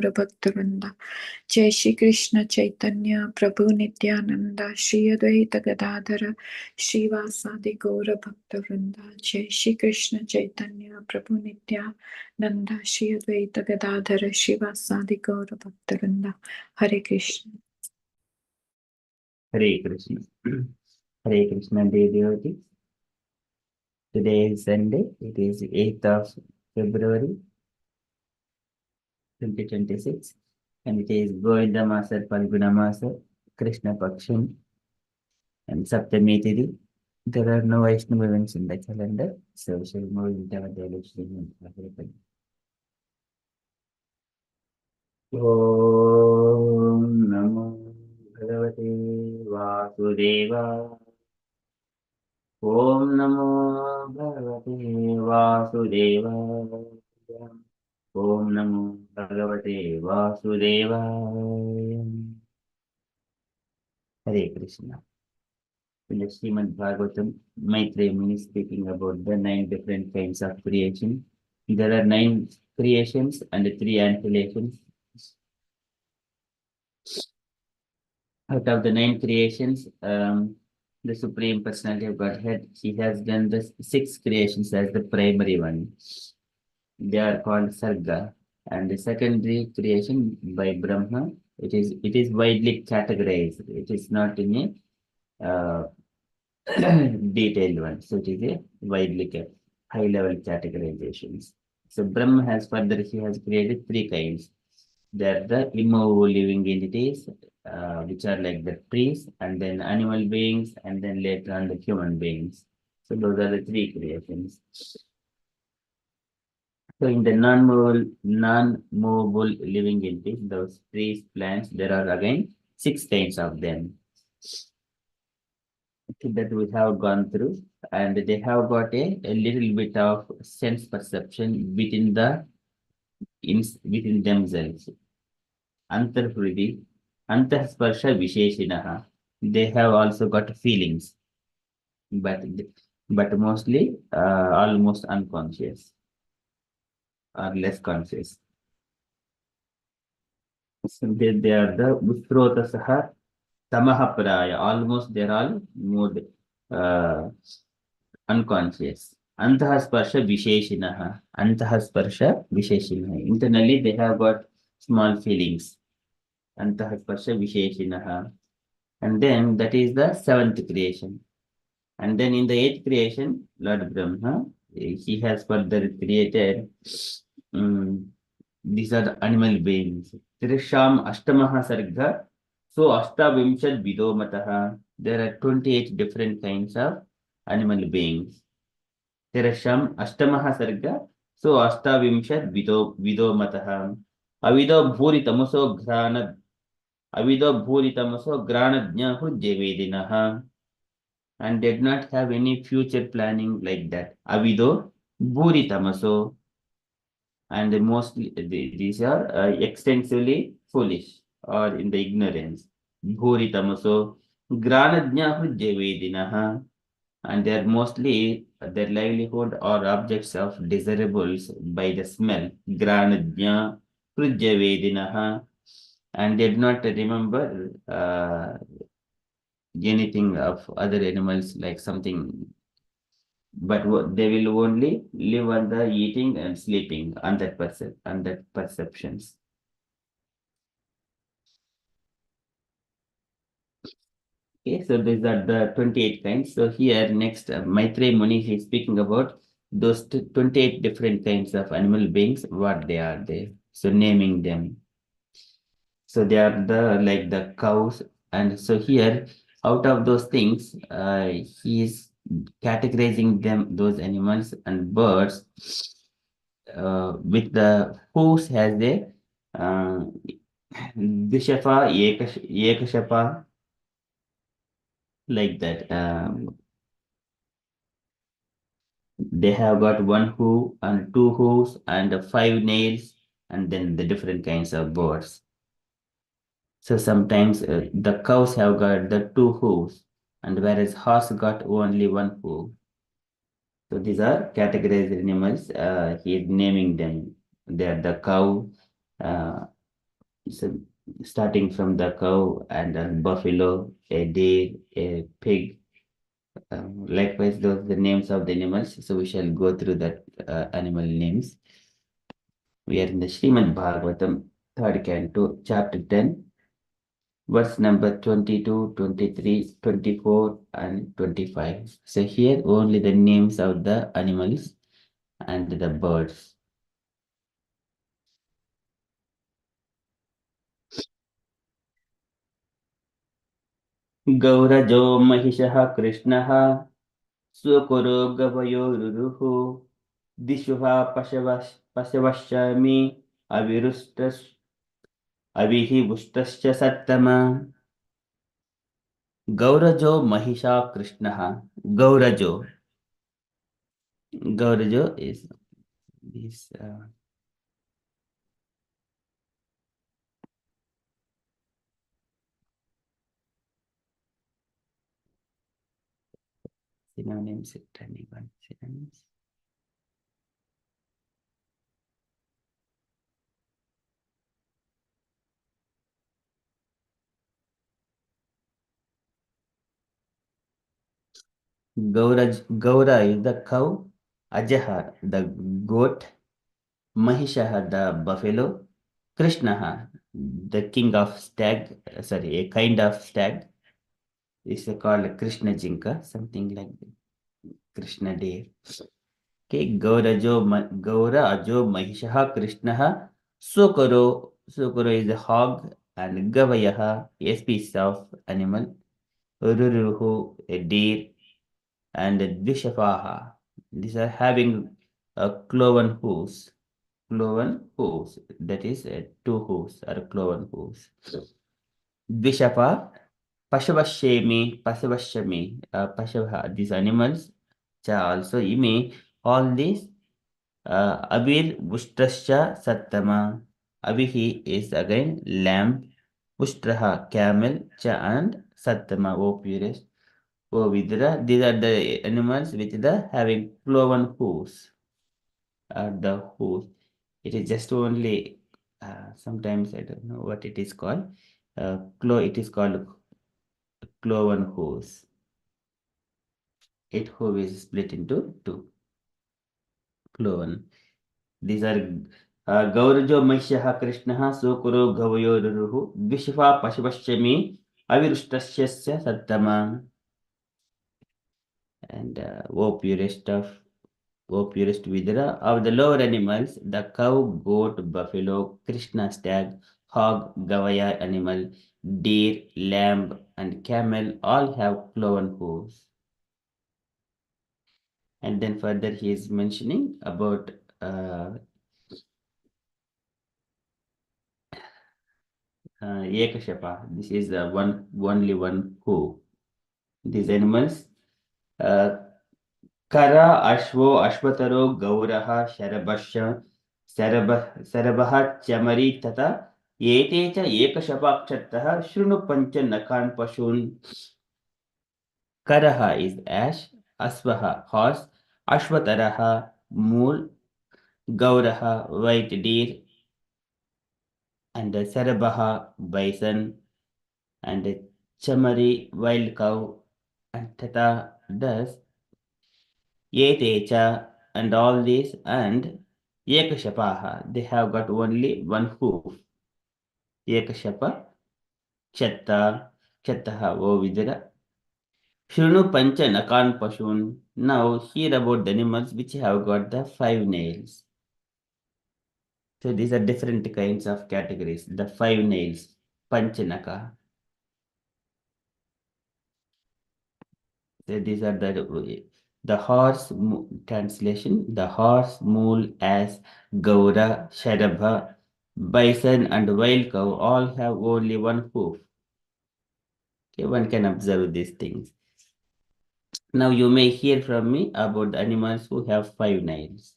Bhaktivinoda Jai Shri Krishna Chaitanya Prabhu Nityananda Shri Advaita Gadadhara Srivasadi Gaura Bhaktivinoda Jai Shri Krishna Chaitanya Prabhu Nityananda Shri Advaita Gadadhara Srivasadi Gaura Bhaktivinoda Hare Krishna. Hare Krishna. Hare Krishna, dear devotees. Today is Sunday. It is 8th of February 2026. And it is Govinda Masa, Palguna Masa, Krishna Paksham, and Saptami Tithi. There are no Vaishnava events in the calendar, so we shall move into our daily Srimad Bhagavatam. Om Namo Bhagavate Vasudeva. Om Namo Bhagavate Vasudevaya. Om Namo Bhagavate Vasudevaya. Hare Krishna. In the Srimad Bhagavatam, Maitreya Muni is speaking about the 9 different kinds of creation. There are 9 creations and 3 annihilations. Out of the 9 creations, the Supreme Personality of Godhead, he has done the 6 creations as the primary one. They are called Sarga. And the secondary creation by Brahma, it is widely categorized. It is not in a detailed one. So it is a widely high level categorizations. So Brahma has further, he has created 3 kinds. There are the immovable living entities, which are like the trees, and then animal beings, and then later on the human beings. So those are the 3 creations. So in the non-movable living entities, those trees, plants, there are again 6 kinds of them that we have gone through, and they have got a little bit of sense perception within themselves. Antarhridi, Antarsparsha Visheshinaha. They have also got feelings, but mostly almost unconscious or less conscious. So they are the Ustrotasaha Tamahapraya. Almost they're all more unconscious. Antahasparsha Visheshinaha. Antahasparsha Visheshinaha. Internally they have got small feelings. Antahasparsha Visheshinaha. And then that is the 7th creation. And then in the 8th creation, Lord Brahma, he has further created these are the animal beings. Tirisham Ashtamaha Sarga. So Ashtavimshad Vidomataha. There are 28 different kinds of animal beings. Tirisham Ashtamaha Sarga. So Ashtavimshad Vidomataha. Avido Bhuri Tamoso Grana. Avido Bhuri Tamoso Granadnya Hujjavedinaha. And did not have any future planning like that. Avido Bhuri Tamaso. And mostly these are extensively foolish or in the ignorance. Bhuri tamaso, granadnya hujjavedinaha, and they are mostly their livelihood or objects of desirables by the smell. Granadnya hujjavedinaha, and did not remember anything of other animals like something, but they will only live on the eating and sleeping on that perceptions. Okay, so these are the 28 kinds. So here next, Maitreya Muni is speaking about those 28 different kinds of animal beings, what they are there. So naming them. So they are like the cows, and so here out of those things, he is categorizing them, those animals and birds, with the hooves has a Dishafa, Ekashapa, like that. They have got 1 hoof and 2 hooves and 5 nails, and then the different kinds of birds. So sometimes the cows have got the 2 hooves, and whereas horse got only 1 hoof. So these are categorized animals. He is naming them. They are the cow, So starting from the cow and a buffalo, a deer, a pig. Likewise, those the names of the animals. So we shall go through that animal names. We are in the Srimad Bhagavatam, third canto, chapter 10, verse number 22, 23, 24, and 25. So here only the names of the animals and the birds. गौरजो महिषः कृष्णः स्वकुरो गवयोरुरुः दिशुः पशवश्चामि अविरुष्टश्च सत्तम गौरजो महिषा कृष्णः गौरजो गौरजो is this synonyms anyone synonyms Gaura is the cow, Ajaha the goat, Mahishaha the buffalo, Krishnaha the king of stag, a kind of stag, is called Krishna Jinka, something like Krishna deer. Okay, Gaura Ajo Mahishaha Krishnaha, Sokoro is a hog, and Gavayaha, a species of animal, Ruruhu, a deer, and Dvishafaha. These are having a cloven hooves. Cloven hooves, that is two hooves or cloven hooves. Dvishafa, Pashavashami, these animals, cha also ime, all these, Abir Vushtrascha Sattama. Abihi is again lamb, Vushtraha camel, cha and Sattama, O purest. Oh, Vidra, these are the animals which the having cloven hooves. The hooves. It is just only sometimes I don't know what it is called. It is called cloven hooves. Eight hoof is split into two. Cloven. These are Gaurajo Maishyaha Krishnaha Sokuro Gavayo Ruruhu Vishva Pashvashami Avirustasya Sattama. And O purest Vidra, of the lower animals, the cow, goat, buffalo, Krishna stag, hog, Gavaya animal, deer, lamb, and camel all have cloven hooves. And then further he is mentioning about Ekashapa. This is only one hoof. These animals, uh, Kara, Ashvo, Ashvataro, Gauraha, Sarabah, Chamari, Tata, Yetecha, Ekashapakshataha, Shrunu Pancha Nakan Pashun. Karaha is ash, Asvaha, horse, Ashvataraha, mule, Gauraha, white deer, and Sarabaha, bison, and Chamari, wild cow, and Tata, thus, Yetecha, and all these, and Ekashapaha, they have got only one hoof. Ekashapa, Chattaha, O Vidura. Shrunu Pancha Nakan Pashun. Now hear about the animals which have got the 5 nails. So these are different kinds of categories. The 5 nails, Panchanaka. So these are the horse translation. The horse, mule, ass, Gaura, Sharabha, bison, and wild cow all have only one hoof. Okay, one can observe these things. Now you may hear from me about the animals who have 5 nails.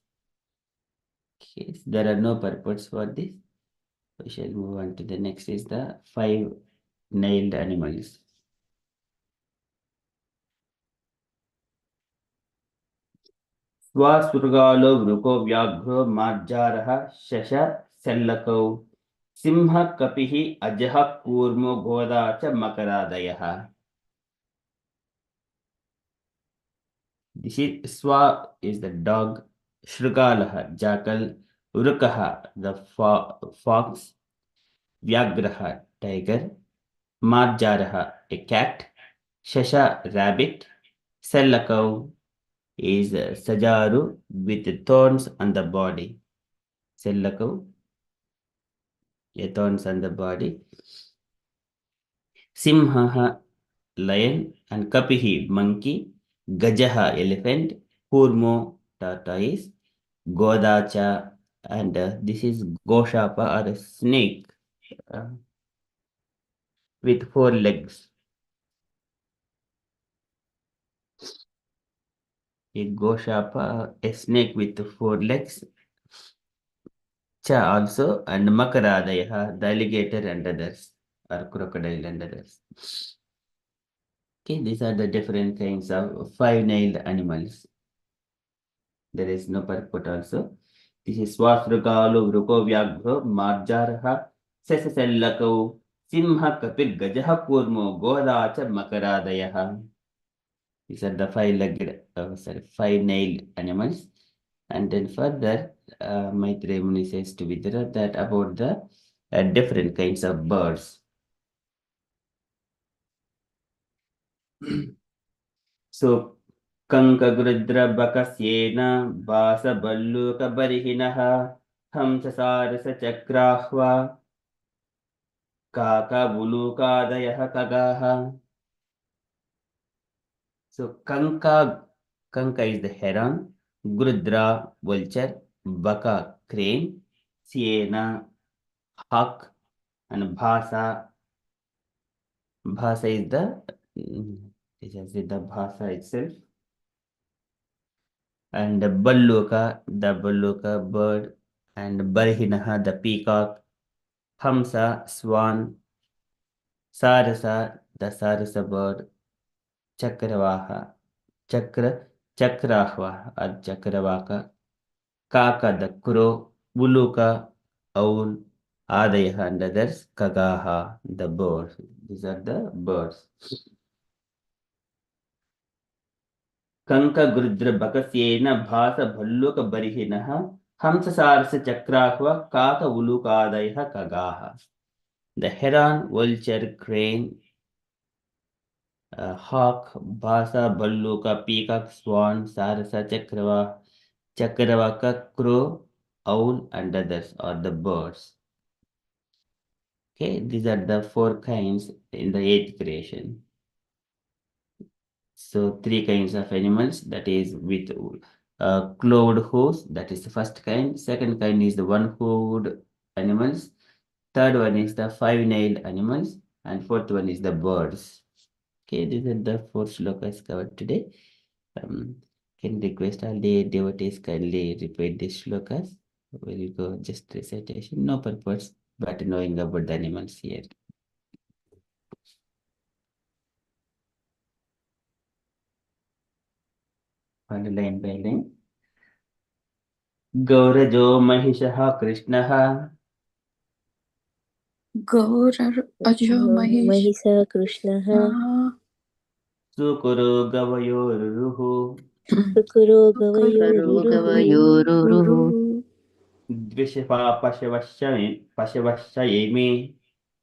Okay, so there are no purports for this. We shall move on to the next is the 5-nailed animals. Swasurgalo Vruko Vyagro Marjaraha Shasha Sellako Simha kapihi ajah kurmo goda cha makaradayah. This is Swa is the dog, Shrugalaha, jackal, Urukaha, the fox, Vyagraha, tiger, Marjaraha, a cat, Shasha, rabbit, Sellakau is Sajaru with thorns on the body. Sellakau, a thorns on the body. Simhaha, lion, and Kapihi, monkey, Gajaha, elephant, Kurmo, tortoise, Godacha, and this is Goshapa or a snake uh, with 4 legs. A Goshapa, a snake with 4 legs. Cha also, and Makaradaya, the alligator and others, or crocodile and others. Okay, these are the different kinds of 5-nailed animals. There is no purport also. This is Swasrukalo, Vruko Vyagro, Marjaraha, Sesasellako, Simha Kapil Gajaha Kurmo, Godacha Makaradayaha. These are the 5-nailed animals. And then further, Maitreya Muni says to Vidura that about the different kinds of birds. So, Kankagurudra Bakasyena, Basa Balluka Barihinaha, Hamsasarasa Chakrahva, Kaka Bulukadayaha Kagaha. So Kanka is the heron, Gurudra vulture, Baka crane, Siena hawk, and Bhasa is the Bhasa itself, and the Balluka bird, and Barhinaha the peacock, Hamsa swan, Sarasa the Sarasa bird, Chakrahva or Chakravaka, Kaka the crow, Buluka owl, Adaya and others, Kagaha the bird. These are the birds. Kanka Gurudra Bakasyena Bhasa Bhalluka Barihinaha Hamsa Sarasa Chakrahva Kaka Uluka Adaya Kagaha. The heron, vulture, crane, hawk, bhasa, balluka, peacock, swan, sarasa, chakravaka, crow, owl, and others are the birds. Okay, these are the 4 kinds in the 8th creation. So 3 kinds of animals, that is with cloved hooves, that is the first kind. Second kind is the one-hooved animals. Third one is the 5-nailed animals, and fourth one is the birds. Okay, these are the 4 shlokas covered today. Can request all the devotees kindly repeat these shlokas. We'll go just recitation, no purpose, but knowing about the animals here. One line by line. Gaurajo Mahishaha Krishnaha Gaurar Ajo Mahesh Mahisa Krishnaha Sukuro Gavayoruhu Sukuro Gavayoruruhu Gavayoruruhu Dvishipa Pashavashayemi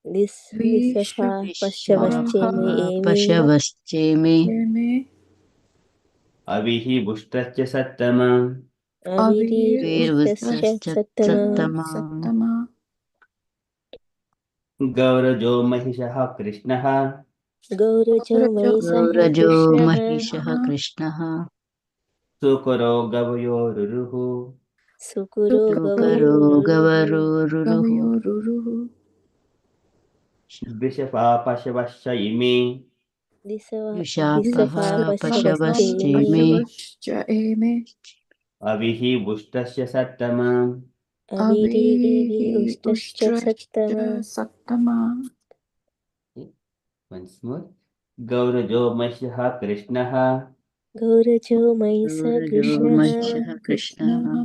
Disafa Pashavashchemi Emi Pashavashchemi Avihi Bushtracha Sattama Aviri Ushtascha Virvascha Sattama Sattama Gaurajo Mahishaha Krishnaha Gaurajo Maisaha Gaurajo Krishnaha Mahishaha Krishnaha Sukuro Gavayoruruhu Sukuro Sukaro Gavayoruruhu Gavayoruruhu Dvishipa Pashavashayemi Disafa Vishapaha Pashavashchemi Pashavashchemi Pashavashcha Eme Avihi Bushtrasya Sattama Aviri Avihi Ushtascha Ushtrascha Sattama Sattama Once more. Gaurajo Mahishaha Krishnaha Gaurajo Maisa Gaurajo Krishnaha Mahishaha Krishnaha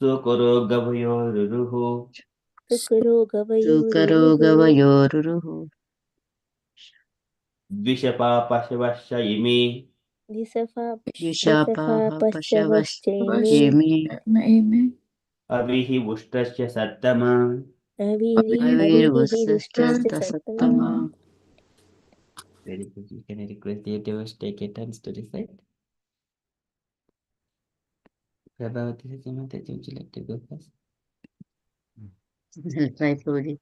Sukuro Gavayoruruhu सुकरो सुकरो गवयोरुरुः गवयोरुरुः द्विषपा पशवश्च इमे द्विषफा द्विषापाः पशवश्चैमे पशवश्चेमे अविः उष्ट्रस्य सत्तमा अविः दुष्टश्च अविर्वस्वस्तस्तमा सत्तमा. Very good. You can request the devotees take a turns to recite. Prabhavati Mataji, would you like to go first? Try Prabhuji.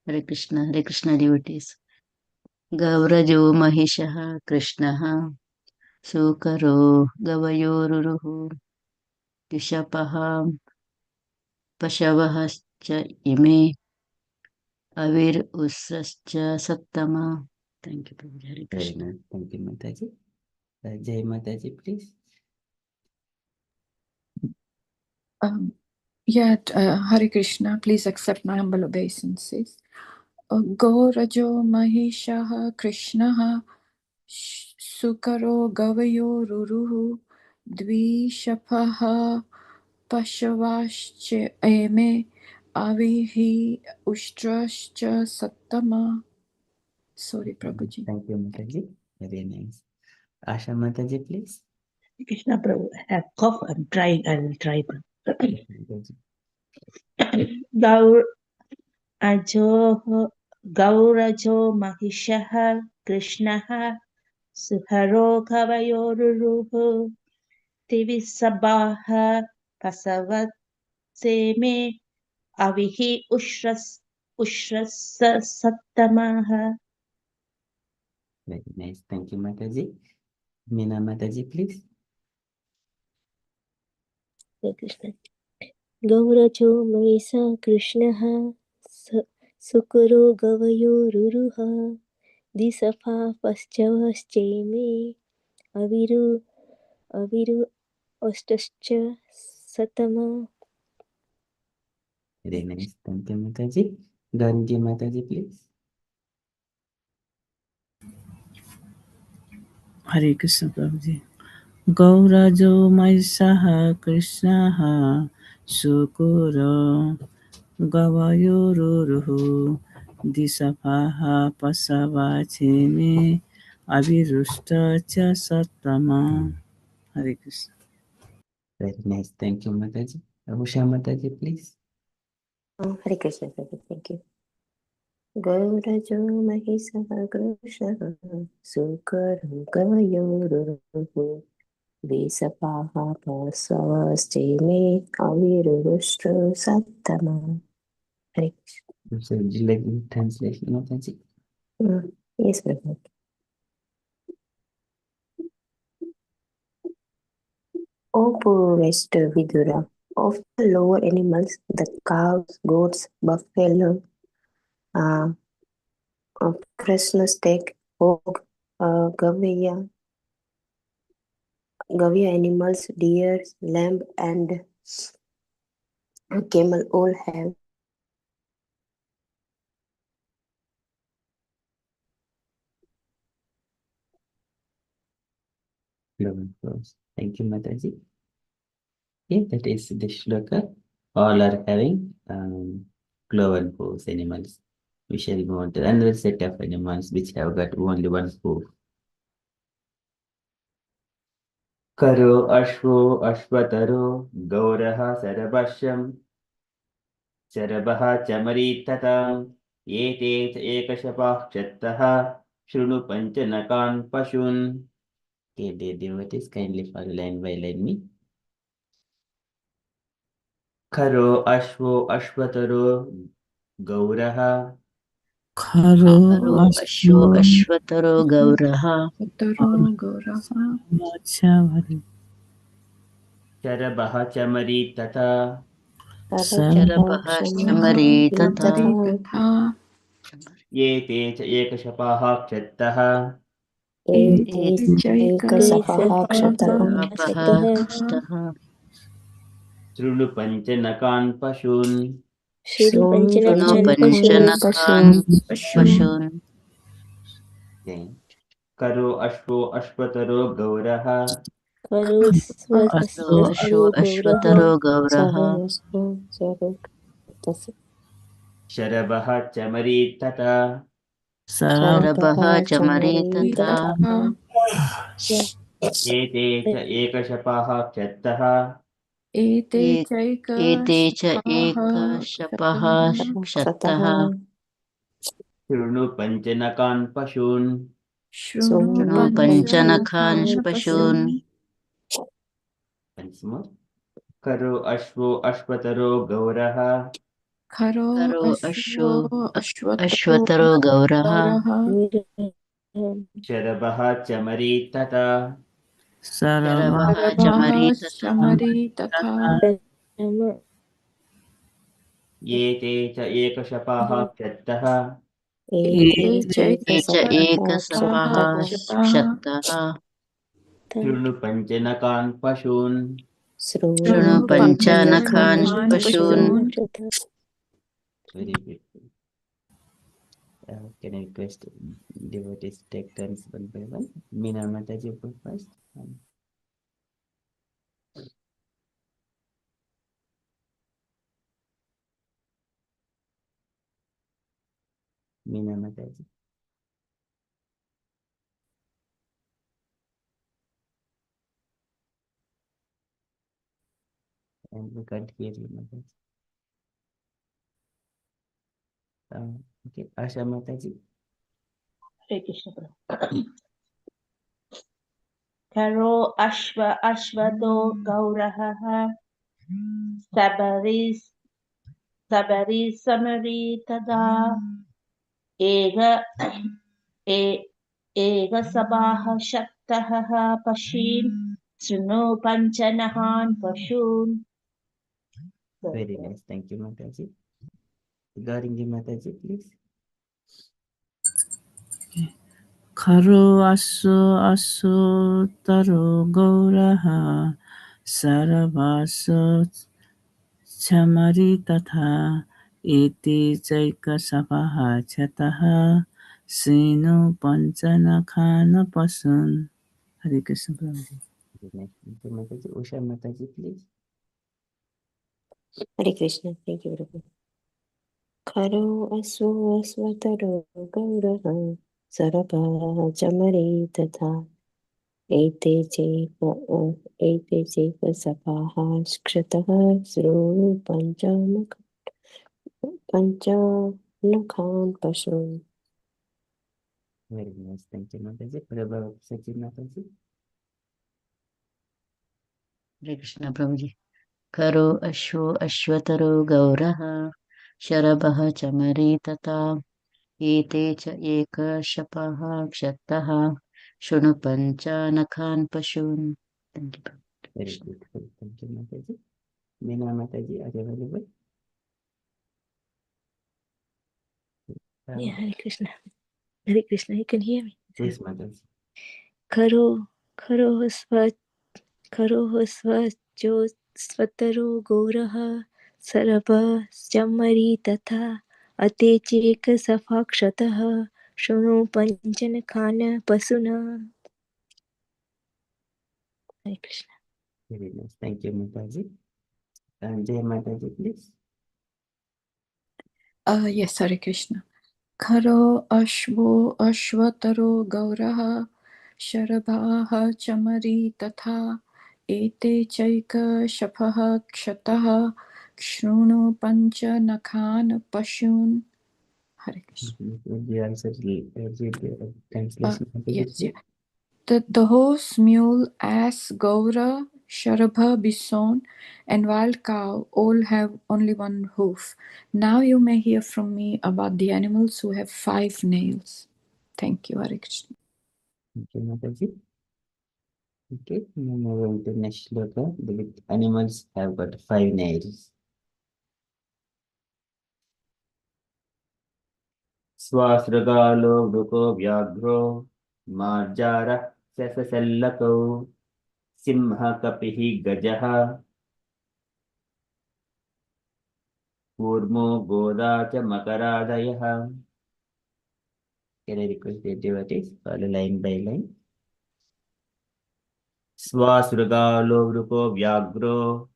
Hare Krishna devotees. Gaurajo Mahishaha Krishnaha Sukaro Gavayoruruhu Dishapaha Pashavahascha Ime Avir Usrascha Sattama. Thank you, Prabhuji. Hare Very Krishna. nice. Thank you, Mataji. Jai Mataji, please. Hare Krishna, please accept my humble obeisances. Gaurajo Mahishaha Krishnaha Sukaro Gavayo Ruruhu Dvishapaha Pashavaschya Eme Avihi Ushtrascha Sattama. Sorry, Prabhuji. Thank you, Mataji. Very nice. Asha Mataji, please. Krishna Prabhu, I have cough. I'm trying. I will try. Mataji. Gaur Ajo Gaurajo Mahishaha Krishnaha Suharo Kavayoruruhu Tivisabaha Pasavatseme Avihi Ushrasa Sattamaha. Very nice. Thank you, Mataji. Meena Mataji, please. Hare Krishna. गौरजो महिषा कृष्णः सुकरो गवयोरुरुः द्विसफा पश्चवश्चैमे अविरु अष्टश्च सतमा. Very nice. Thank you, Mataji. Ganji Mataji, please. Hare Krishna Prabhuji. Gaurajo Maisaha Krishnaha Sukuro Gavayoruruhu Disapaha Pasavachime Avirusta Cha Sattama. Hare Krishna. Very nice. Thank you, Mataji. Usha Mataji, please. Hare Krishna Prabhu, thank you. Gaurajo Mahisha Krishna Sukaro Gavayoruruhu Disapaha Pasavachime Avirusta Sattama. Hare Krishna. So, would you like the translation, Mataji? Yes, Prabhu. O poorest Vidura, of the lower animals, the cows, goats, buffalo, Krishna steak, hog, gavya animals, deer, lamb, and camel all have Cloven hooves. Thank you, Mataji. Yeah, that is the shloka. All are having cloven hooves animals. We shall go on to another set of animals which have got only one hoof. Karo Ashvo Ashvataro Gauraha Sarabhashyam Charabaha Chamaritata Yete Ekashapah Chattaha Shrunu Panchanakan Pashun. Okay, the devotees kindly follow line by line me. Karo Ashvo Ashvataro Gauraha Kharo Ashvo Ashmo Ashvataro Gauraha Taro Gauraha Machavali Charabaha Chamaritata Charabaha Shamaha Shamari Tata Tatha Yete Ekashapah Chattaha Ete Chaika Ekasapah Sapaha Rabaha Sataha Staha Shrunu Panchanakan Pashun. Shri Shruno Panchanakan Panchanakan Pashun Pashun Okay. Karo Ashvo Ashvataro Gauraha Karo Karusvasvaro Asho Gauraha Ashvataro Gauraha Sarvasvaro Sarvasvaro शरभः चमरी तथा शरभः चमरी तथा एते च एकशपाः क्षत्तः एते एते च चैकशपाः एकशपः क्षतः शृणु पञ्चनकान् पशून् शृणु शृणु पञ्चनखान् पञ्चनखान् पशून् पशून् once more करो अश्वो अश्वतरो गौरः खरो करो अश्वो अश्वतरो अश्वतरो गौरः गौरः शरभः चमरी तथा शरभः सर्वः शरभः चमरी तथा शमरी तथा एते च एकशपाः क्षत्तः एते ये च चैकशपाः एकसपाः क्षताः क्षत्तः शृणु पञ्चनकान् पशून् शृणु शृणु पञ्चनखान् पञ्चनखान् पशून् पशून् very good. Can I request devotees take turns one by one? Meena Mataji go first. Meena Mataji. And we can't hear you, Mataji. Okay, Asha Mataji. Hare Krishna. Karo ashvato gauraha sabari samari tada ega ega sabaha shattaha pashin suno panchanahan pashun. Very nice. Thank you, Mataji. Regarding the Mataji, please. खरो अश्व तरो गौरः सर्वासो क्षमरी तथा एते चैकशपाः क्षतः श्रीनु पञ्चनखान् पशून् हरे कृष्ण प्रभु जी। Very nice. Thank you, Mataji. Usha Mataji, please. Hare Krishna. Thank you, Prabhu. Kharo asvo asvataro gauraha sarabha chamari tatha ete cheka sapaha skshataha srunu panchanakhan pashun. Very nice. Thank you, Mataji. Prabhu Sachi Mataji. हरे कृष्ण प्रभु जी करो अश्वतरो गौरः शरभः चमरी तथा एते च एकशपः क्षत्तः शृणु पञ्चनखान् पशून् Very good. Thank you, Mataji. Meena Mataji, are you available? Yeah, Hare Krishna. Hare Krishna, you can hear me. Yes, Mataji. Karo svajo svataro gauraha sarabha chamari tatha atecheka saphakshataha shunu panchana khana pasuna. Hare Krishna. Very nice. Thank you, Mataji. And Jai Mataji, please. Yes, Hare Krishna. खरो अश्वो अश्वतरो गौरः शरभाः चमरी तथा एते चैकशपः क्षतः शृणु पञ्चनखान् पशून् हरे Krishna The answer is translation. yes, yeah. The horse, mule, ass, gaura, sharabha, bison, and wild cow all have only one hoof. Now you may hear from me about the animals who have 5 nails. Thank you, Hare Krishna. Thank you, Mataji. Okay, now moving to next shloka. The animals have got 5 nails. Swasragalo vruko vyagro marjara sasasallako simha kapihi gajaha kurmo goda cha makaradayah. Can I request the devotees follow line by line? Swasragalo vruko vyagro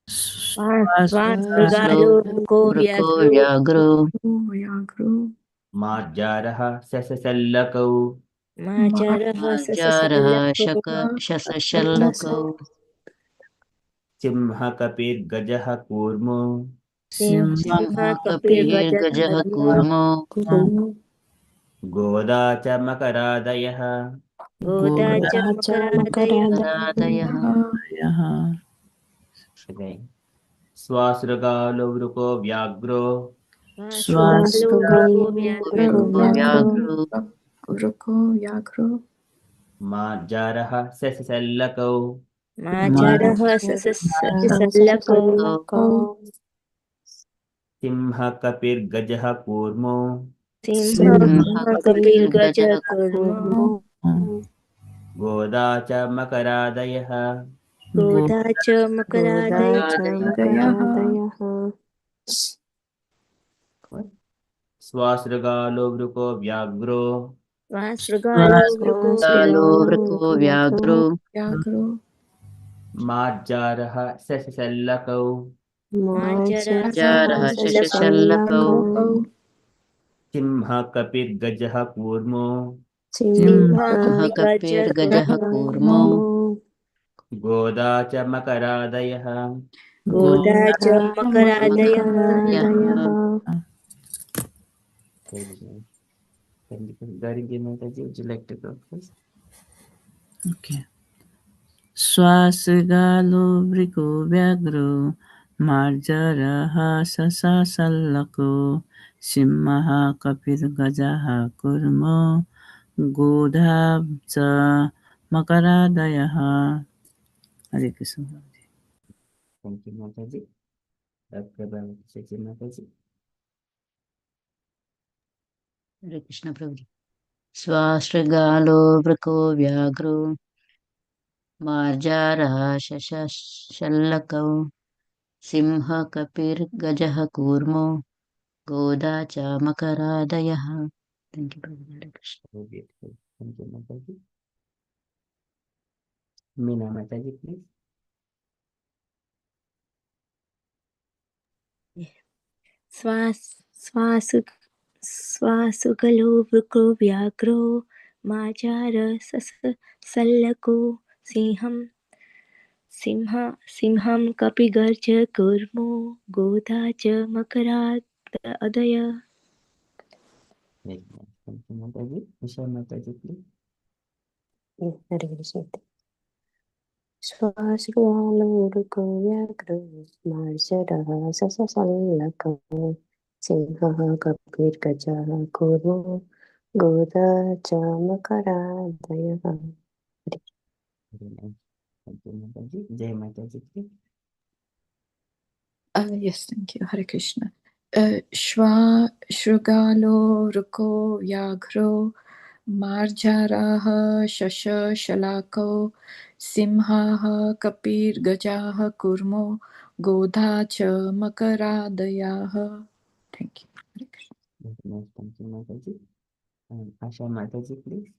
Swansmrigalo Vruko Vyagro Vyagro Marjarah Sasasallakau Majarah Jaraha Sasasallakau Shasashallakau Simha Kapir Gajah Kurmo Simha Kapir Kapir Gajaha Kurmo Goda cha Makaradayah Godaja Makaradaya Radayah Again. Swasragalo Vruko Vyagro Swasrigalo Vyagro Vruko Vyagro Marjarah Sasasallakau Majarah Sasasallakau Simha Kapir Gajah Kurmo Simha Kapir Gaja Kurma Goda cha Makaradayah Godaja Makaradaya Dayaha Swasragalo Vruko Vyagro Swasrigalo Vruko Vyagro Vyagro Marjarah Sasasallakau Majarah Jaraha Shasashallakau Vyagro Simha Kapir Gajah Kurmo Simha Kapir Kapir Gaja Gajaha Kurma Kurmo Goda cha Makaradayah Godaja Makaradaya Would you like to go first? Okay. Swasrigalo Vriko Vyagro Marjaraha Sasasallako Simha Kapir Gajaha Kurmo Godhabcha Makaradayah. Hare Krishna. Thank you, Mataji. Dr. Bhavati Mataji. Hare Krishna Prabhuji. Swasrigalo Vruko Vyagro Marjaraha Shasashallakau Simha Kapir Gajaha Kurmo Goda cha Makaradayah. Thank you, Prabhuji. Hare Krishna. So beautiful. Thank you, Mataji. Meena Mataji, please. Swasugalo Vruko Vyagro Majarah Sasasallako Simham Kapigarja Kurmo Godaja Makaradaya Very nice. Thank you, Mataji. Usha Mataji, please. Hare Krishna. Swasrigalo Vruko Vyagro Majarah Sasasallako Simha Kapir Gaja Kurmo Godaja Makaradaya. Very nice. Thank you, Mataji. Jai Mataji, please. Yes, thank you. Hare Krishna. Shrugalo Ruko Vyagro Marjaraha Shasha Shalako Simhaha Kapir Gajaha Kurmo Godha Cha Makaradayaha. Thank you. Hare Krishna. Very nice. Thank you, Mataji. And Asha Mataji, please.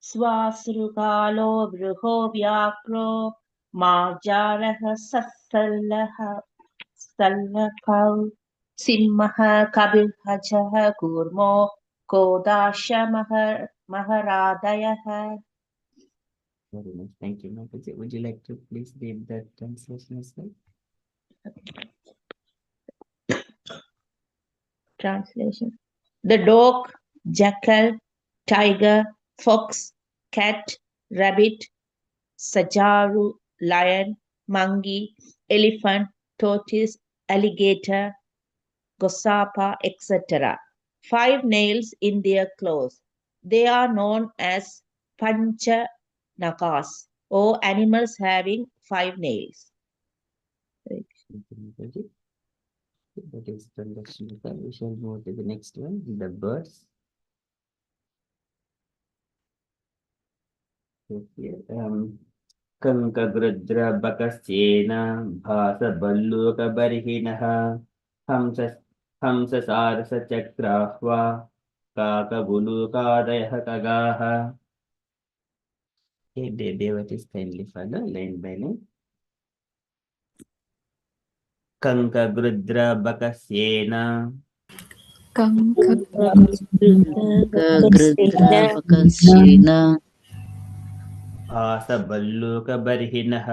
Swasrugalo Vruho Vyagro Marjarah Sallakau Simha Kabir Gaja Kurmo Godasha Maharadayah. Very nice. Thank you, Mataji. Would you like to please read that translation as well? Translation. The dog, jackal, tiger, fox, cat, rabbit, sajaru, lion, monkey, elephant, tortoise, alligator, gosapa, etc. 5 nails in their claws. They are known as pancha nagas, or animals having 5 nails. Thank you, Mataji. That is translation. We shall move to the next one, the birds. Okay. Kankagrudrabakaschena bhasaballukabarhinah hamsasarsachakrahva kakabulukadayah kagaha. Okay, Devotees kindly follow line by line. कंकगृद्रबकस्येन गृध्रापकस्येन भासभल्लूकबर्हिणः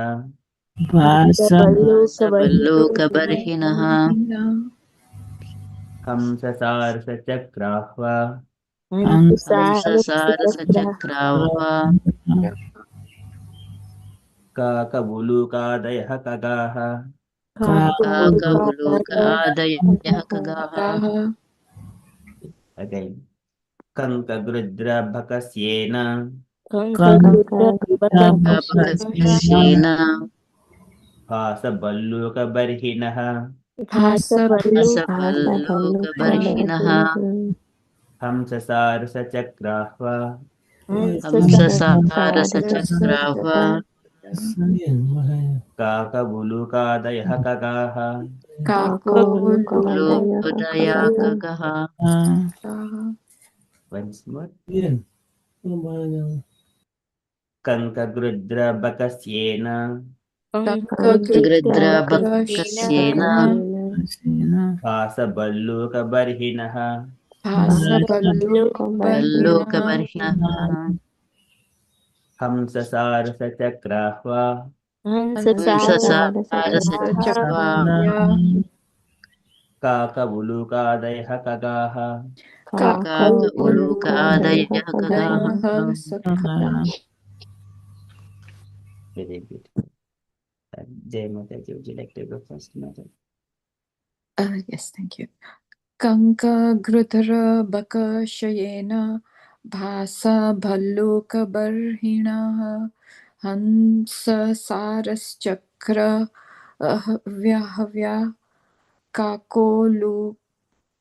भासा भासभल्लूकबर्हिणः हंससारसचक्राह्व हंससारसचक्राः काकबुलूकादयः खगाः काकबुलूकादयः खगाः Again. कंकगृद्रबकस्येन बकस्येन भासभल्लूकबर्हिणः भासभल्लूकबर्हिणः हंससारसचक्राह्व हंससारसचक्राः काकबुलूकादयः खगाः काकोलुदया खगः Once more. कंकगृद्रबकस्येन गृध्राबकस्येन भासभल्लूकबर्हिणः भल्लूकबर्हिणः हंससारसचक्राह्व हंससारसचक्राः काकबुलूकादयः खगाः काकोलुकादयः खगाः Very good. Jai Mataji, would you like to go first, Mataji? Yes, thank you. कंकगृध्रबकशयेन भासभल्लूकबर्हिणः हंससारश्चक्र व्याहव्या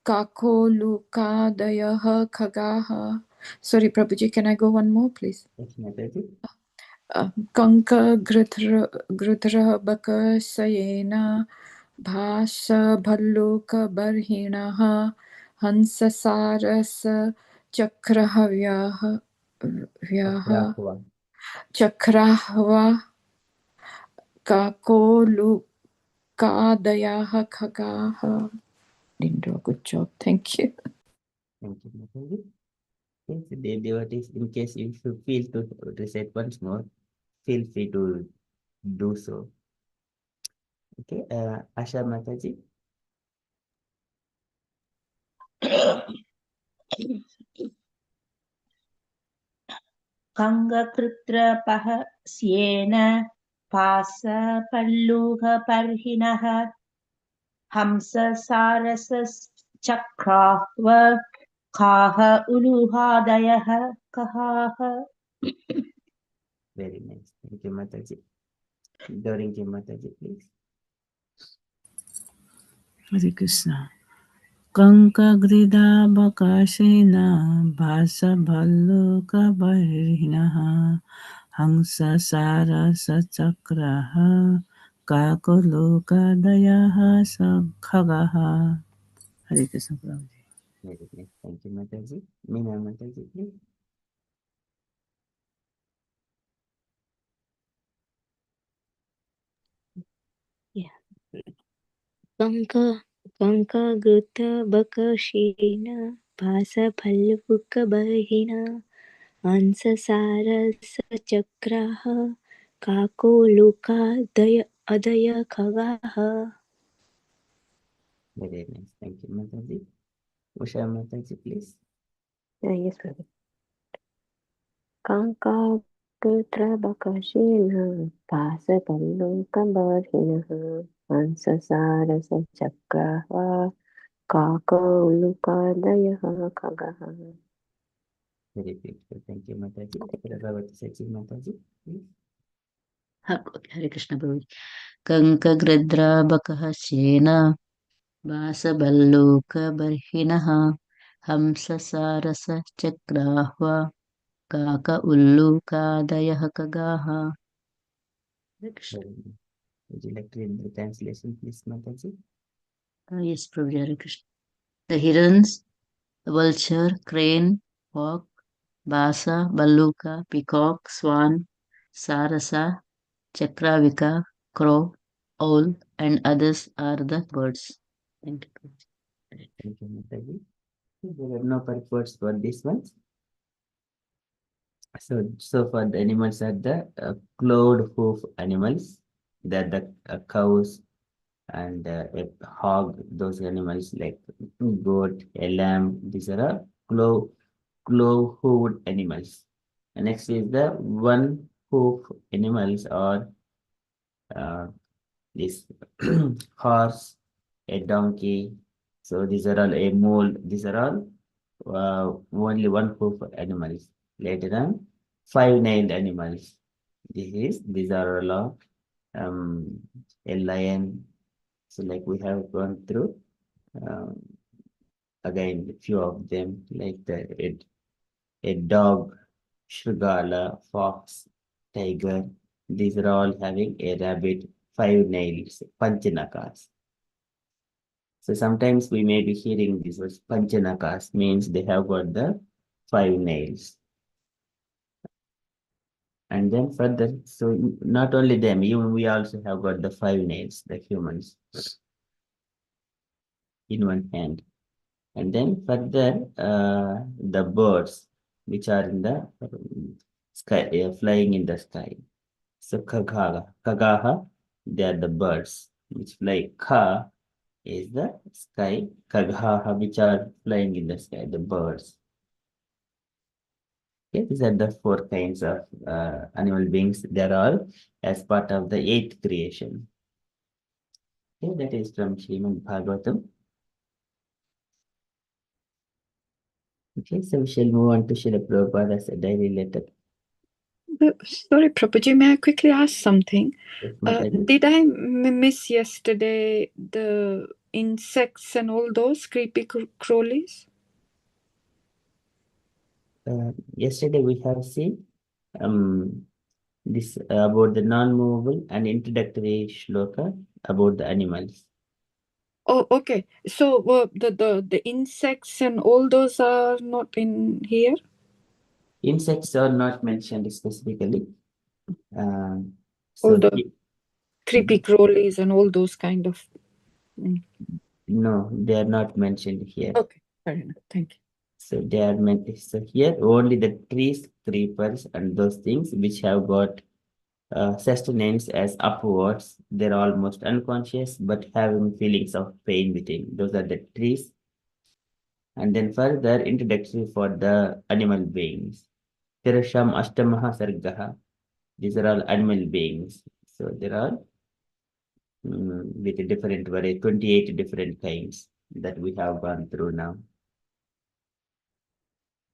काकोलुकादयः खगाः. Sorry, Prabhuji, can I go one more, please? Yes, Mataji. कंकगृध्रबकशयेन भासभल्लूकबर्हिणः हंससारसचक्रहव्याः चक्राह्वा काकोलुकादयः खगाः. Didn't do a good job. Thank you. Thank you, Mataji. Yes, dear devotees, in case you should feel to recite once more, feel free to do so. Okay, Asha Mataji. कंगकृत्रपहस्येन भासपल्लुकबर्हिणः हंससारसचक्राह्व काः उलूहादयः कहाः. Very nice. Thank you, Mataji. During Mataji, please. Hare Krishna. कंकगृध्राबकशेन भासभल्लूकबर्हिणः हंससारसचक्राः काकोलुकादयः खगाः. Hare Krishna Prabhuji. Very nice. Thank you, Mataji. Meena Mataji, please. कंकगृध्रबकशेन भासभल्लूकबर्हिणः हंससारसचक्राः काकोलुकादयः खगाः. Very nice. Thank you, Mataji. Usha Mataji, please. Yes, Prabhu. कंकगृध्रबकशेन भासभल्लूकबर्हिणः हंससारसचक्राः काकोलुकादयः खगाः. Very beautiful. Thank you, Mataji. Prabhavati Sachi Mataji, please. Hare Krishna Prabhuji. कंकगृध्राबकस्येन भासभल्लूकबर्हिणः हंससारसचक्राः काक उल्लूकादयः खगाः. Very nice. Would you like to read the translation, please, Mataji? Yes, Prabhuji. Hare Krishna. The herons, the vulture, crane, hawk, basa, baluka, peacock, swan, sarasa, chakravika, crow, owl, and others are the birds. Thank you. Thank you, Mataji. There are no purports for this one. So for the animals are the cloven hoof animals, that the cows and a hog, those animals like goat, a lamb, these are all clove-hooved animals. And next is the one hoof animals, or this horse, a donkey. So these are all a mule. These are all only one hoof animals. Later on, five-nailed animals. These are all a lion. So like we have gone through again a few of them, like a dog, Shrigala, fox, tiger. These are all having a rabbit, five nails, panchanakas. So sometimes we may be hearing this was panchanakas, means they have got the five nails. And then further, so not only them, even we also have got the five nails, the humans, in one hand. And then further, the birds, which are in the sky, flying in the sky. So kagaha, they are the birds which fly. Ka is the sky. Kagaha, which are flying in the sky, the birds. Okay, these are the four kinds of animal beings. They are all as part of the eighth creation. Okay, that is from Srimad Bhagavatam. Okay, so we shall move on to Srila Prabhupada's daily letter. Sorry, Prabhuji, may I quickly ask something? Yes, Mataji. Did I miss yesterday the insects and all those creepy crawlies? Yesterday we have seen this about the non-movable and introductory shloka about the animals. Oh, okay. So the insects and all those are not in here? Insects are not mentioned specifically. All So the creepy crawlies and all those kind of... no, they are not mentioned here. Okay, fair enough. Thank you. So they are meant. So here only the trees, creepers, and those things which have got sustenance as upwards. They're almost unconscious but having feelings of pain within. Those are the trees. And then further introductory for the animal beings. Tirasham Ashtamaha Sargaha. These are all animal beings. So there are with a different variety, 28 different kinds that we have gone through now.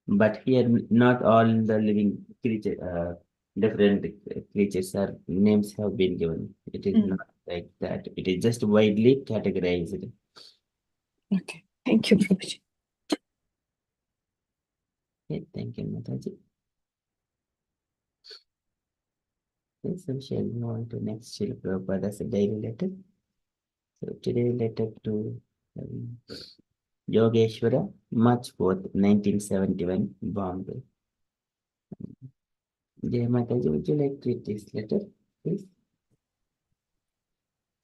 But here, not all the living creature, different creatures or names have been given. It is not like that. It is just widely categorized. Okay, thank you, Prabhuji. Okay, thank you, Mataji. Okay, so we shall move on to next Srila Prabhupada's daily letter. So today letter to Yogeshwara, March 4th, 1971, Bombay. Dear Mataji, would you like to read this letter, please?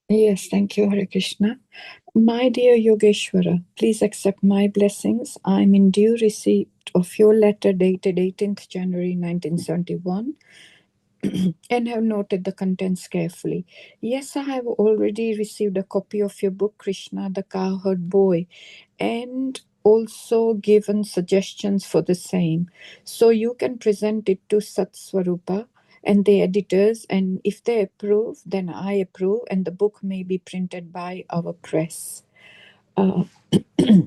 Yes, thank you, Hare Krishna. My dear Yogeshwara, please accept my blessings. I'm in due receipt of your letter dated 18th January 1971 and have noted the contents carefully. Yes, I have already received a copy of your book, Krishna the Cowherd Boy, and also given suggestions for the same. So you can present it to Satswarupa and the editors, and if they approve, then I approve, and the book may be printed by our press.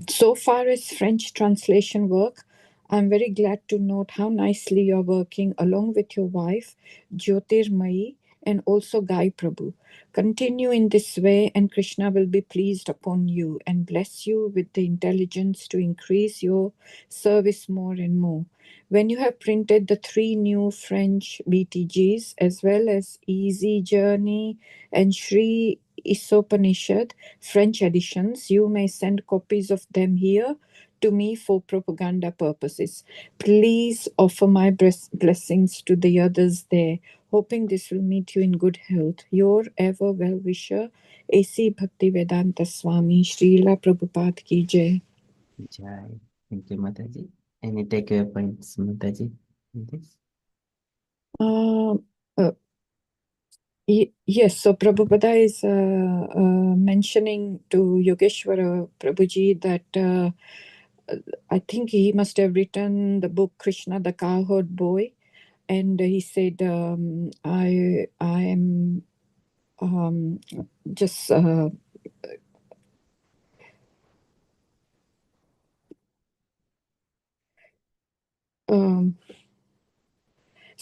So far as French translation work, I'm very glad to note how nicely you're working along with your wife, Jyotirmayi, and also Gai Prabhu. Continue in this way, and Krishna will be pleased upon you and bless you with the intelligence to increase your service more and more. When you have printed the 3 new French BTGs, as well as Easy Journey and Sri Isopanishad French editions, you may send copies of them here to me for propaganda purposes. Please offer my blessings to the others there Hoping this will meet you in good health. Your ever well-wisher, A.C. Bhaktivedanta Swami, Srila Prabhupada ki Jai. Jai. Thank you, Mataji. Any takeaway points, Mataji, in this? Yes, so Prabhupada is mentioning to Yogeshwara Prabhuji that I think he must have written the book Krishna the Cowherd Boy, and he said, I am just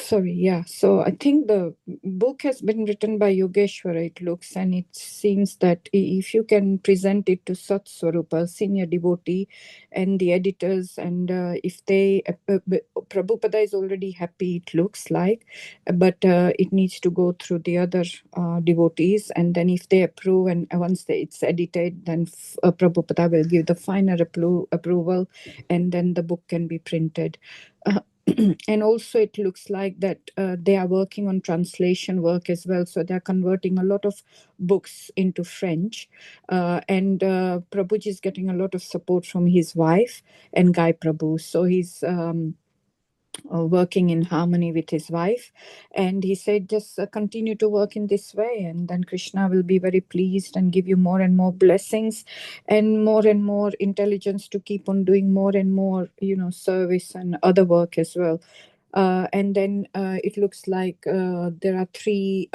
sorry, yeah. So I think the book has been written by Yogeshwara, it looks, and it seems that if you can present it to Sat Swarupa, senior devotee, and the editors, and if they, Prabhupada is already happy, it looks like, but it needs to go through the other devotees, and then if they approve, and once it's edited, then Prabhupada will give the final approval, and then the book can be printed. And also it looks like that they are working on translation work as well, so they're converting a lot of books into French, and Prabhuji is getting a lot of support from his wife and Guy Prabhu, so he's working in harmony with his wife, and he said just continue to work in this way, and then Krishna will be very pleased and give you more and more blessings and more intelligence to keep on doing more and more, service and other work as well. And then it looks like there are 3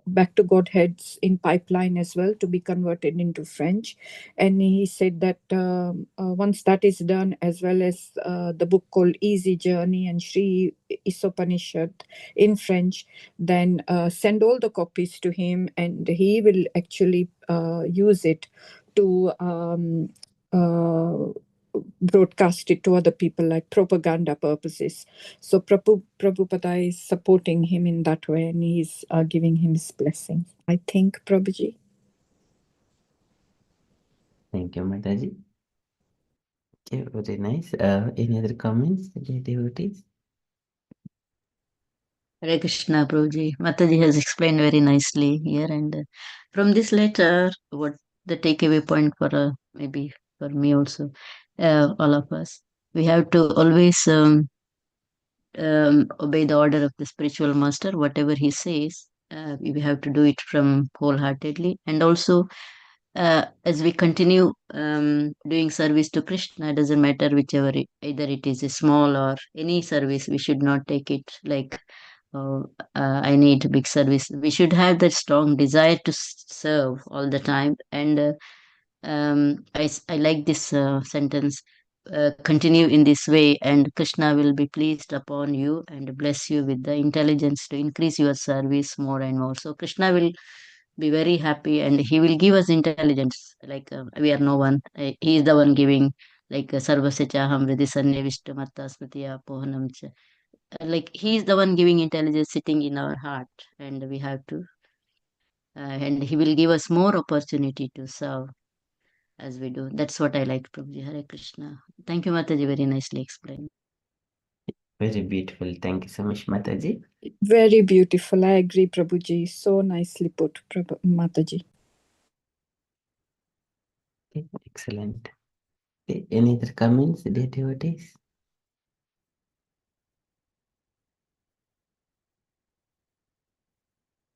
back to Godheads in pipeline as well to be converted into French. And he said that once that is done, as well as the book called Easy Journey and Sri Isopanishad in French, then send all the copies to him, and he will actually use it to broadcast it to other people like propaganda purposes. So Prabhupada is supporting him in that way, and he's giving him his blessings, I think, Prabhuji. Thank you, Mataji. Okay, very nice. Any other comments, devotees? Hare Krishna, Prabhuji. Mataji has explained very nicely here, and from this letter, what the takeaway point for maybe for me also, all of us, we have to always obey the order of the spiritual master. Whatever he says, we have to do it from wholeheartedly, and also as we continue doing service to Krishna, it doesn't matter whichever, either it is a small or any service, we should not take it like, oh, I need big service. We should have that strong desire to serve all the time. And I like this sentence. Continue in this way, and Krishna will be pleased upon you and bless you with the intelligence to increase your service more and more. So Krishna will be very happy, and he will give us intelligence. Like we are no one. He is the one giving. Like sarvasya chaham vidhi sannivishta matta smritiya pohanam cha. Like he is the one giving intelligence sitting in our heart, and we have to. And he will give us more opportunity to serve as we do. That's what I like, Prabhuji. Hare Krishna. Thank you, Mataji. Very nicely explained. Very beautiful. Thank you so much, Mataji. Very beautiful. I agree, Prabhuji. So nicely put, Mataji. Okay, excellent. Okay, any other comments, dear devotees?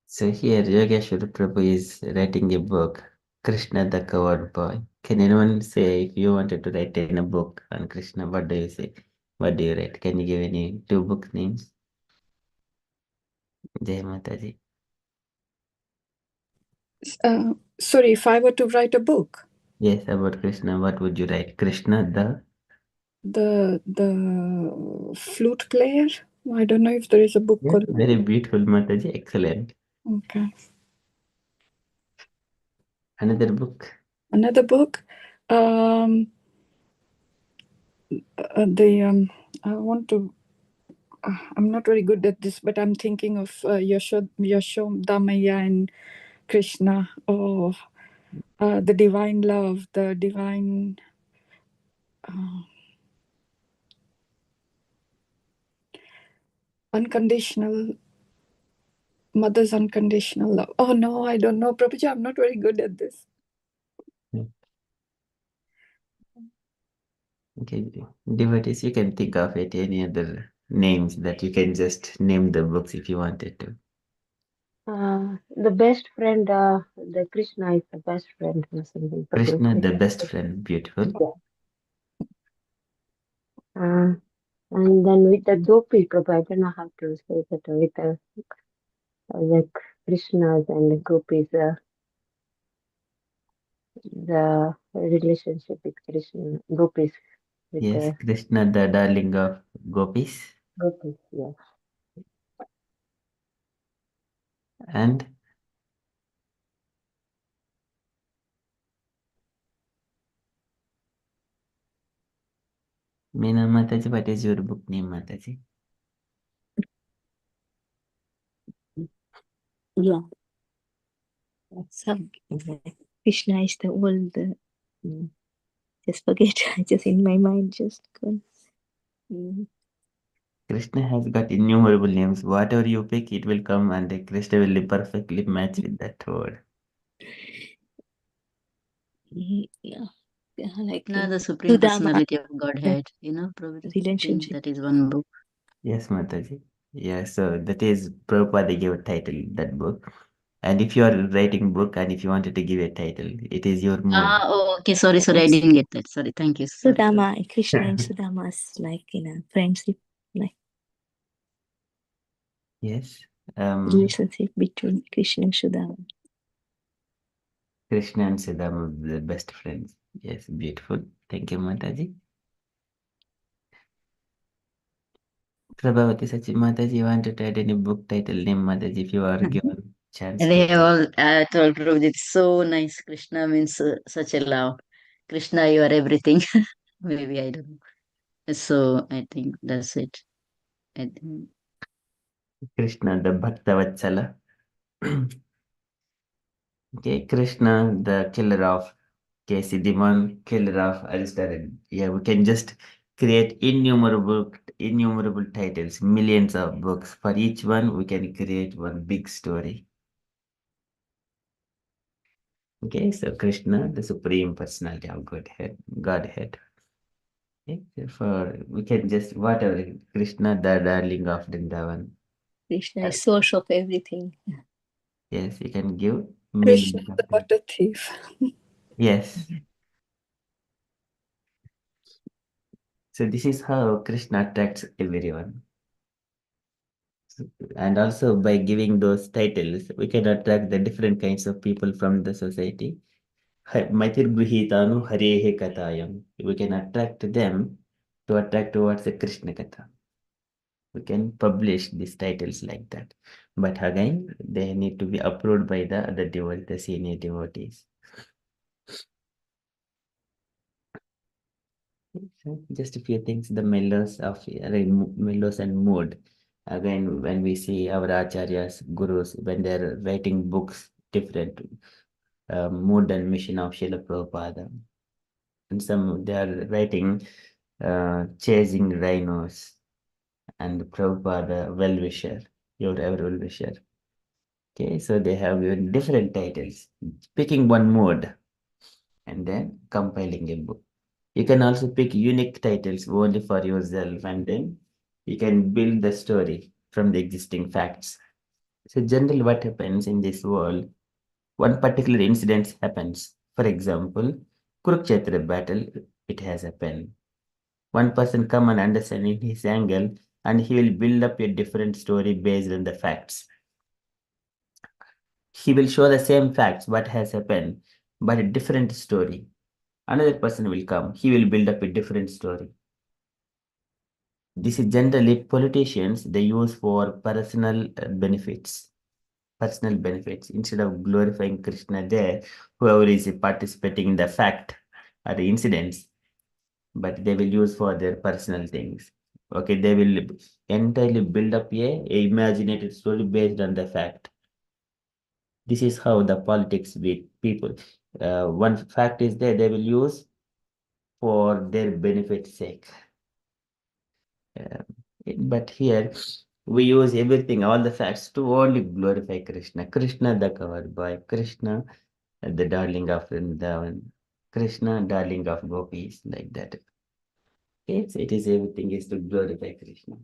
So here, Yogeshwara Prabhu is writing a book, Krishna the Cowherd Boy. Can anyone say, if you wanted to write in a book on Krishna, what do you say? What do you write? Can you give any 2 book names? Jai Mataji. Sorry, if I were to write a book, Yes, about Krishna, what would you write? Krishna the flute player. I don't know if there is a book Yes, called that. very beautiful, Mataji. Excellent. Okay. Another book. Another book. I want to. I'm not very good at this, but I'm thinking of Yashodamaya and Krishna. Oh, the divine love, the divine. Unconditional Mother's unconditional love. Oh no, I don't know, Prabhuji. I'm not very good at this. Okay, devotees, you can think of it, any other names that you can just name the books if you wanted to. The best friend, the Krishna is the best friend or something. Krishna, the best friend, beautiful. And then with the gopi, Prabhu, I don't know how to say that with the Krishnas and the gopis, the relationship with Krishna, gopis, with Yes, the Krishna, the darling of gopis. gopis, yeah. And Meena Mataji, what is your book name, Mataji? Yeah. Some Krishna is the old. Just forget. Just in my mind, just gone. Krishna has got innumerable names. Whatever you pick, it will come and Krishna will perfectly match with that word. Yeah. Like The Supreme Sudama, Personality of Godhead, Prabhupada. I think relationship. that is one book. Yes, Mataji. Yeah, so that is Prabhupada gave a title, that book. And if you are writing book and if you wanted to give a title, it is your mood. Okay, sorry, I didn't get that. Sorry, thank you. Sorry, Sudama, Krishna and Sudama's like in a friendship, like Yes. relationship between Krishna and Sudama. Krishna and Sudama, the best friends. Yes, beautiful. Thank you, Mataji. Prabhavati Sachi, Mataji, you wanted to add any book title name, Mataji, if you are given chance They to. have all told Prabhupada, it's so nice. Krishna means such a love. Krishna, you are everything. Maybe I don't know. So I think that's it. I think. Krishna, the Bhakta Vatsala. Okay, Krishna, the killer of Casey Demon, killer of Aristotle. Yeah, we can just create innumerable titles, millions of books. For each one, we can create one big story. Okay, so Krishna, the Supreme Personality of Godhead. Okay, therefore, we can just whatever Krishna, the darling of Vrindavan. Krishna is source of everything. Yes, you can give Krishna, millions of the butter thief. Yes. So this is how Krishna attracts everyone. And also by giving those titles, we can attract the different kinds of people from the society. Maitir Gruhitanu Harehe Katayam. We can attract them to attract towards the Krishna Katha. We can publish these titles like that. But again, they need to be approved by the other devotees, the senior devotees. So just a few things, the mellows and mood. Again, when we see our acharyas, gurus, when they're writing books, different mood and mission of Srila Prabhupada. And some they are writing chasing rhinos and Prabhupada well-wisher, your ever well-wisher. Okay, so they have given different titles, picking one mode and then compiling a book. You can also pick unique titles only for yourself and then you can build the story from the existing facts. So generally what happens in this world, one particular incident happens. For example, Kurukshetra battle, it has happened. One person come and understanding his angle and he will build up a different story based on the facts. He will show the same facts, what has happened, but a different story. Another person will come, he will build up a different story. This is generally politicians, they use for benefits. Personal benefits. Instead of glorifying Krishna there, whoever is participating in the fact or the incidents, but they will use for their personal things. Okay, they will entirely build up a imaginative story based on the fact. This is how the politics with people. One fact is there, they will use for their benefit sake. But here, we use everything, all the facts to only glorify Krishna. Krishna, the covered boy. Krishna, the darling of Vrindavan. Krishna, darling of gopis, like that. Okay, so it is everything is to glorify Krishna.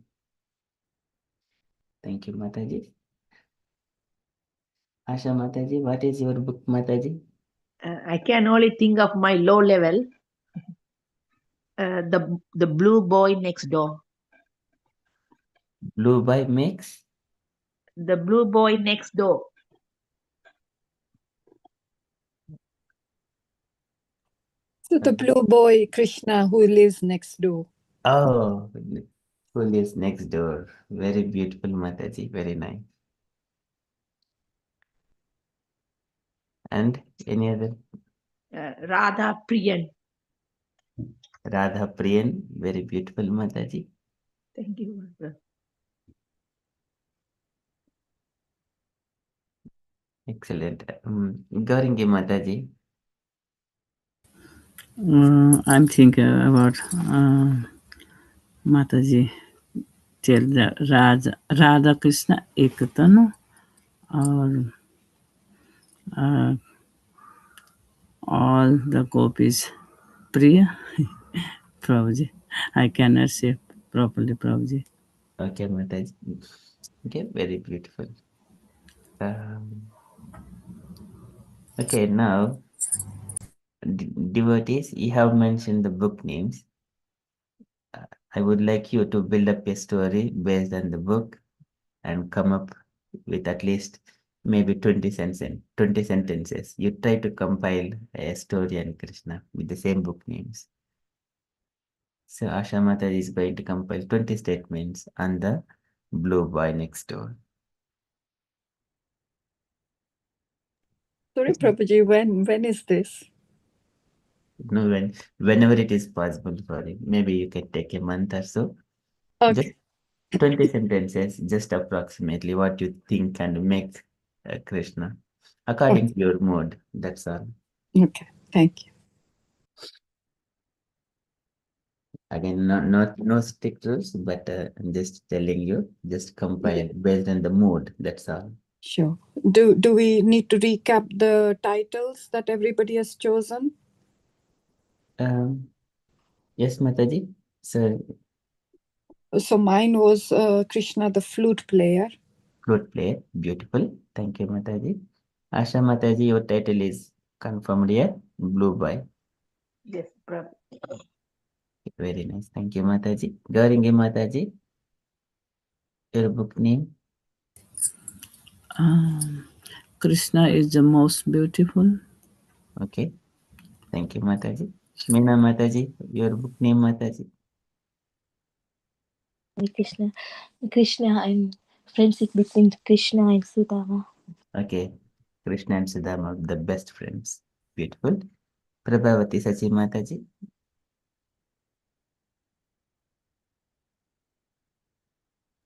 Thank you, Mataji. Asha Mataji, what is your book, Mataji? I can only think of my low level. The blue boy next door. Blue boy makes? The blue boy next door. So the blue boy Krishna who lives next door. Oh, who lives next door? Very beautiful, Mataji. Very nice. And any other? Radha Priyan. Radha Priyan. Very beautiful, Mataji. Thank you. Excellent. Gauringi Mataji. I'm thinking about Mataji. Tell the Radha Krishna Ekatanu or all the gopis Priya. Prabhuji. I cannot say properly, Prabhuji. Okay, Mataji. Okay, very beautiful. Okay, now, devotees, you have mentioned the book names. I would like you to build up a story based on the book and come up with at least maybe 20 sentences. You try to compile a story on Krishna with the same book names. So Asha Mataji is going to compile 20 statements on the blue boy next door. Sorry, Prabhuji, when is this? No, whenever it is possible for you. Maybe you can take a month or so. Just Okay. 20 sentences, just approximately what you think can make Krishna according to your mood. That's all. Okay. Thank you. Again, no strict rules, but I'm just telling you, just compile based on the mood. That's all. Sure. Do we need to recap the titles that everybody has chosen? Yes, Mataji. So mine was Krishna the Flute Player. Flute Player, beautiful. Thank you, Mataji. Asha Mataji, your title is confirmed here. Blue Boy. Yes, Prabhu. Very nice. Thank you, Mataji. Gauringi Mataji, your book name? Krishna is the most beautiful. Okay. Thank you, Mataji. Meena Mataji, your book name, Mataji? Krishna and friendship between Krishna and Sudama. Okay. Krishna and Sudama, the best friends. Beautiful. Prabhavati Sachi Mataji.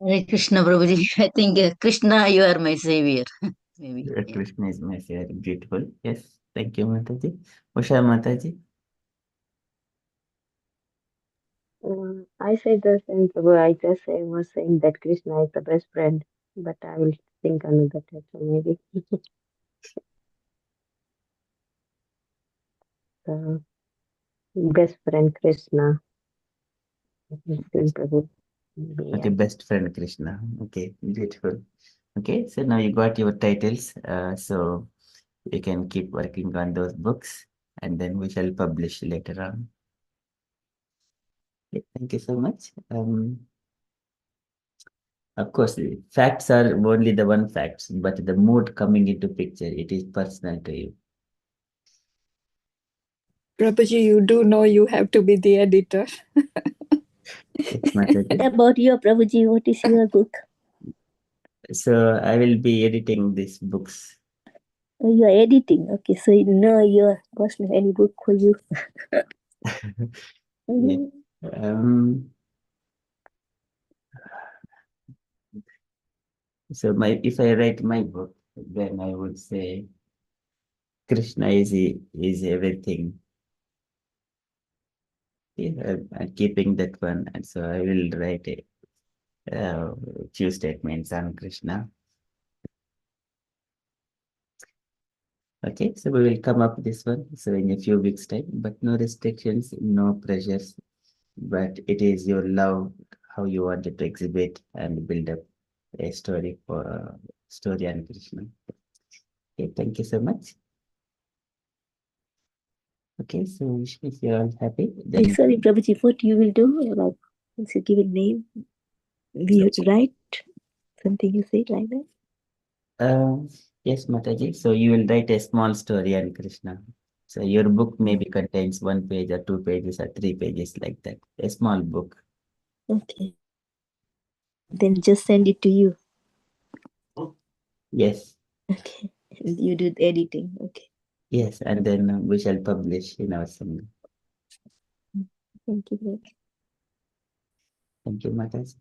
Hare Krishna Prabhuji. I think Krishna, you are my savior. Maybe. Yeah. Krishna is my favorite. Beautiful. Yes. Thank you, Mataji. Usha Mataji. I said the same, Prabhu. I just was saying that Krishna is the best friend, but I will think another title maybe. The best friend Krishna. Prabhu. Okay, best friend Krishna. Okay, beautiful. Okay, so now you got your titles. So you can keep working on those books and then we shall publish later on. Okay, thank you so much. Of course, the facts are only the one facts, but the mood coming into picture, it is personal to you. Prabhuji, you do know you have to be the editor. What about you, Prabhuji? What is your book? So I will be editing these books. Oh, you are editing. Okay, so no, your boss has any book for you. Yeah. So if I write my book, then I would say Krishna is everything. Yeah, I'm keeping that one, and so I will write few statements on Krishna. Okay, so we will come up with this one. So in a few weeks' time, but no restrictions, no pressures. But it is your love, how you wanted to exhibit and build up a story for story on Krishna. Okay, thank you so much. Okay, so if you're all happy, then Sorry, Prabhuji, what you will do? Like, once you give a name, we have to write something you say like that? yes, Mataji. So you will write a small story on Krishna. So your book maybe contains 1 page or 2 pages or 3 pages like that. A small book. Okay. Then just send it to you. Yes. Okay. And you do the editing. Okay. Yes, and then we shall publish in our sangha. Thank you very much. Thank you, Mataji.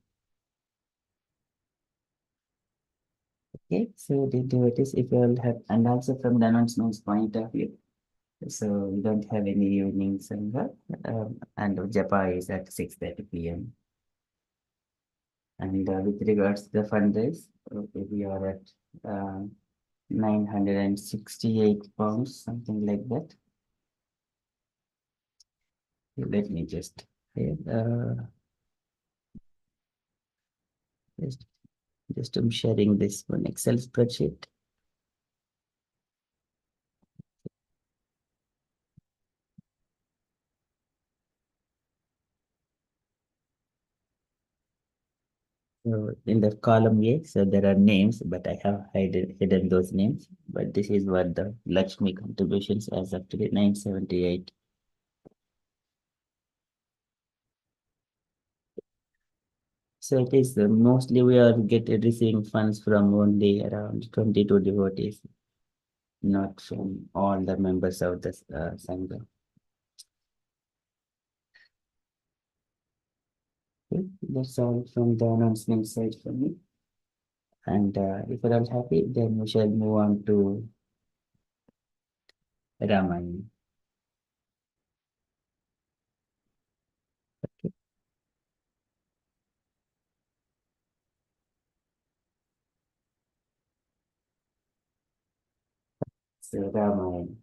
Okay, so the devotees, if you all have, and also from the announcements point of view, so we don't have any evening sangha, and japa is at 6:30 p.m. And with regards to the fundraise, we are at 968 pounds, something like that. Let me just I'm sharing this one Excel spreadsheet. So in the column A, so there are names, but I have hidden those names. But this is what the Lakshmi contributions as of today, 978. So it is mostly we are receiving funds from only around 22 devotees, not from all the members of the Sangha. Okay, that's all from the announcement side for me. And if you're all happy, then we shall move on to Ramayana. Okay. So Ramayana.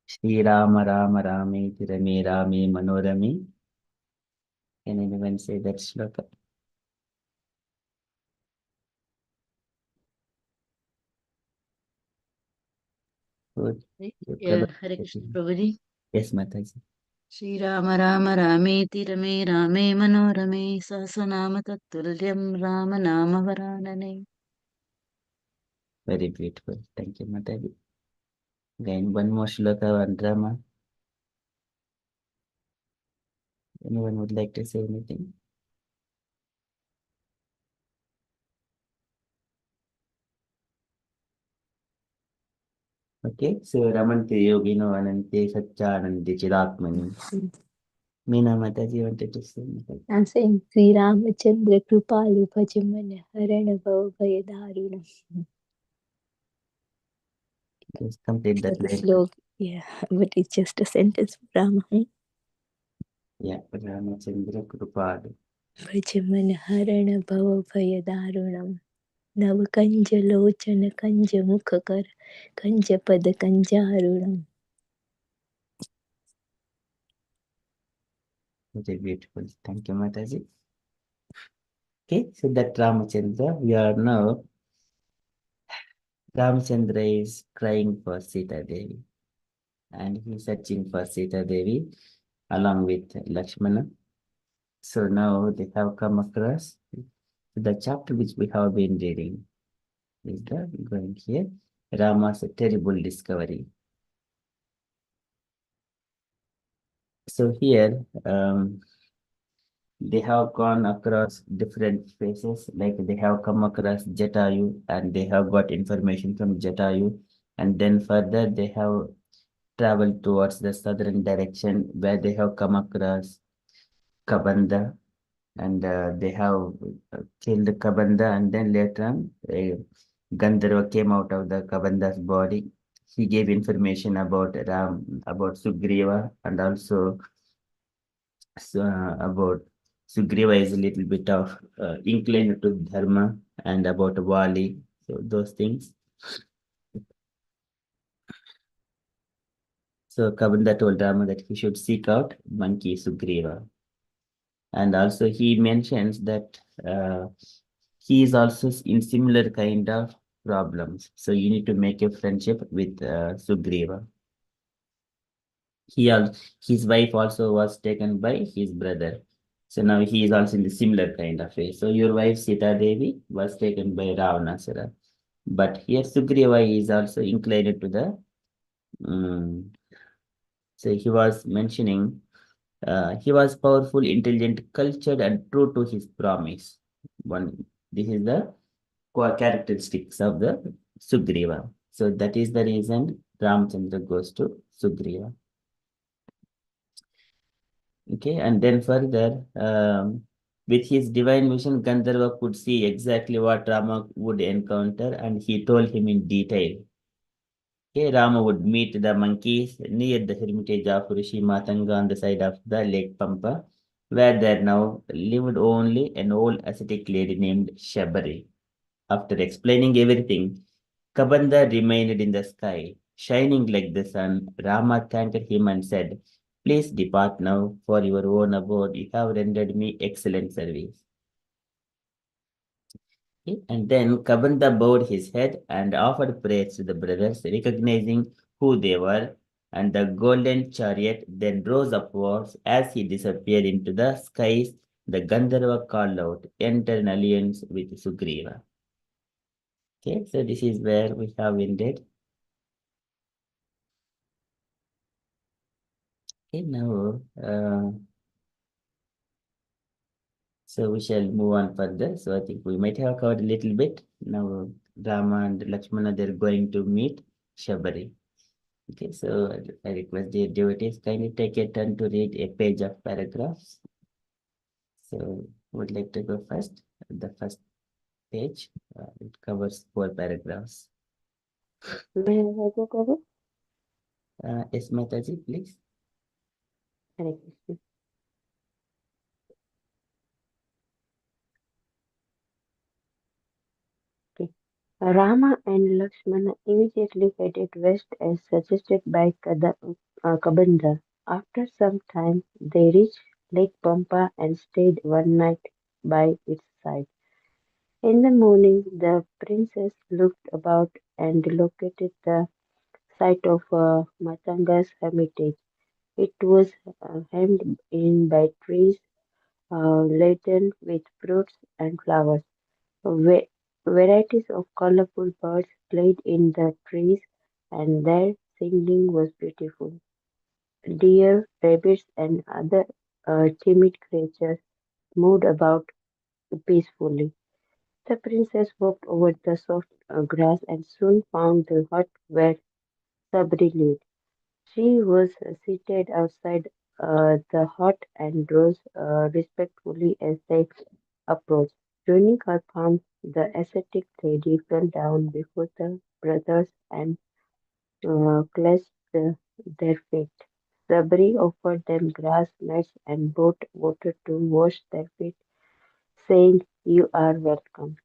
Shri Rama Rama Rame Tirame Rame Manorame. Can anyone say that shloka? Good. Yeah, Hare Krishna Prabhuji. Yes, Mataji. Shri Rama Rama Rameti Rame Rame Manorame Sasanama Tattulyam Rama Nama Varanane. Very beautiful. Thank you, Mataji. Again, one more shloka on Rama. Anyone would like to say anything? Okay, so Ramante Yogino Anante Satchanandi Chidatmani. Meena Mataji wanted to say anything. I'm saying Sri Ramachandra Kripalu Bhajamana Harana Bhavayadharuna. Just complete that That's a later. slogan. Yeah, but it's just a sentence for Rama. Yeah, Ramachandra Krupadu. Bhajamana Harana Bhavayadharunam. Nava Kanja Lochana Kanja Mukhakar Kanja Pada Kanjarunam. Very beautiful. Thank you, Mataji. Okay, so that Ramachandra, we are now, Ramachandra is crying for Sita Devi and he's searching for Sita Devi along with Lakshmana. So now they have come across the chapter which we have been reading. Is the going here? Rama's terrible discovery. So here, they have gone across different phases, like they have come across Jatayu and they have got information from Jatayu, and then further they have traveled towards the southern direction where they have come across Kabanda, and they have killed Kabanda, and then later on Gandharva came out of the Kabanda's body. He gave information about Ram, about Sugriva, and also So, about Sugriva is a little bit of inclined to dharma, and about Vali. So those things. So Kabanda told Rama that he should seek out monkey Sugriva. And also he mentions that he is also in similar kind of problems. So you need to make a friendship with Sugriva. His wife also was taken by his brother. So now he is also in the similar kind of way. So your wife Sita Devi was taken by Ravanasara. But here Sugriva is also inclined to the so he was mentioning he was powerful, intelligent, cultured, and true to his promise. This is the characteristics of the Sugriva. So that is the reason Ramchandra goes to Sugriva. Okay, and then further, with his divine mission, Gandharva could see exactly what Rama would encounter, and he told him in detail. Okay, Rama would meet the monkeys near the hermitage of Rishi Matanga on the side of the Lake Pampa, where there now lived only an old ascetic lady named Shabari. After explaining everything, Kabanda remained in the sky, shining like the sun. Rama thanked him and said, "Please depart now for your own abode. You have rendered me excellent service." Okay, and then Kabanda bowed his head and offered praise to the brothers, recognizing who they were. And the golden chariot then rose upwards as he disappeared into the skies. The Gandharva called out, "Enter an alliance with Sugriva." Okay, so this is where we have ended. Okay, now, so we shall move on further. So I think we might have covered a little bit. Now, Rama and Lakshmana, they're going to meet Shabari. Okay, so I request the devotees kindly take a turn to read a page of paragraphs. So, would like to go first. The first page, it covers 4 paragraphs. May I go cover? Yes, Mataji, please. Hare Krishna. Okay. Rama and Lakshmana immediately headed west as suggested by Kabanda. After some time, they reached Lake Pampa and stayed one night by its side. In the morning, the princess looked about and located the site of Matanga's hermitage. It was hemmed in by trees laden with fruits and flowers. Va- Varieties of colorful birds played in the trees, and their singing was beautiful. Deer, rabbits, and other timid creatures moved about peacefully. The princess walked over the soft grass and soon found the hut where Sabri lived. She was seated outside the hut and rose respectfully as they approached. Joining her palms, the ascetic lady fell down before the brothers and clasped their feet. Sabri offered them grass, nuts, and brought water to wash their feet, saying, "You are welcome."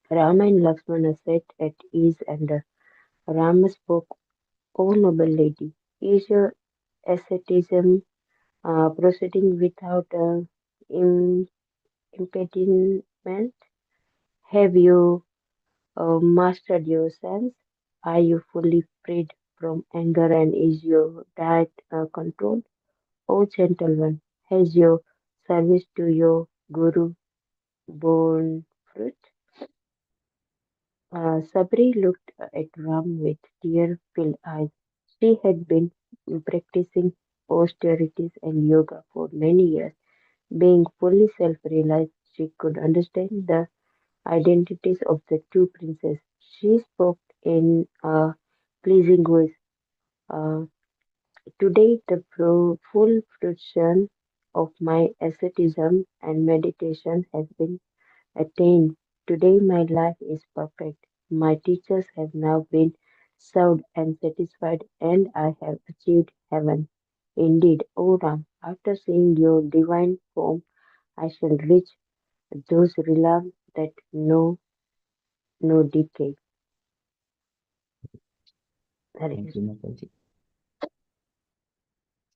Rama and Lakshmana sat at ease, and Rama spoke, "O noble lady, is your asceticism proceeding without im- impediment? Have you mastered your sense? Are you fully freed from anger, and is your diet controlled? O gentle one, has your service to your Guru borne fruit?" Sabri looked at Ram with tear-filled eyes. She had been practicing austerities and yoga for many years. Being fully self-realized, she could understand the identities of the two princes. She spoke in a pleasing voice. Uh, Today, the full fruition of my asceticism and meditation has been attained. Today, my life is perfect. My teachers have now been served and satisfied, and I have achieved heaven. Indeed, O Ram, after seeing your divine form, I shall reach those realms that know no decay. Hare Thank you, Krishna. Mataji.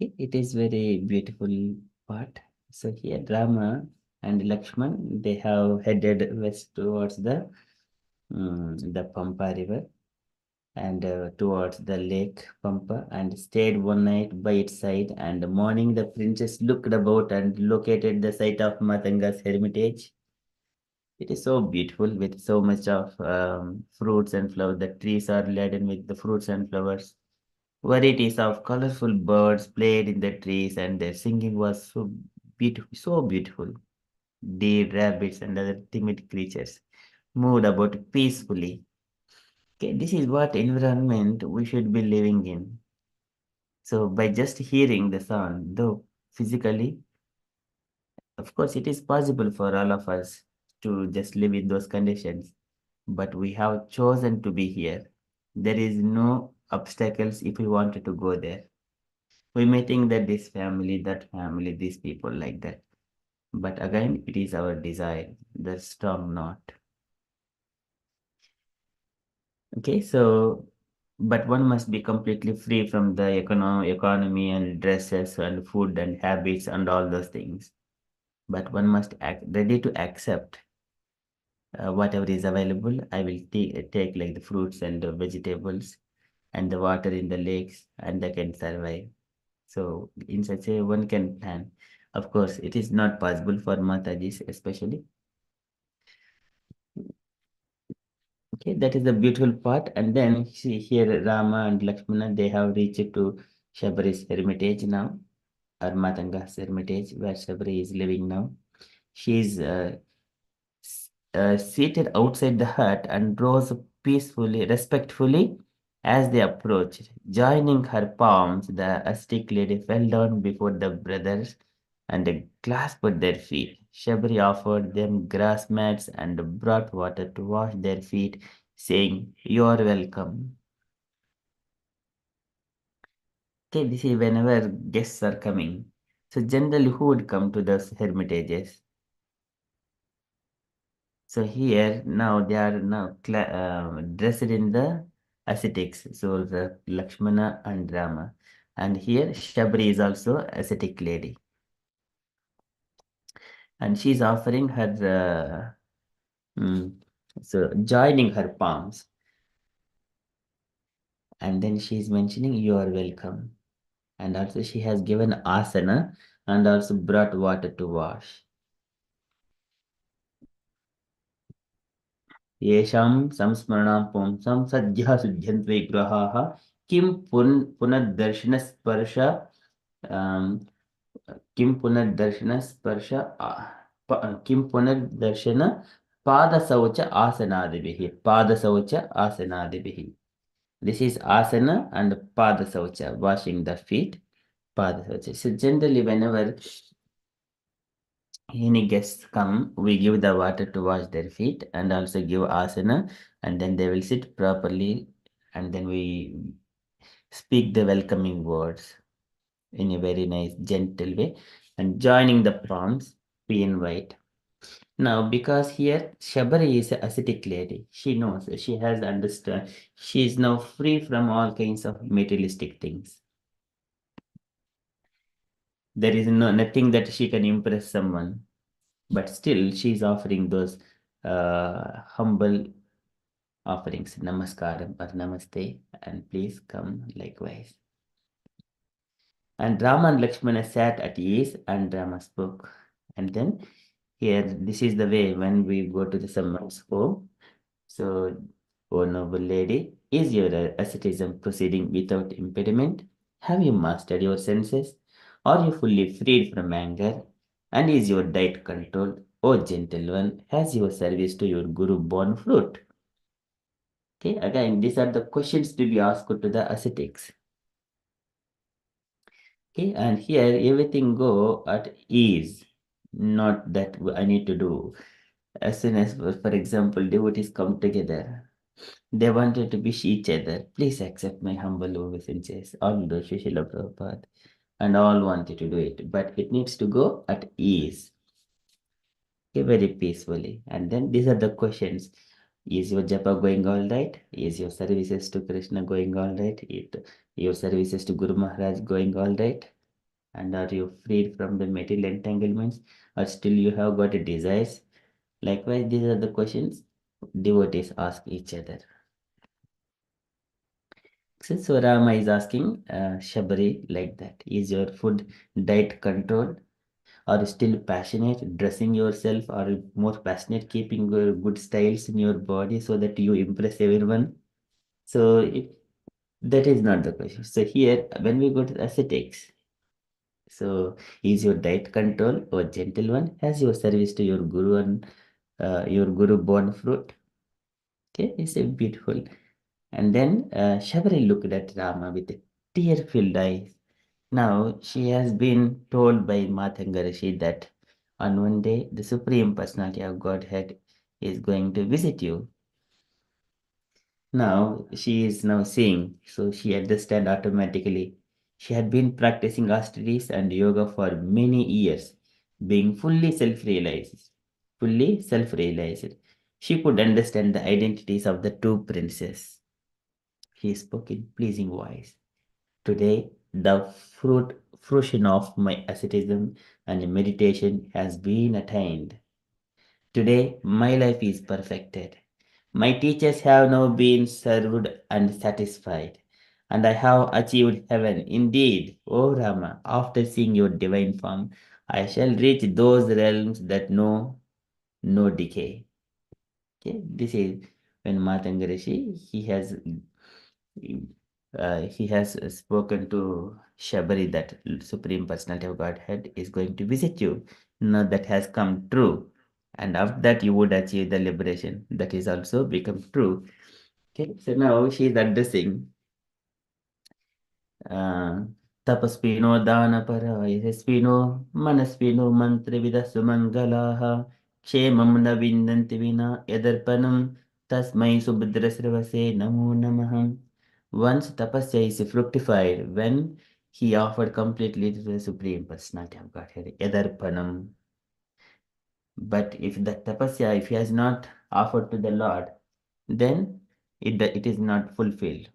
Okay, it is very beautiful part. So here Rama and Lakshman, they have headed west towards the Pampa river and towards the lake Pampa and stayed one night by its side. And morning the princess looked about and located the site of Matanga's hermitage. It is so beautiful with so much of fruits and flowers. The trees are laden with the fruits and flowers. Varieties of colorful birds played in the trees, and their singing was so beautiful, so beautiful. Deer, rabbits, and other timid creatures moved about peacefully. Okay, this is what environment we should be living in. So by just hearing the sound, though physically, of course, it is possible for all of us to just live in those conditions, but we have chosen to be here. There is no obstacles if we wanted to go there. We may think that this family, that family, these people like that. But again, it is our desire, the strong knot. Okay, so, but one must be completely free from the economy and dresses and food and habits and all those things. But one must act ready to accept whatever is available. I will take like the fruits and the vegetables and the water in the lakes, and I can survive. So in such a one can plan. Of course, it is not possible for Matajis especially. Okay, that is the beautiful part. And then see here Rama and Lakshmana, they have reached to Shabari's hermitage now, or Matanga's hermitage, where Shabari is living now. She is seated outside the hut and rose peacefully, respectfully as they approached. Joining her palms, the ascetic lady fell down before the brothers and clasped their feet. Shabari offered them grass mats and brought water to wash their feet, saying, "You are welcome." Okay, this is whenever guests are coming. So generally, who would come to those hermitages? So here now they are now dressed in the ascetics. So the Lakshmana and Rama, and here Shabri is also ascetic lady, and she's offering her so joining her palms, and then she's mentioning you are welcome, and also she has given asana and also brought water to wash. येषां संस्मरणां पुंसां सद्यः शुध्यन्ते ग्रहाः किं पुनर्दर्शनस्पर्श किं पुनर्दर्शनस्पर्श किं पुनर्दर्शन पादशौच आसनादिभिः पादशौच आसनादिभिः. This is asana and padasaucha, washing the feet, padasaucha. So generally whenever any guests come, we give the water to wash their feet and also give asana, and then they will sit properly, and then we speak the welcoming words in a very nice, gentle way, and joining the palms, we invite. Now, because here Shabari is an ascetic lady, she knows, she has understood, she is now free from all kinds of materialistic things. There is nothing that she can impress someone, but still she is offering those humble offerings, namaskaram or namaste, and please come likewise. And Rama and Lakshmana sat at ease, and Rama spoke. And then here, this is the way when we go to the someone's home. So, O noble lady, is your asceticism proceeding without impediment? Have you mastered your senses? Are you fully freed from anger? And is your diet controlled? O gentle one, has your service to your Guru borne fruit? Okay, again, these are the questions to be asked to the ascetics. Okay, and here everything go at ease, not that I need to do. As soon as, for example, devotees come together, they wanted to wish each other, please accept my humble obeisances, all those Srila Prabhupada. and all wanted to do it, but it needs to go at ease. Okay, very peacefully. And then these are the questions. Is your japa going all right? Is your services to Krishna going all right? Your services to Guru Maharaj going all right? And are you freed from the material entanglements? Or still you have got desires? Likewise, these are the questions devotees ask each other. So Rama is asking Shabari like that. Is your food diet controlled? Are you still passionate dressing yourself? Are you more passionate keeping your good styles in your body so that you impress everyone? So that is not the question. So here, when we go to ascetics, so is your diet control or gentle one? Has your service to your guru and your guru borne fruit? Okay, it's a beautiful. And then Shabari looked at Rama with tear-filled eyes. Now she has been told by Matanga Rishi that on one day the Supreme Personality of Godhead is going to visit you. Now she is now seeing, so she understands automatically. She had been practicing austerities and yoga for many years, being fully self-realized. Fully self-realized. She could understand the identities of the two princes. He spoke in pleasing voice. Today, the fruition of my asceticism and meditation has been attained. Today, my life is perfected. My teachers have now been served and satisfied, and I have achieved heaven. Indeed, O Rama, after seeing your divine form, I shall reach those realms that know no decay. Okay, this is when Matangarishi he has spoken to Shabari that Supreme Personality of Godhead is going to visit you. Now that has come true. And after that, you would achieve the liberation. That is also become true. Okay, so now she is addressing तपस्विनो दानपरा यशस्विनो मनस्विनो मन्त्रविदः सुमङ्गलाः क्षेमं न विन्दन्ति विना यदर्पणं तस्मै सुभद्रश्रवसे नमो नमः. Once tapasya is fructified when he offered completely to the Supreme Personality of Godhead, yadarpanam. But if the tapasya, if he has not offered to the Lord, then it is not fulfilled.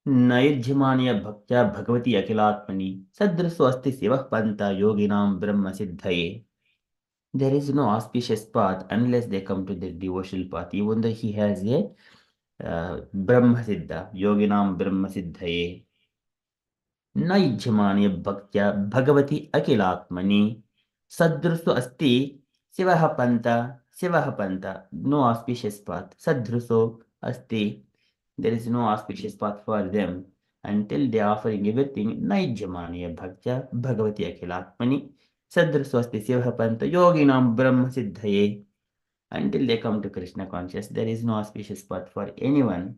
नैर्झमान्य भक्त्या भगवती अखिलात्मनि सदृशो अस्ति शिवः पंथा योगिनां ब्रह्म सिद्धये. There is no auspicious path unless they come to the devotional path, even though he has a Brahma Siddha, Yoginam Brahma Siddhaye. नैज्यमान्य भक्त्या भगवती अखिलात्मनि सदृशो अस्ति शिवः पंथा no auspicious path सदृशो अस्ति. There is no auspicious path for them until they are offering everything. Naijamaniya bhaktya bhagavati akhilatmani sadruswasti sivapanta yoginam brahma siddhaye. Until they come to Krishna conscious, there is no auspicious path for anyone.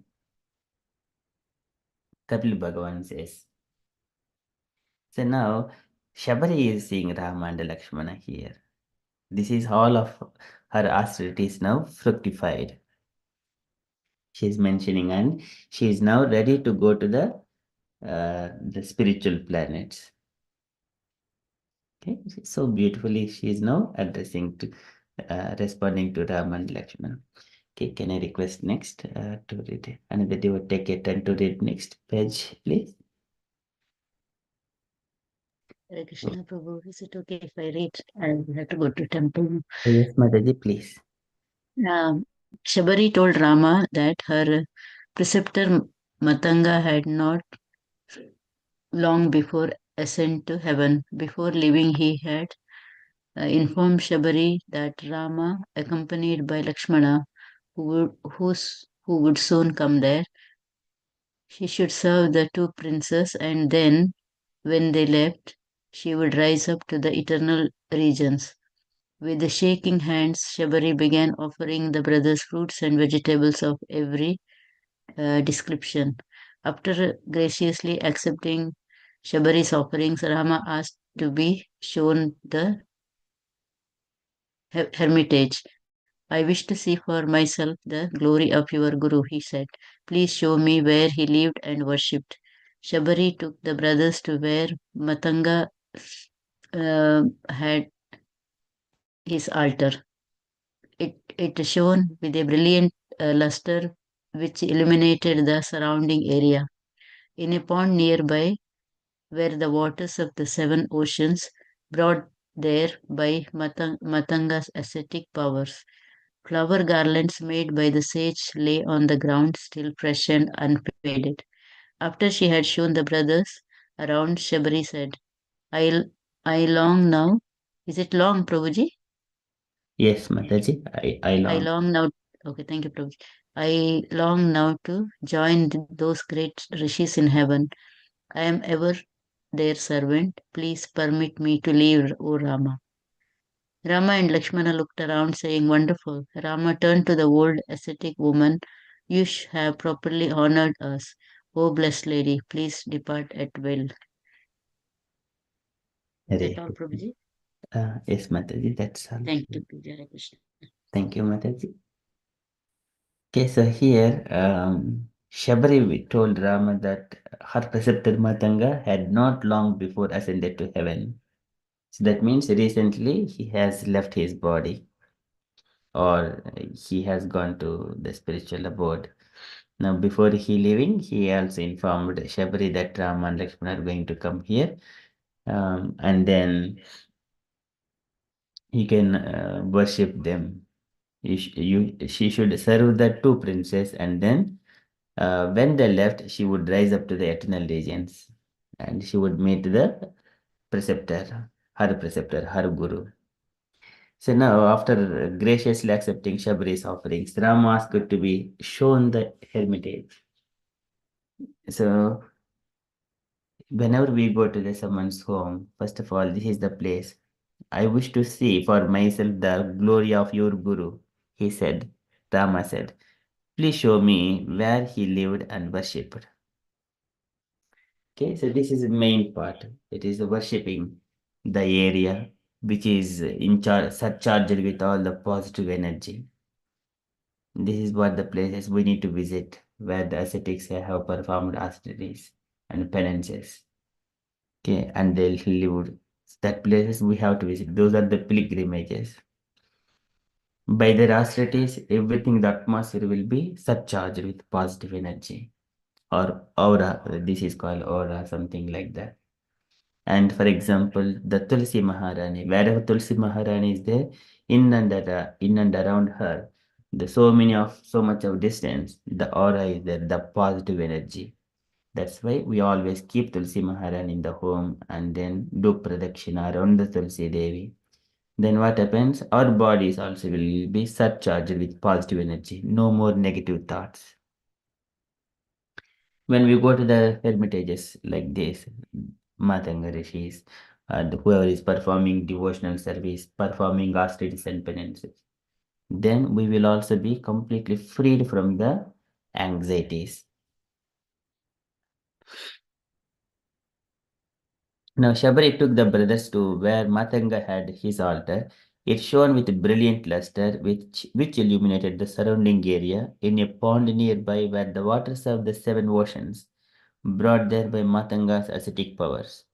Kapil Bhagavan says. So now, Shabari is seeing Rama and Lakshmana here. This is all of her austerities now fructified. She is mentioning, and she is now ready to go to the spiritual planets. Okay, so beautifully she is now addressing to responding to Ram and Lakshmana. Okay, can I request next to read another devotee take a turn to read next page, please? Hare Krishna Prabhu, is it okay if I read? I have to go to temple. Yes, Mataji, please. Shabari told Rama that her preceptor Matanga had not long before ascend to heaven. Before leaving, he had informed Shabari that Rama, accompanied by Lakshmana, who would soon come there, she should serve the two princes, and then, when they left, she would rise up to the eternal regions. With the shaking hands, Shabari began offering the brothers fruits and vegetables of every description. After graciously accepting Shabari's offerings, Rama asked to be shown the hermitage. I wish to see for myself the glory of your Guru, he said. Please show me where he lived and worshipped. Shabari took the brothers to where Matanga had his altar. It shone with a brilliant luster which illuminated the surrounding area. In a pond nearby, were the waters of the seven oceans, brought there by Matanga's ascetic powers. Flower garlands made by the sage lay on the ground, still fresh and unfaded. After she had shown the brothers around, Shabari said, I, I long now. Is it long, Prabhuji? Yes, Mataji, I I long. long now. Okay, thank you, Prabhuji. I long now to join those great rishis in heaven. I am ever their servant. Please permit me to leave, O Rama. Rama and Lakshmana looked around, saying, Wonderful. Rama turned to the old ascetic woman. You have properly honored us. O blessed lady, please depart at will. Is that all, Prabhuji? Yes, Mataji, that's all. Thank you, Hare Krishna. Thank you, Mataji. Okay, so here Shabari told Rama that her preceptor Matanga had not long before ascended to heaven. So that means recently he has left his body, or he has gone to the spiritual abode. Now, before he leaving, he also informed Shabari that Rama and Lakshmana are going to come here, and then he can worship them. She should serve the two princes, and then when they left, she would rise up to the eternal regions, and she would meet the preceptor, her guru. So now, after graciously accepting Shabari's offerings, Rama asked to be shown the hermitage. So whenever we go to someone's home, first of all, this is the place. I wish to see for myself the glory of your guru, he said. Rama said, please show me where he lived and worshipped. Okay, so this is the main part. It is the worshipping the area which is in charge, surcharged with all the positive energy. This is what the places we need to visit, where the ascetics have performed austerities and penances. Okay, and they lived. That places we have to visit. Those are the pilgrimages. By their austerities, everything, the atmosphere will be surcharged with positive energy or aura. This is called aura, something like that. And for example, the Tulsi Maharani, wherever Tulsi Maharani is there, in and around her, the so much of distance, the aura is there, the positive energy. That's why we always keep Tulsi Maharani in the home and then do pradakshina around the Tulsi Devi. Then what happens? Our bodies also will be surcharged with positive energy. No more negative thoughts. When we go to the hermitages like this, Matanga Rishis, whoever is performing devotional service, performing austerities and penances, then we will also be completely freed from the anxieties. Now Shabari took the brothers to where Matanga had his altar. It shone with brilliant luster, which illuminated the surrounding area in a pond nearby where the waters of the seven oceans, brought there by Matanga's ascetic powers.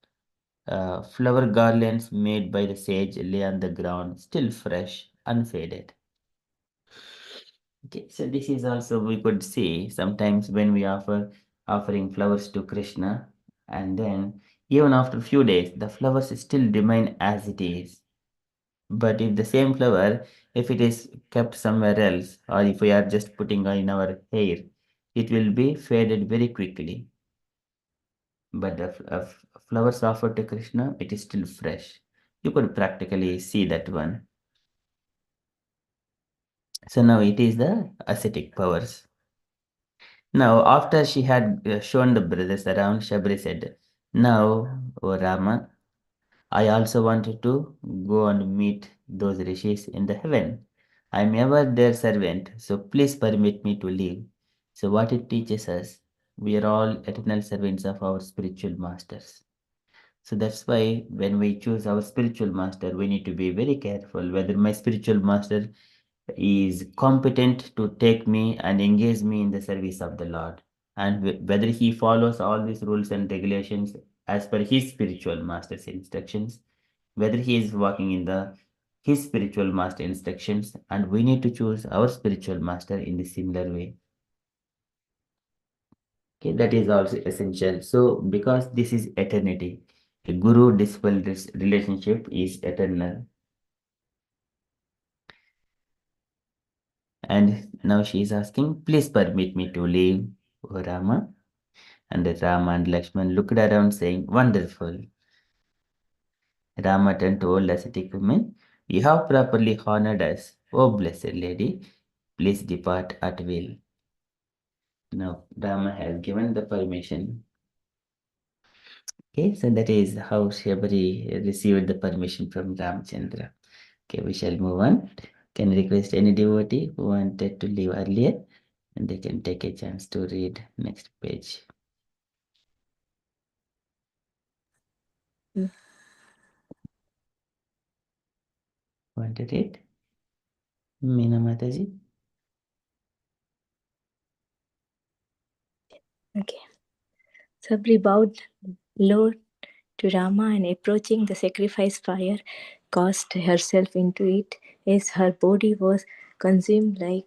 Flower garlands made by the sage lay on the ground, still fresh, unfaded. Okay, so this is also we could see sometimes when we offering flowers to Krishna, and then even after a few days, the flowers still remain as it is. But if the same flower, if it is kept somewhere else, or if we are just putting in our hair, it will be faded very quickly. But the flowers offered to Krishna, it is still fresh. You could practically see that one. So now it is the ascetic powers. Now, after she had shown the brothers around, Shabri said, now, O Rama, I also wanted to go and meet those rishis in the heaven. I am ever their servant, so please permit me to leave. So what it teaches us, we are all eternal servants of our spiritual masters. So that's why when we choose our spiritual master, we need to be very careful whether my spiritual master is competent to take me and engage me in the service of the Lord. and whether he follows all these rules and regulations as per his spiritual master's instructions, whether he is walking in his spiritual master instructions, and we need to choose our spiritual master in the similar way. Okay, that is also essential. So, because this is eternity, a guru-disciple relationship is eternal. And now she is asking, please permit me to leave, O Rama. And Rama and Lakshman looked around saying, wonderful. Rama turned to old ascetic woman, you have properly honored us, O blessed lady. Please depart at will. Now Rama has given the permission. Okay, so that is how Shabari received the permission from Ramchandra. Okay, we shall move on. Can request any devotee who wanted to leave earlier, and they can take a chance to read next page. Want to read? Meena Mataji? Okay. Sabri bowed low to Rama and approaching the sacrifice fire, cast herself into it as her body was consumed like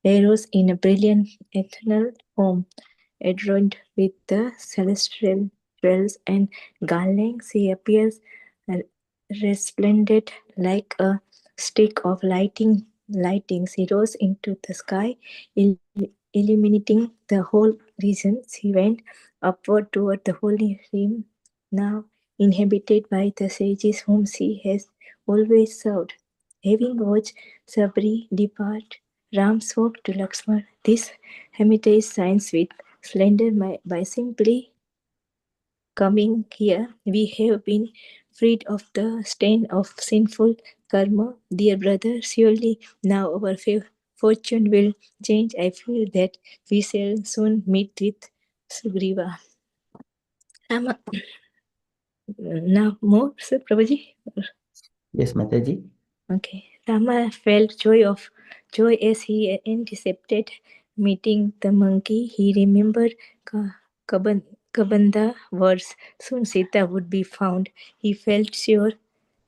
arrows in a brilliant eternal home, adorned with the celestial jewels and garlands. He appears resplendent like a stick of lighting. He rose into the sky, illuminating the whole region. He went upward toward the holy realm, now inhabited by the sages whom he has always served. Having watched Sabri depart, Ram spoke to Lakshmana. This hermitage shines with splendor by simply coming here. We have been freed of the stain of sinful karma. Dear brother, surely now our fortune will change. I feel that we shall soon meet with Sugriva. Rama, now more, Sir Prabhuji? Yes, Mataji. Okay. Rama felt joy as he anticipated meeting the monkey. He remembered Kabanda words. Soon Sita would be found. He felt sure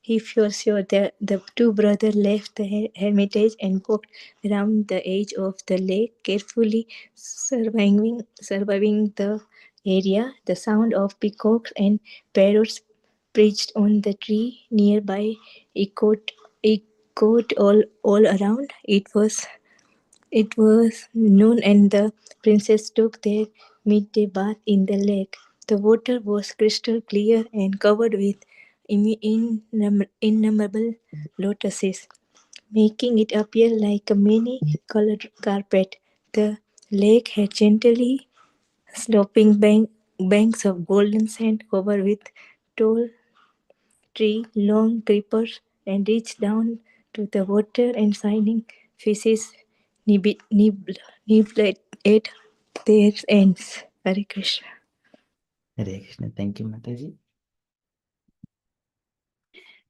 that the two brothers left the hermitage and walked around the edge of the lake, carefully surveying the area. The sound of peacocks and parrots perched on the tree nearby echoed all around. It was noon and the princess took their midday bath in the lake. The water was crystal clear and covered with innumerable lotuses, making it appear like a many-colored carpet. The lake had gently sloping banks of golden sand covered with tall tree, long creepers, and reached down to the water and shining fishes nibbled at their ends. Hare Krishna. Hare Krishna. Thank you, Mataji.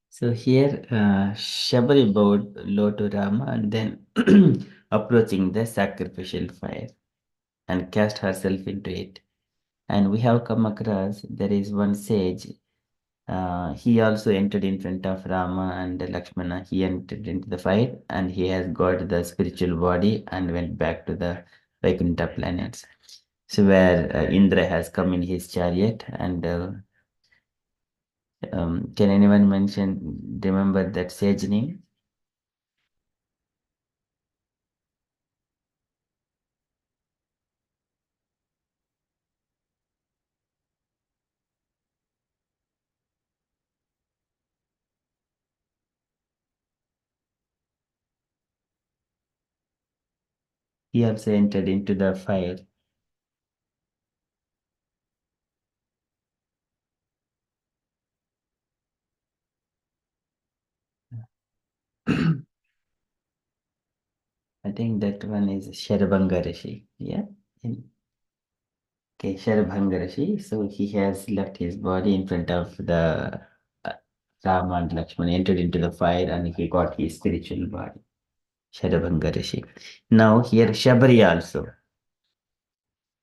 So here, Shabari bowed low to Rama and then approaching the sacrificial fire and cast herself into it. And we have come across there is one sage. He also entered in front of Rama and Lakshmana. He entered into the fire and he has got the spiritual body and went back to the Vaikuntha planets. So where Indra has come in his chariot and can anyone remember that sage name? He also entered into the fire. I think that one is Sharabhanga Rishi. Yeah. Okay, Sharabhanga Rishi. So he has left his body in front of the Rama and Lakshmana, entered into the fire, and he got his spiritual body. Sharabhanga Rishi. Now here Shabari also.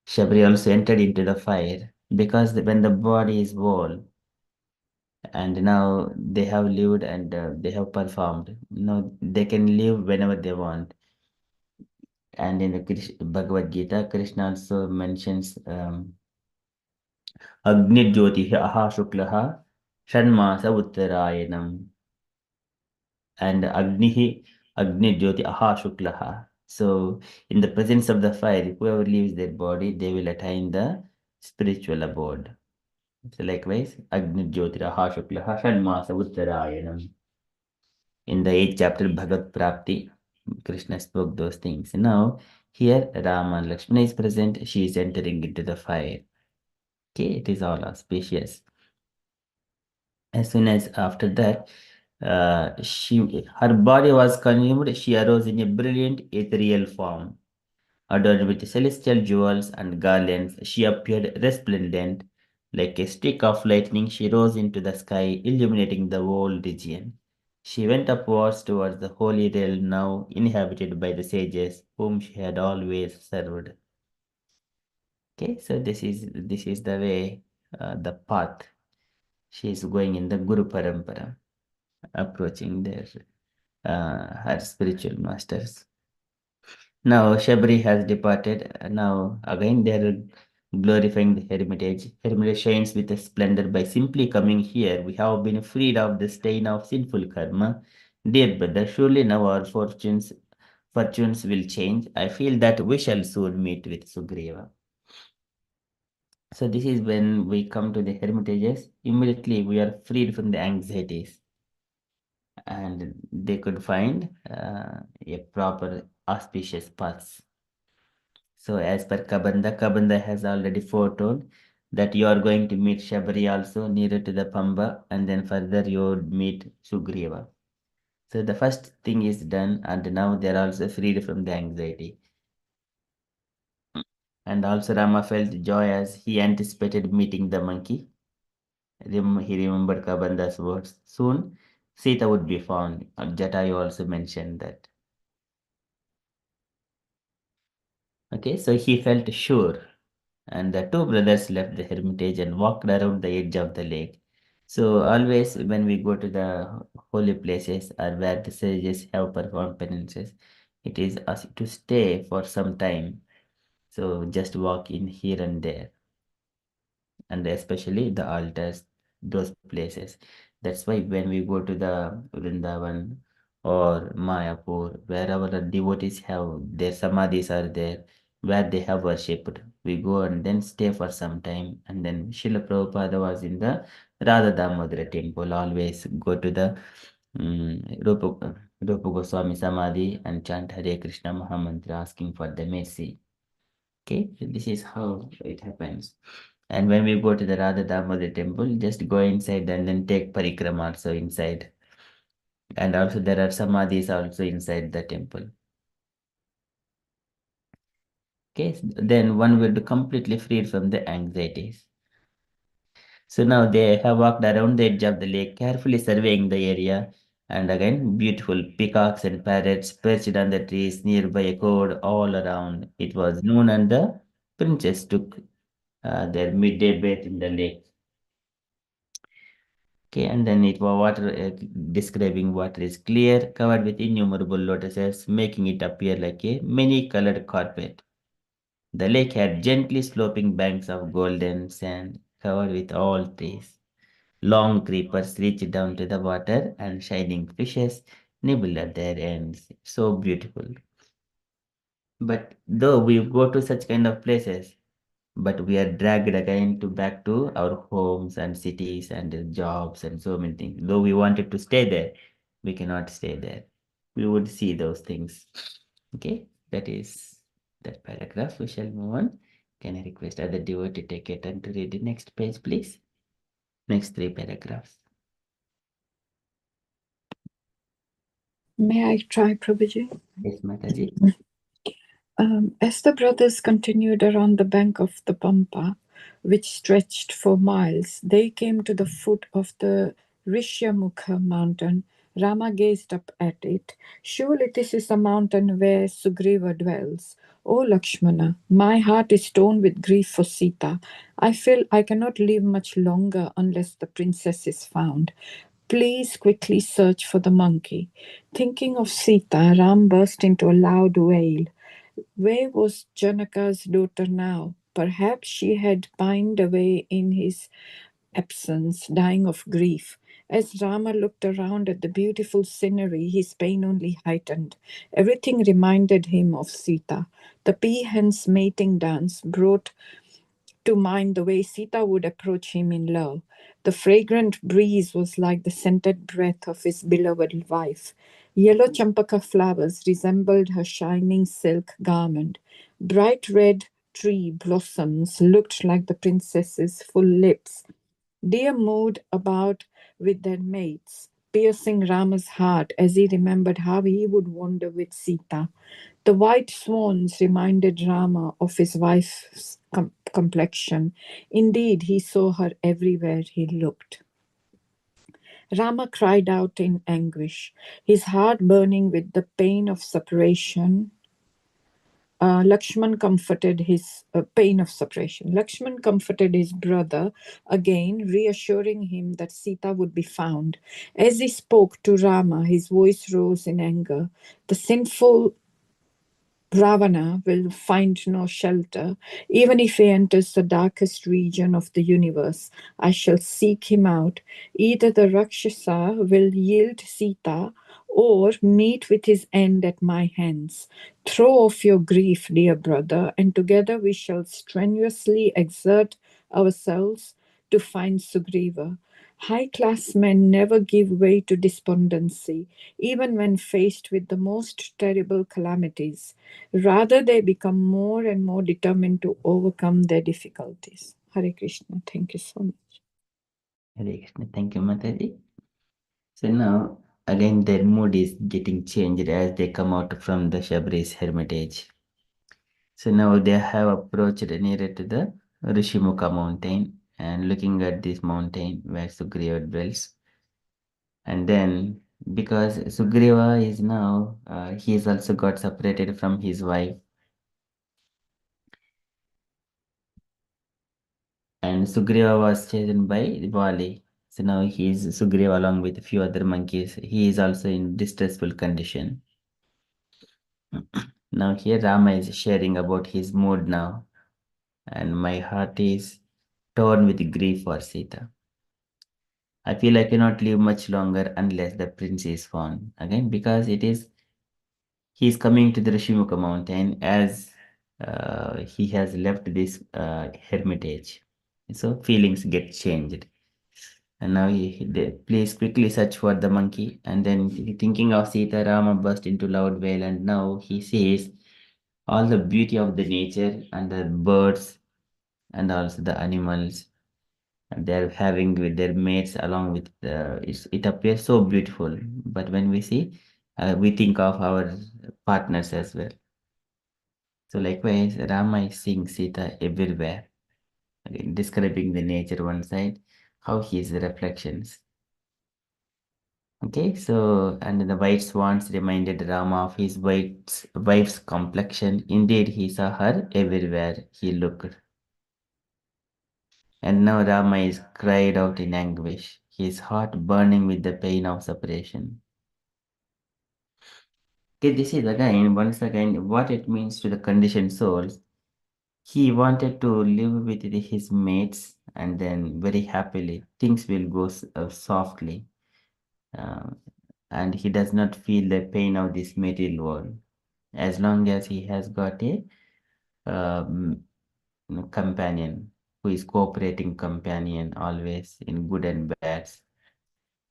Shabri also entered into the fire because when the body is whole and now they have lived and they have performed, they can live whenever they want. And in the Bhagavad Gita, Krishna also mentions Agni Jyoti Aha Shuklaha Shanmasa Uttarayanam and Agni Jyoti Aha Shuklaha. So, in the presence of the fire, whoever leaves their body, they will attain the spiritual abode. So, likewise, Agni Jyoti Aha Shuklaha Shanmasa Uttarayanam. In the 8th chapter, Bhagavad Prapti, Krishna spoke those things. Now, here Rama and Lakshmana is present, she is entering into the fire. Okay, it is all auspicious. As soon as after that, her body was consumed, she arose in a brilliant ethereal form. Adorned with celestial jewels and garlands, she appeared resplendent. Like a streak of lightning, she rose into the sky, illuminating the whole region. She went upwards towards the holy realm now inhabited by the sages whom she had always served. Okay, so this is the way, the path. She is going in the Guru Parampara, approaching her spiritual masters. Now Shabri has departed. Now again they are glorifying the hermitage. Hermitage shines with a splendor by simply coming here. We have been freed of the stain of sinful karma. Dear brother, surely now our fortunes will change. I feel that we shall soon meet with Sugriva. So this is when we come to the hermitages. Immediately we are freed from the anxieties, and they could find a proper auspicious paths. So as per Kabanda has already foretold that you are going to meet Shabari also nearer to the Pamba, and then further you would meet Sugriva. So the first thing is done, and now they are also freed from the anxiety. And also Rama felt joy as he anticipated meeting the monkey. He remembered Kabanda's words. Soon Sita would be found. Jatayu also mentioned that. Okay, so he felt sure. And the two brothers left the hermitage and walked around the edge of the lake. So always when we go to the holy places or where the sages have performed penances, it is us to stay for some time. So just walk in here and there, and especially the altars, those places. That's why when we go to the Vrindavan or Mayapur, wherever the devotees have their samadhis are there, where they have worshipped, we go and then stay for some time. And then Srila Prabhupada was in the Radha Damodara temple, always go to the Rupa Goswami Samadhi and chant Hare Krishna Mahamantra asking for the mercy. Okay, so this is how it happens. And when we go to the Radha Damodar temple, just go inside and then take parikrama also inside. And also there are samadhis also inside the temple. Okay, then one will be completely freed from the anxieties. So now they have walked around the edge of the lake, carefully surveying the area. And again, beautiful peacocks and parrots perched on the trees nearby echoed all around. It was noon and the princess took their midday bath in the lake. Okay, and then it was water, describing water is clear, covered with innumerable lotuses, making it appear like a many-colored carpet. The lake had gently sloping banks of golden sand, covered with all trees. Long creepers reached down to the water, and shining fishes nibbled at their ends. So beautiful. But though we go to such kind of places, but we are dragged again back to our homes and cities and jobs and so many things. Though we wanted to stay there, we cannot stay there. We would see those things. Okay, that is that paragraph. We shall move on. Can I request other devotee to take it and to read the next page, please? Next 3 paragraphs. May I try, Prabhuji? Yes, Mataji. As the brothers continued around the bank of the Pampa, which stretched for miles, they came to the foot of the Rishyamukha mountain. Rama gazed up at it. Surely this is the mountain where Sugriva dwells. O Lakshmana, my heart is torn with grief for Sita. I feel I cannot live much longer unless the princess is found. Please quickly search for the monkey. Thinking of Sita, Ram burst into a loud wail. Where was Janaka's daughter now? Perhaps she had pined away in his absence, dying of grief. As Rama looked around at the beautiful scenery, his pain only heightened. Everything reminded him of Sita. The peahens mating dance brought to mind the way Sita would approach him in love. The fragrant breeze was like the scented breath of his beloved wife. Yellow champaka flowers resembled her shining silk garment. Bright red tree blossoms looked like the princess's full lips. Deer moved about with their mates, piercing Rama's heart as he remembered how he would wander with Sita. The white swans reminded Rama of his wife's complexion. Indeed, he saw her everywhere he looked. Rama cried out in anguish, his heart burning with the pain of separation. Lakshman comforted his pain of separation. Lakshman comforted his brother again, reassuring him that Sita would be found. As he spoke to Rama, his voice rose in anger. The sinful Ravana will find no shelter, even if he enters the darkest region of the universe. I shall seek him out. Either the Rakshasa will yield Sita or meet with his end at my hands. Throw off your grief, dear brother, and together we shall strenuously exert ourselves to find Sugriva. High-class men never give way to despondency, even when faced with the most terrible calamities. Rather, they become more and more determined to overcome their difficulties. Hare Krishna. Thank you so much. Hare Krishna. Thank you, Mataji. So now, again, their mood is getting changed as they come out from the Shabris hermitage. So now they have approached nearer to the Rishimukha mountain and looking at this mountain where Sugriva dwells. And then, because Sugriva is now, he is also got separated from his wife. And Sugriva was chosen by Vali. So now he is Sugriva along with a few other monkeys. He is also in distressful condition. Now here Rama is sharing about his mood now. And my heart is torn with grief for Sita. I feel I cannot live much longer unless the prince is found. Again, because he is coming to the Rishimukha mountain as he has left this hermitage. So feelings get changed. And now please quickly search for the monkey. And then thinking of Sita, Rama burst into loud wail. And now he sees all the beauty of the nature and the birds and also the animals. And they're having with their mates along with it appears so beautiful. But when we see, we think of our partners as well. So likewise, Rama is seeing Sita everywhere, again, describing the nature one side, how he is the reflections. Okay, so and the white swans reminded Rama of his wife's complexion. Indeed, he saw her everywhere he looked. And now Rama is cried out in anguish, his heart burning with the pain of separation. Okay, this is again, once again, what it means to the conditioned souls. He wanted to live with his mates and then very happily. Things will go softly. Uh, and he does not feel the pain of this material world as long as he has got a um, companion who is cooperating companion always in good and bads.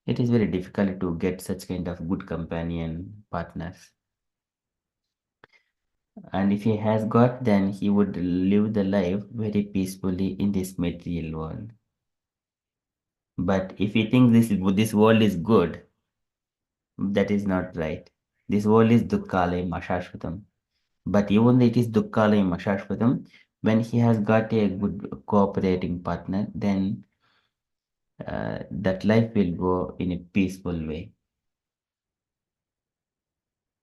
It is very difficult to get such kind of good companion partners. And if he has got, then he would live the life very peacefully in this material world. But if he thinks this world is good, that is not right. This world is dukkhalayam ashashvatam. But even though it is dukkhalayam ashashvatam, when he has got a good cooperating partner, then that life will go in a peaceful way.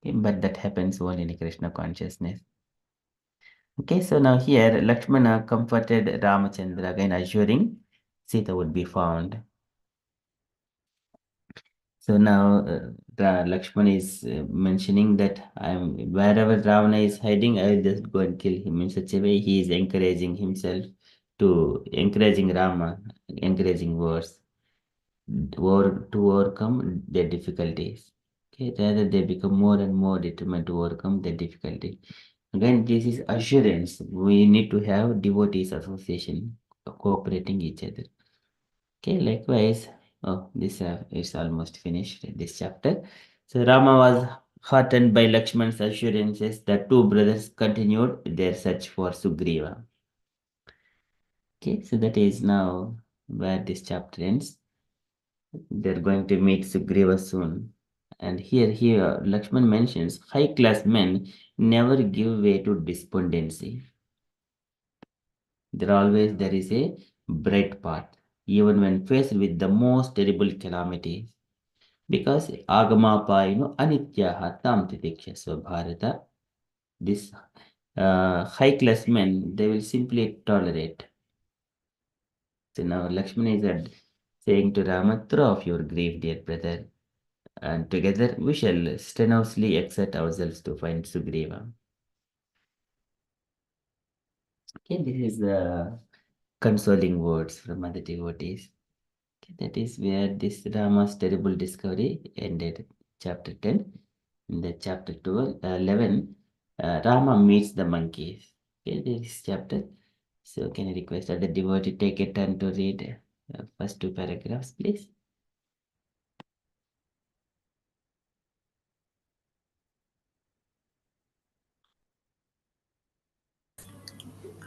Okay, but that happens only in Krishna consciousness. Okay, so now here Lakshmana comforted Ramachandra again, assuring Sita would be found. So now Lakshmana is mentioning that I'm wherever Ravana is hiding, I will just go and kill him. In such a way, he is encouraging himself to encouraging Rama, encouraging words, or to overcome their difficulties. Okay, rather they become more and more determined to overcome their difficulty. Again, this is assurance. We need to have devotees association cooperating each other. Okay, likewise, oh, this is almost finished, this chapter. So Rama was heartened by Lakshman's assurances. The two brothers continued their search for Sugriva. Okay, so that is now where this chapter ends. They're going to meet Sugriva soon. And here, Lakshman mentions high-class men never give way to despondency. There is a bright path, even when faced with the most terrible calamities. Because Agama Anityaha Tam Titikshasva Bharata, this high-class men, they will simply tolerate. So now Lakshmana is saying to Rama, throw off your grief, dear brother, and together we shall strenuously exert ourselves to find Sugriva. Okay, this is the consoling words from other devotees. Okay, that is where this Rama's terrible discovery ended. Chapter 10. In the chapter 11, Rama meets the monkeys. Okay, this chapter. So can I request that the devotee take a turn to read first two paragraphs, please?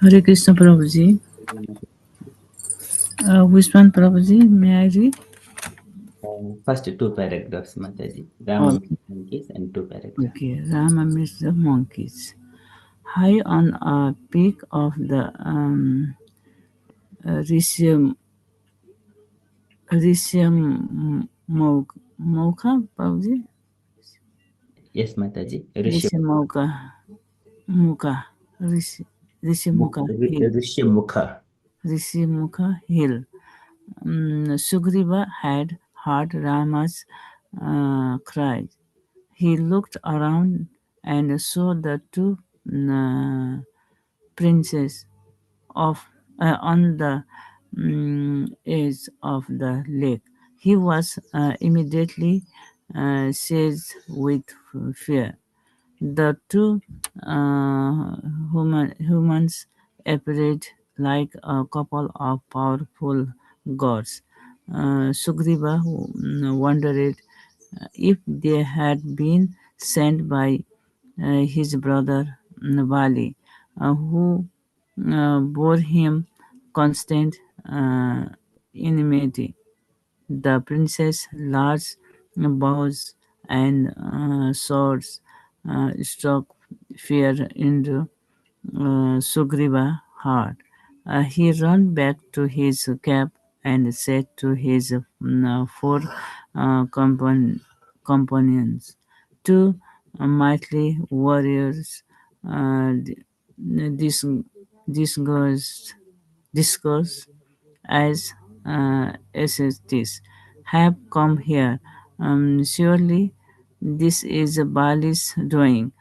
Hare Krishna Prabhuji. Which one, Prabhuji? May I read? First two paragraphs, Mataji. Rama meets monkeys and two paragraphs. Okay, Rama meets the monkeys. High on a peak of the Mocha, Prabhuji? Yes, Mataji. Rishyamukha Hill. Rishyamukha Hill. Sugriva had heard Rama's cry. He looked around and saw the two princes on the edge of the lake. He was immediately seized with fear. The two humans appeared like a couple of powerful gods. Sugriva wondered if they had been sent by his brother Bali, who bore him constant enmity. The princess' large bows and swords struck fear into Sugriva's heart. He ran back to his camp and said to his four companions, two mighty warriors, dis- disguised discourse as ascetics have come here. Surely this is Bali's doing,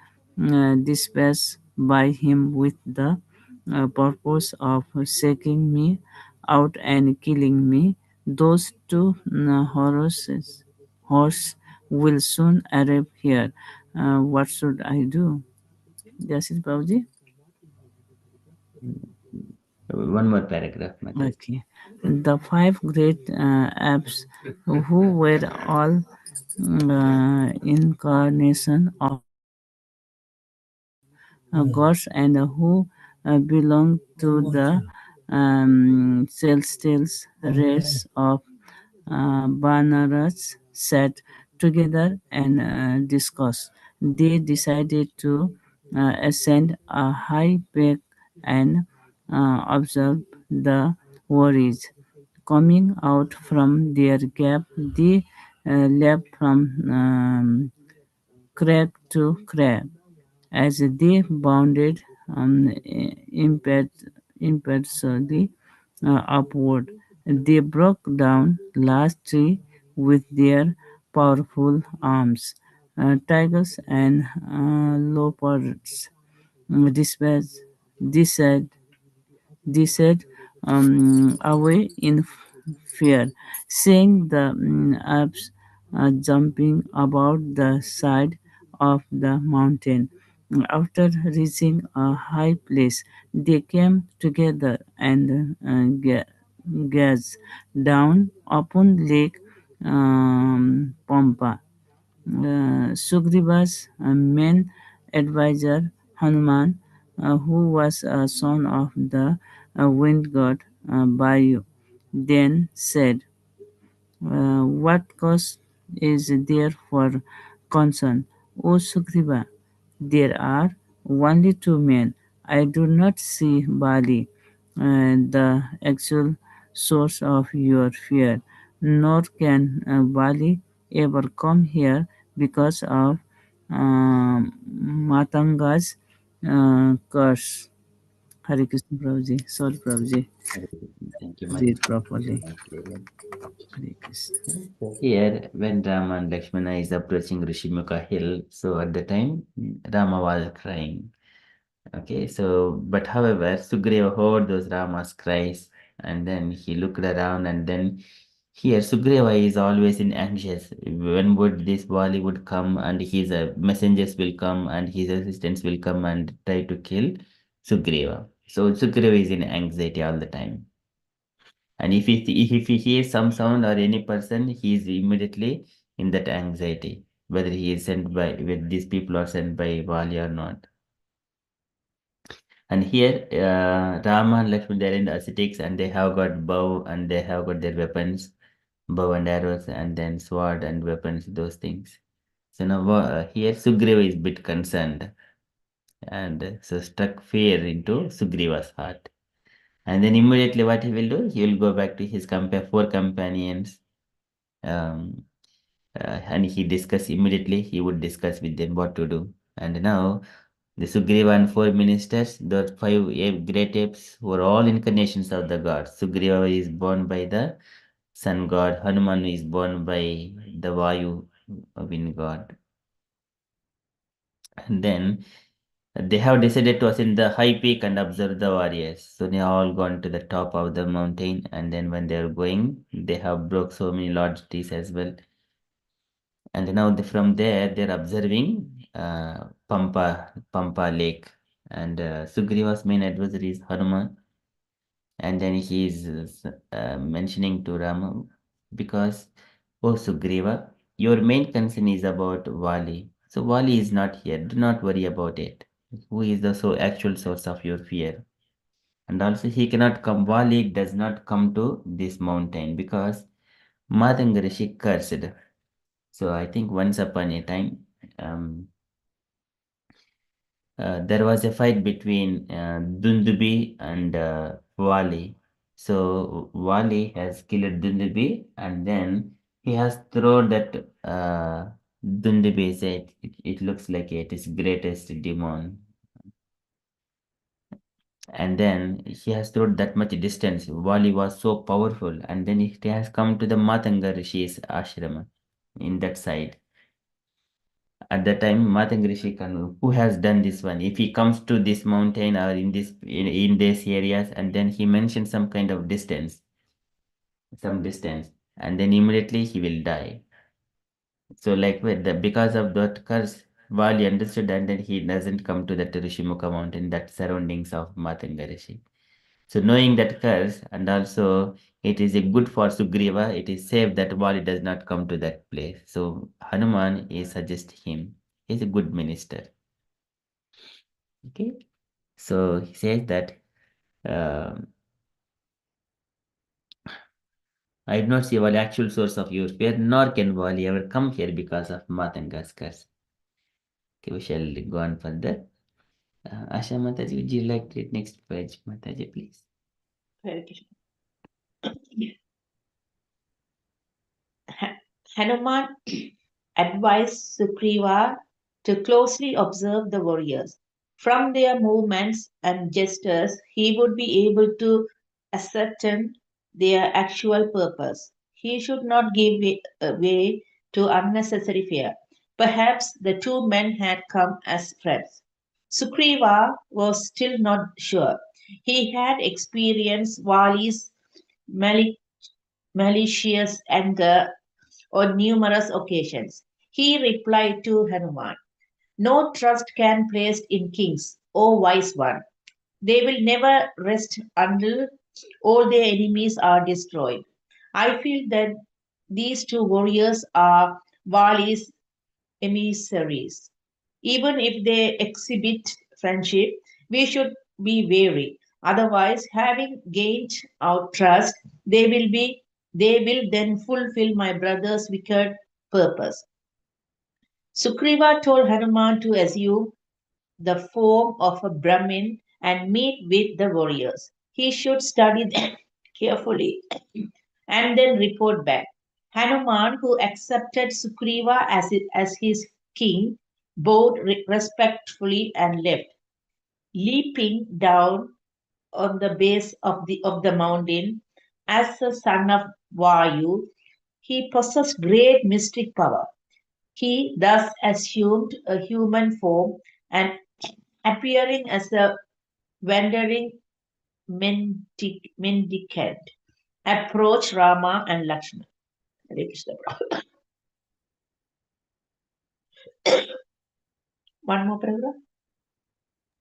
dispatched by him with the purpose of shaking me out and killing me. Those two horse will soon arrive here. What should I do? That's it, Babuji. One more paragraph, Mataji. Okay. The five great apes who were all incarnation of gods and who belong to the celestial race of Banaras sat together and discussed. They decided to ascend a high peak and observe the worries. Coming out from their gap, they leapt from crag to crag. As they bounded impetuously upward. They broke down large trees with their powerful arms. Tigers and leopards dispatched, descended away in fear, seeing the Alps jumping about the side of the mountain. After reaching a high place, they came together and gazed down upon Lake Pampa. Sugriva's main advisor, Hanuman, who was a son of the wind god Vayu, then said, what cause is there for concern, O Sugriva? There are only two men. I do not see Bali, the actual source of your fear, nor can Bali ever come here because of Matanga's curse. Hare Krishna Prabhuji. Sorry, Prabhuji. Thank you, Read Mataji. properly. Hare Krishna. So here, when Rama and Lakshmana is approaching Rishimukha hill, so at the time, Rama was crying. Okay, so, but however, Sugriva heard those Rama's cries, and then he looked around, and then here Sugriva is always in anxious. When would this Bali would come, and his messengers will come, and his assistants will come and try to kill Sugriva. So Sugriva is in anxiety all the time. And if he hears some sound or any person, he is immediately in that anxiety, whether he is sent by with these people are sent by Bali or not. And here, Rama and Lakshmana, they're in the ascetics and they have got bow and they have got their weapons, bow and arrows, and then sword and weapons, those things. So now here Sugriva is a bit concerned and so struck fear into Sugriva's heart. And then immediately what he will do, he will go back to his four companions, um, and he would discuss with them what to do. And now the Sugriva and four ministers, the five great apes, were all incarnations of the gods. Sugriva is born by the sun god, Hanuman is born by the Vayu wind god. And then they have decided to ascend the high peak and observe the warriors. So they have all gone to the top of the mountain, and then when they are going, they have broke so many large trees as well. And now from there, they're observing Pampa Lake. And Sugriva's main advisor is Hanuman. And then he is mentioning to Rama, because, oh Sugriva, your main concern is about Vali. So Vali is not here. Do not worry about it. Who is the actual source of your fear? And also he cannot come. Vali does not come to this mountain because Matanga Rishi cursed. So I think once upon a time, um, there was a fight between Dundubi and Wali. So Wali has killed Dundubi, and then he has thrown that Dundubi. It looks like it is greatest demon, and then he has thrown that much distance. Wali was so powerful, and then he has come to the Matanga Rishi's ashrama in that side. At the time, Matangrishi Kanu, who has done this one? If he comes to this mountain or in these areas, and then he mentions some kind of distance, some distance, and then immediately he will die. So, like because of that curse, Vali understood, and then he doesn't come to that Rishimukha mountain, that surroundings of Matangarishi. So, knowing that curse, and also it is a good for Sugriva, it is safe that Vali does not come to that place. So, Hanuman is suggest him. He's a good minister. Okay, so he says that um, I do not see Vali actual source of your fear, nor can Vali ever come here because of Matanga's curse. Okay, we shall go on further. Asha Mataji, would you like to read next page, Mataji, please? Hare Krishna. Hanuman advised Sugriva to closely observe the warriors. From their movements and gestures, he would be able to ascertain their actual purpose. He should not give way to unnecessary fear. Perhaps the two men had come as friends. Sugriva was still not sure. He had experienced Vali's mali- malicious anger on numerous occasions. He replied to Hanuman, "No trust can place in kings, O wise one. They will never rest until all their enemies are destroyed. I feel that these two warriors are Vali's emissaries. Even if they exhibit friendship, we should be wary. Otherwise, having gained our trust, they will then fulfill my brother's wicked purpose." Sugriva told Hanuman to assume the form of a Brahmin and meet with the warriors. He should study them carefully and then report back. Hanuman, who accepted Sugriva as his king, bowed respectfully and left. Leaping down on the base of the mountain as a son of Vayu, he possessed great mystic power. He thus assumed a human form and, appearing as a wandering mendicant, approached Rama and Lakshmana. Hare Krishna. One more paragraph.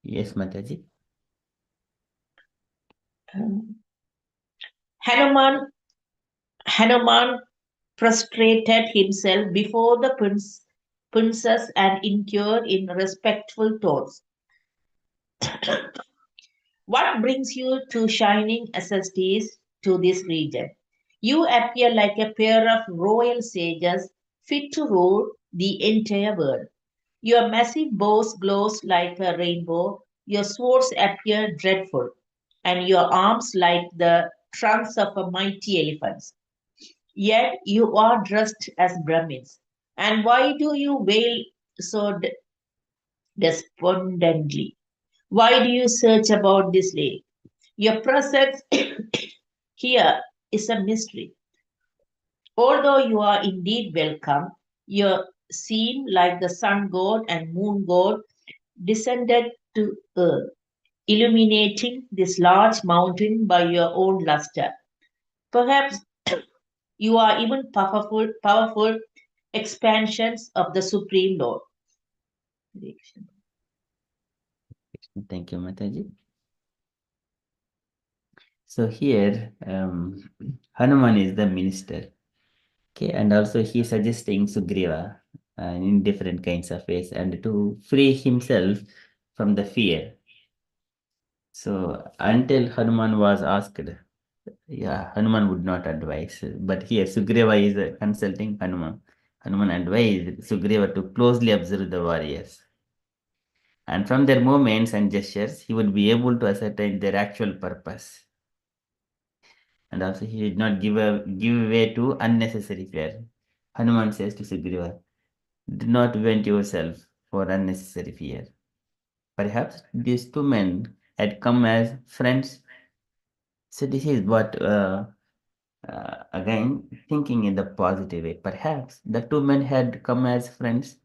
Yes, Mataji. Hanuman prostrated himself before the princess and inquired in respectful tones, "What brings you two shining accessories to this region? You appear like a pair of royal sages fit to rule the entire world. Your massive bows glows like a rainbow, your swords appear dreadful, and your arms like the trunks of a mighty elephants. Yet you are dressed as Brahmins. And why do you wail so despondently? Why do you search about this lake? Your presence here is a mystery. Although you are indeed welcome, you seem like the sun god and moon god descended to earth, illuminating this large mountain by your own luster. Perhaps you are even powerful expansions of the Supreme Lord." Thank you, Mataji. So here, Hanuman is the minister. Okay, and also he suggesting Sugriva in different kinds of ways and to free himself from the fear. So until Hanuman was asked, Hanuman would not advise. But here Sugriva is consulting Hanuman. Hanuman advised Sugriva to closely observe the warriors. And from their movements and gestures, he would be able to ascertain their actual purpose. And also he did not give way to unnecessary fear. Hanuman says to Sugriva, "Do not vent yourself for unnecessary fear." Perhaps these two men had come as friends. So this is what, again, thinking in the positive way. Perhaps the two men had come as friends.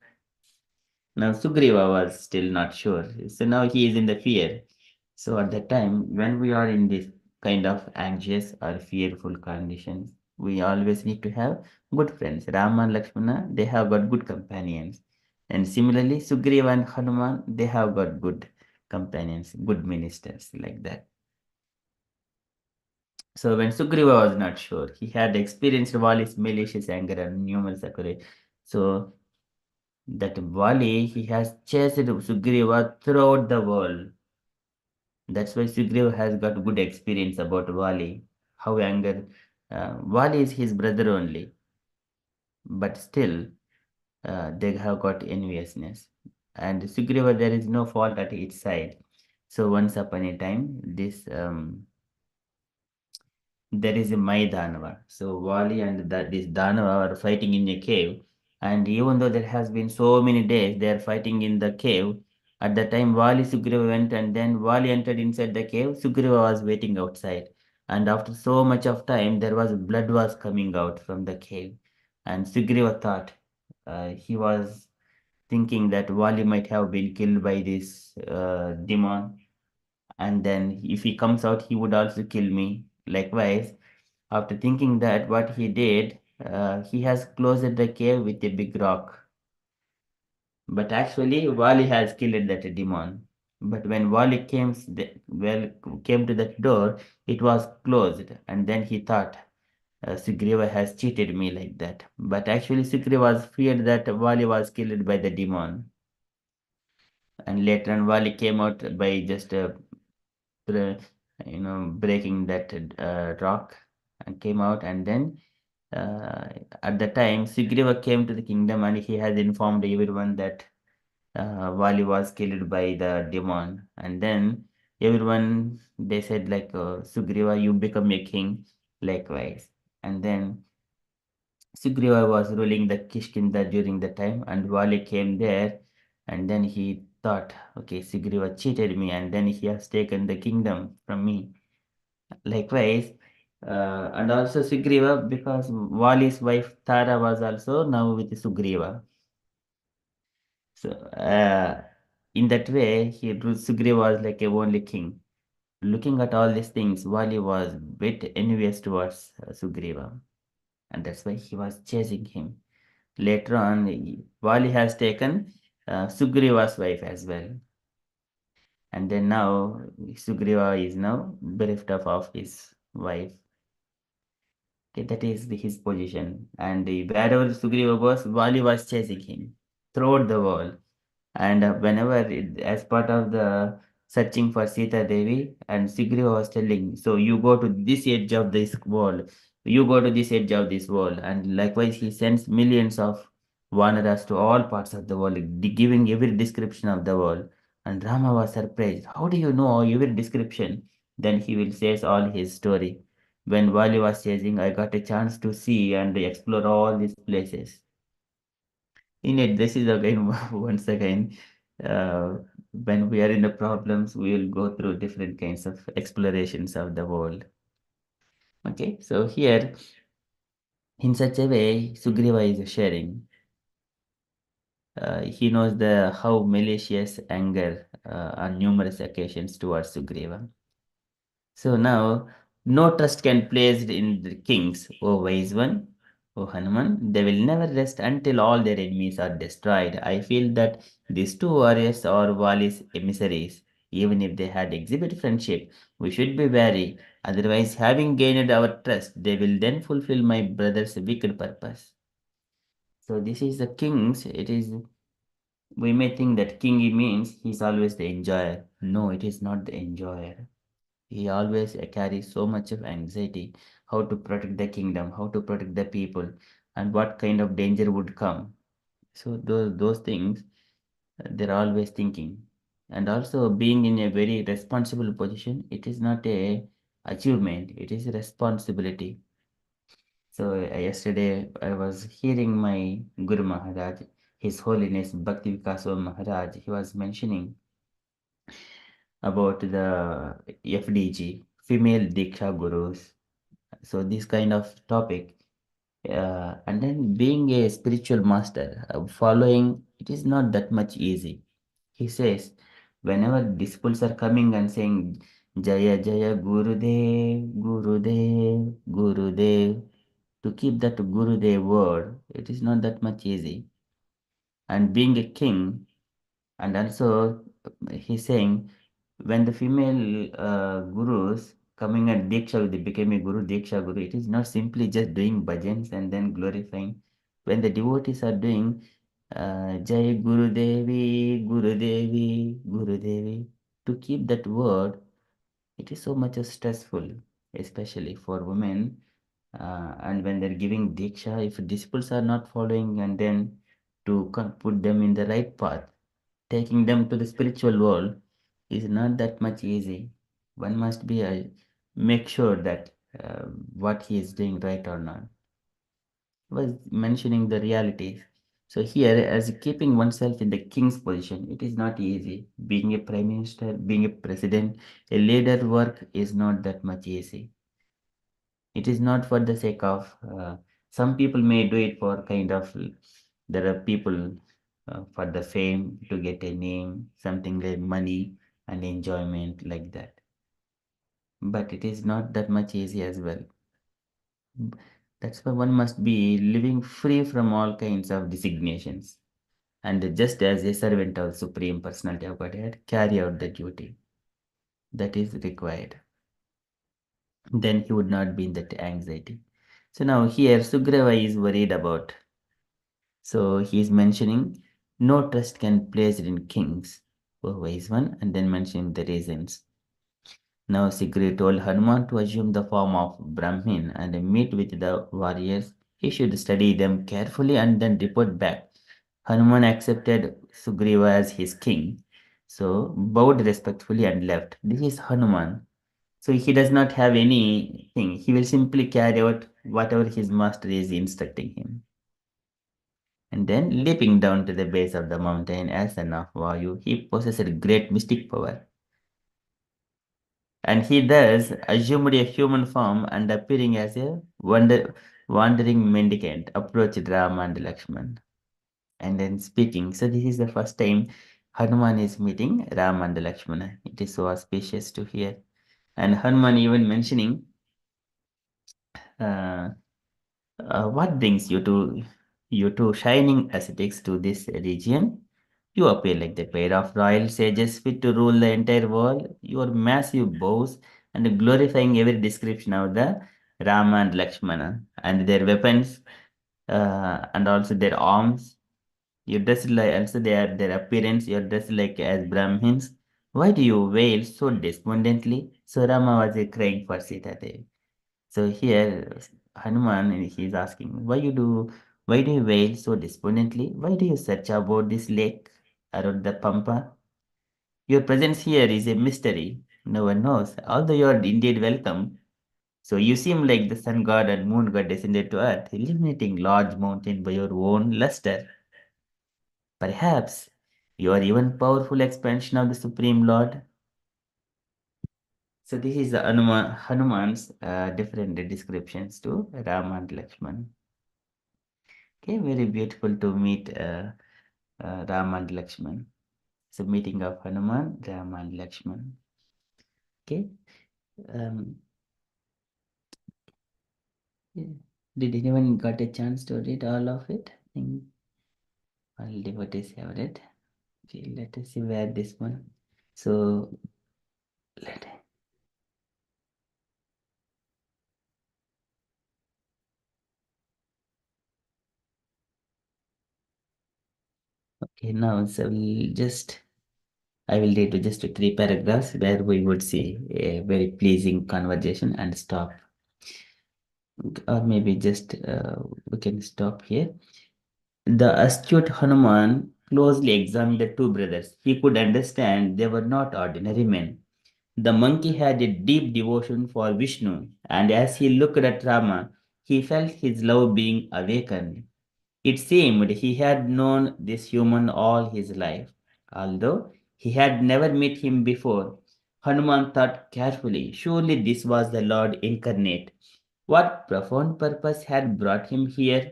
Now Sugriva was still not sure. So now he is in the fear. So at that time, when we are in this kind of anxious or fearful conditions, we always need to have good friends. Rama and Lakshmana, they have got good companions. And similarly, Sugriva and Hanuman, they have got good companions, good ministers like that. So when Sugriva was not sure, he had experienced Vali's malicious anger and numerous occurrences. So that Vali, he has chased Sugriva throughout the world. That's why Sugriva has got good experience about Vali, how anger. Vali is his brother only, but still they have got enviousness. And Sugriva, there is no fault at its side. So once upon a time, there is a Danava. So Vali and this Danava are fighting in a cave. And even though there has been so many days, they are fighting in the cave. At the time, Vali Sugriva went, and then Vali entered inside the cave. Sugriva was waiting outside. And after so much of time, there was blood was coming out from the cave. And Sugriva thought, he was thinking that Vali might have been killed by this demon. And then if he comes out, he would also kill me. Likewise, after thinking that, what he did, he has closed the cave with a big rock. But actually, Vali has killed that demon. But when Vali came to that door, it was closed, and then he thought, Sugriva has cheated me like that. But actually, Sugriva was feared that Vali was killed by the demon. And later on, Vali came out by just breaking that rock and came out. And then at the time, Sugriva came to the kingdom and he has informed everyone that Vali was killed by the demon. And then everyone, they said like, Sugriva, you become a king likewise. And then Sugriva was ruling the Kishkinda during the time, and Vali came there, and then he thought, okay, Sugriva cheated me, and then he has taken the kingdom from me. Likewise, and also Sugriva, because Vali's wife Tara was also now with Sugriva. So, in that way, Sugriva was like a only king. Looking at all these things, Vali was bit envious towards Sugriva, and that's why he was chasing him. Later on, Vali has taken Sugriva's wife as well. And then now Sugriva is now bereft of his wife. Okay, that is his position. And wherever Sugriva was, Vali was chasing him throughout the world. And whenever, as part of the searching for Sita Devi, and Sugriva was telling, so you go to this edge of this wall, you go to this edge of this wall. And likewise, he sends millions of Vanaras to all parts of the world, giving every description of the world. And Rama was surprised. How do you know every description? Then he will say all his story. When Vali was chasing, I got a chance to see and explore all these places. In it, this is again, once again, uh, when we are in the problems, we will go through different kinds of explorations of the world. Okay, so here, in such a way, Sugriva is sharing. He knows the how malicious anger on numerous occasions towards Sugriva. So now, no trust can placed in the kings, O wise one, O Hanuman. They will never rest until all their enemies are destroyed. I feel that these two warriors are Vali's emissaries. Even if they had exhibited friendship, we should be wary. Otherwise, having gained our trust, they will then fulfill my brother's wicked purpose. So this is the kings. It is, we may think that king means he's always the enjoyer. No, it is not the enjoyer. He always carries so much of anxiety, how to protect the kingdom, how to protect the people, and what kind of danger would come. So those things, they're always thinking. And also being in a very responsible position, it is not a achievement, it is a responsibility. So yesterday I was hearing my Guru Maharaj, His Holiness Bhakti Vikaswa Maharaj, he was mentioning about the FDG, female Diksha Gurus. So this kind of topic, and then being a spiritual master, following, it is not that much easy. He says, whenever disciples are coming and saying, Jaya Jaya Gurudev, Gurudev, Gurudev, to keep that Gurudev word, it is not that much easy. And being a king, and also he's saying, when the female gurus coming at Diksha, they became a Guru, Diksha Guru, it is not simply just doing bhajans and then glorifying. When the devotees are doing Jai Guru Devi, Guru Devi, Guru Devi, to keep that word, it is so much stressful, especially for women. And when they're giving Diksha, if disciples are not following, and then to put them in the right path, taking them to the spiritual world is not that much easy. One must be make sure that what he is doing right or not. He was mentioning the realities. So here, as keeping oneself in the king's position, it is not easy. Being a prime minister, being a president, a leader work is not that much easy. It is not for the sake of, some people may do it for kind of, there are people for the fame, to get a name, something like money and enjoyment like that. But it is not that much easy as well. That's why one must be living free from all kinds of designations. And just as a servant of Supreme Personality of Godhead, carry out the duty that is required. Then he would not be in that anxiety. So now here Sugriva is worried about. So he is mentioning no trust can place it in kings, O wise one, and then mentioning the reasons. Now Sigri told Hanuman to assume the form of Brahmin and meet with the warriors. He should study them carefully and then report back. Hanuman accepted Sugriva as his king, so bowed respectfully and left. This is Hanuman. So he does not have anything. He will simply carry out whatever his master is instructing him. And then leaping down to the base of the mountain as son of Vayu, he possessed great mystic power. And he thus assumed a human form and appearing as a wandering mendicant, approached Rama and Lakshman. And then speaking. So this is the first time Hanuman is meeting Rama and Lakshmana. It is so auspicious to hear. And Hanuman even mentioning uh, what brings you to shining ascetics to this region? You appear like the pair of royal sages fit to rule the entire world. Your massive bows and glorifying every description of the Rama and Lakshmana and their weapons and also their arms. You dress like also their appearance. You're dressed like as Brahmins. Why do you wail so despondently? So Rama was crying for Sita Devi. So here Hanuman he is asking, why do you wail so despondently? Why do you search about this lake around the Pampa? Your presence here is a mystery. No one knows. Although you are indeed welcome. So you seem like the sun god and moon god descended to earth, illuminating large mountain by your own luster. Perhaps you are even powerful expansion of the Supreme Lord. So this is the Hanuman's different descriptions to Rama and Lakshman. Okay, very beautiful to meet Rama and Lakshman. So meeting of Hanuman, Rama and Lakshman. Okay. Um, yeah. Did anyone got a chance to read all of it? I think all devotees have read. Okay, let us see where this one. So let okay now so I will read just three paragraphs where we would see a very pleasing conversation and stop. Or maybe just we can stop here. The astute Hanuman closely examined the two brothers. He could understand they were not ordinary men. The monkey had a deep devotion for Vishnu, and as he looked at Rama, he felt his love being awakened. It seemed he had known this human all his life. Although he had never met him before, Hanuman thought carefully, surely this was the Lord incarnate. What profound purpose had brought him here?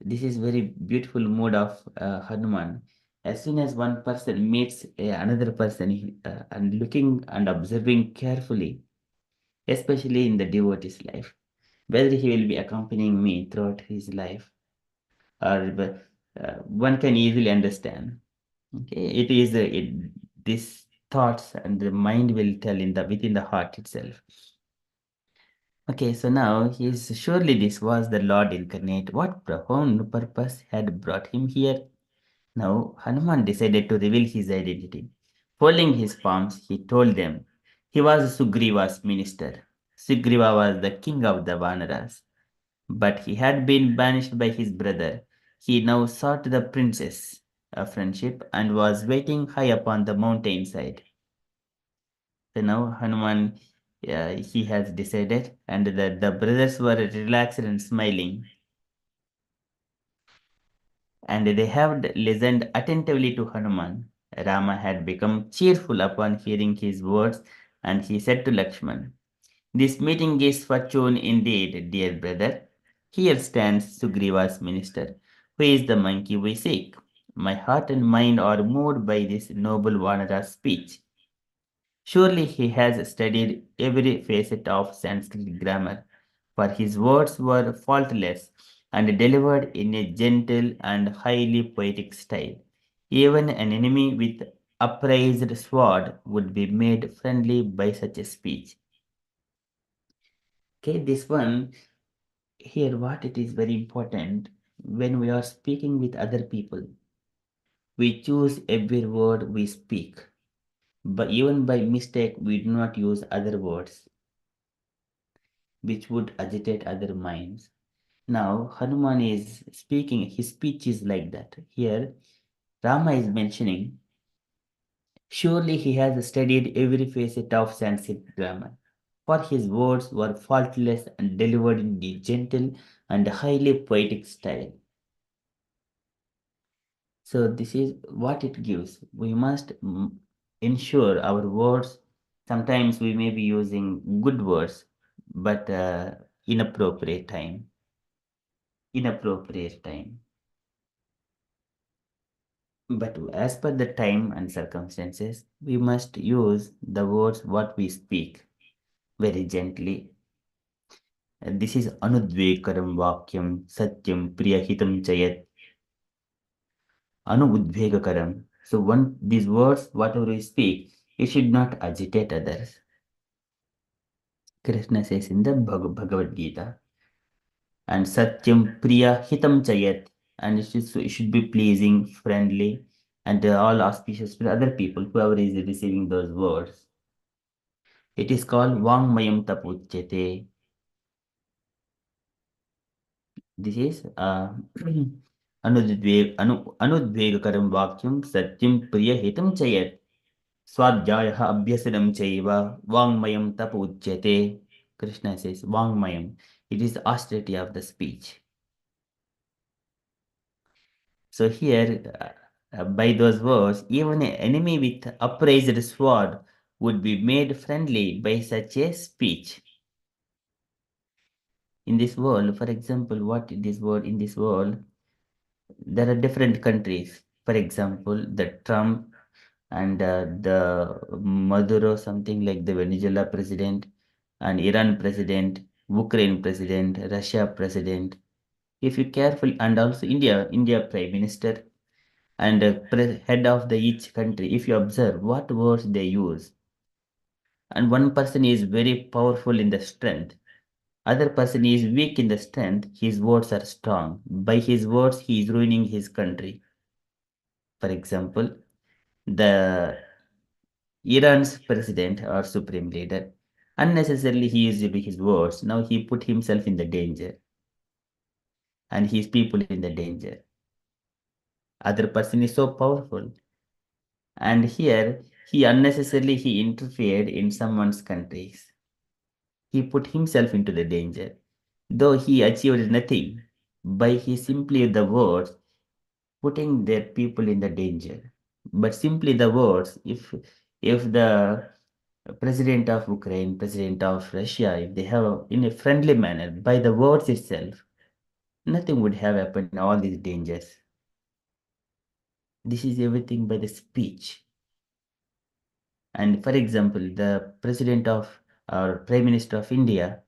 This is very beautiful mood of Hanuman. As soon as one person meets another person and looking and observing carefully, especially in the devotee's life, whether he will be accompanying me throughout his life, or one can easily understand. Okay, it is this thoughts and the mind will tell in the within the heart itself. Okay, so now he's surely this was the Lord incarnate. What profound purpose had brought him here? Now Hanuman decided to reveal his identity. Folding his palms, he told them he was Sugriva's minister. Sugriva was the king of the Vanaras, but he had been banished by his brother. He now sought the princess of friendship and was waiting high upon the mountainside. So now Hanuman, he has decided, and the brothers were relaxed and smiling. and they have listened attentively to Hanuman. Rama had become cheerful upon hearing his words, and he said to Lakshman, "This meeting is fortune indeed, dear brother. Here stands Sugriva's minister, who is the monkey we seek. My heart and mind are moved by this noble Vanara's speech. Surely he has studied every facet of Sanskrit grammar, for his words were faultless and delivered in a gentle and highly poetic style. Even an enemy with upraised sword would be made friendly by such a speech." Okay, this one here, what it is very important when we are speaking with other people, we choose every word we speak, but even by mistake, we do not use other words which would agitate other minds. Now, Hanuman is speaking, his speech is like that. Here, Rama is mentioning, surely he has studied every facet of Sanskrit grammar, for his words were faultless and delivered in the gentle and highly poetic style. So this is what it gives. We must ensure our words. Sometimes we may be using good words, but inappropriate time. Inappropriate time. But as per the time and circumstances, we must use the words what we speak very gently. This is anudvekaram vakyam satyam priyahitam chayat anudvegakaram. So one these words, whatever we speak, it should not agitate others. Krishna says in the Bhagavad Gita, and Satyam Priya Hitam Chayat, and it should be pleasing, friendly, and all auspicious to other people, whoever is receiving those words. It is called Vangmayam Tapuchyate. This is Anudvegakaram Vakyam Satyam Priya Hitam Chayat. Swadhyayah Abhyasanam Chaiva Vangmayam Tapuchyate. Krishna says Vangmayam. It is the austerity of the speech. So here, by those words, even an enemy with upraised sword would be made friendly by such a speech. In this world, for example, what this world in this world, there are different countries. For example, the Trump and the Maduro, something like the Venezuela president, and Iran president, Ukraine president, Russia president. If you carefully, and also India prime minister, and head of the each country, if you observe what words they use, and one person is very powerful in the strength, other person is weak in the strength, his words are strong. By his words, he is ruining his country. For example, the Iran's president or supreme leader, unnecessarily he used his words. Now he put himself in the danger and his people in the danger. Other person is so powerful, and here he unnecessarily he interfered in someone's countries. He put himself into the danger, though he achieved nothing by his simply the words putting their people in the danger. But simply the words, if the president of Ukraine, president of Russia, if they have in a friendly manner by the words itself, nothing would have happened. All these dangers. This is everything by the speech. And for example, the president of or prime minister of India,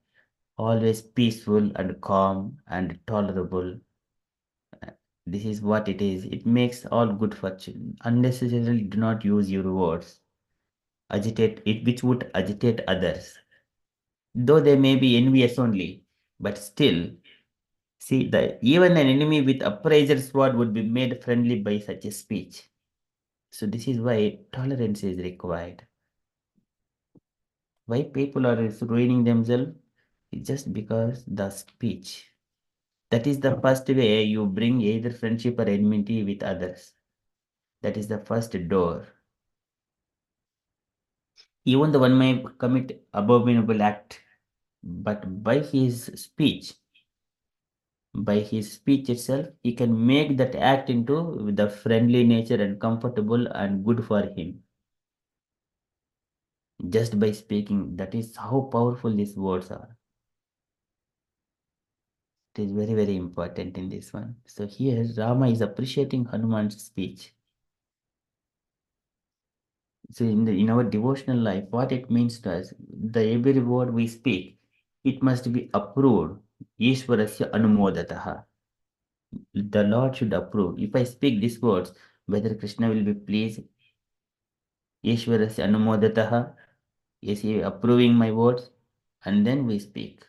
always peaceful and calm and tolerable. This is what it is. It makes all good fortune. Unnecessarily do not use your words. Agitate it, which would agitate others. Though they may be envious only, but still, see that even an enemy with upraised sword would be made friendly by such a speech. So this is why tolerance is required. Why people are ruining themselves? It's just because the speech. That is the first way you bring either friendship or enmity with others. That is the first door. Even the one may commit abominable act, but by his speech, by his speech itself, he can make that act into the friendly nature and comfortable and good for him. Just by speaking, that is how powerful these words are. It is very, very important in this one. So here Rama is appreciating Hanuman's speech. So in our devotional life, what it means to us, the every word we speak, it must be approved. Ishwarasya anumodataha. The Lord should approve. If I speak these words, whether Krishna will be pleased, Ishwarasya anumodataha, is he approving my words? And then we speak.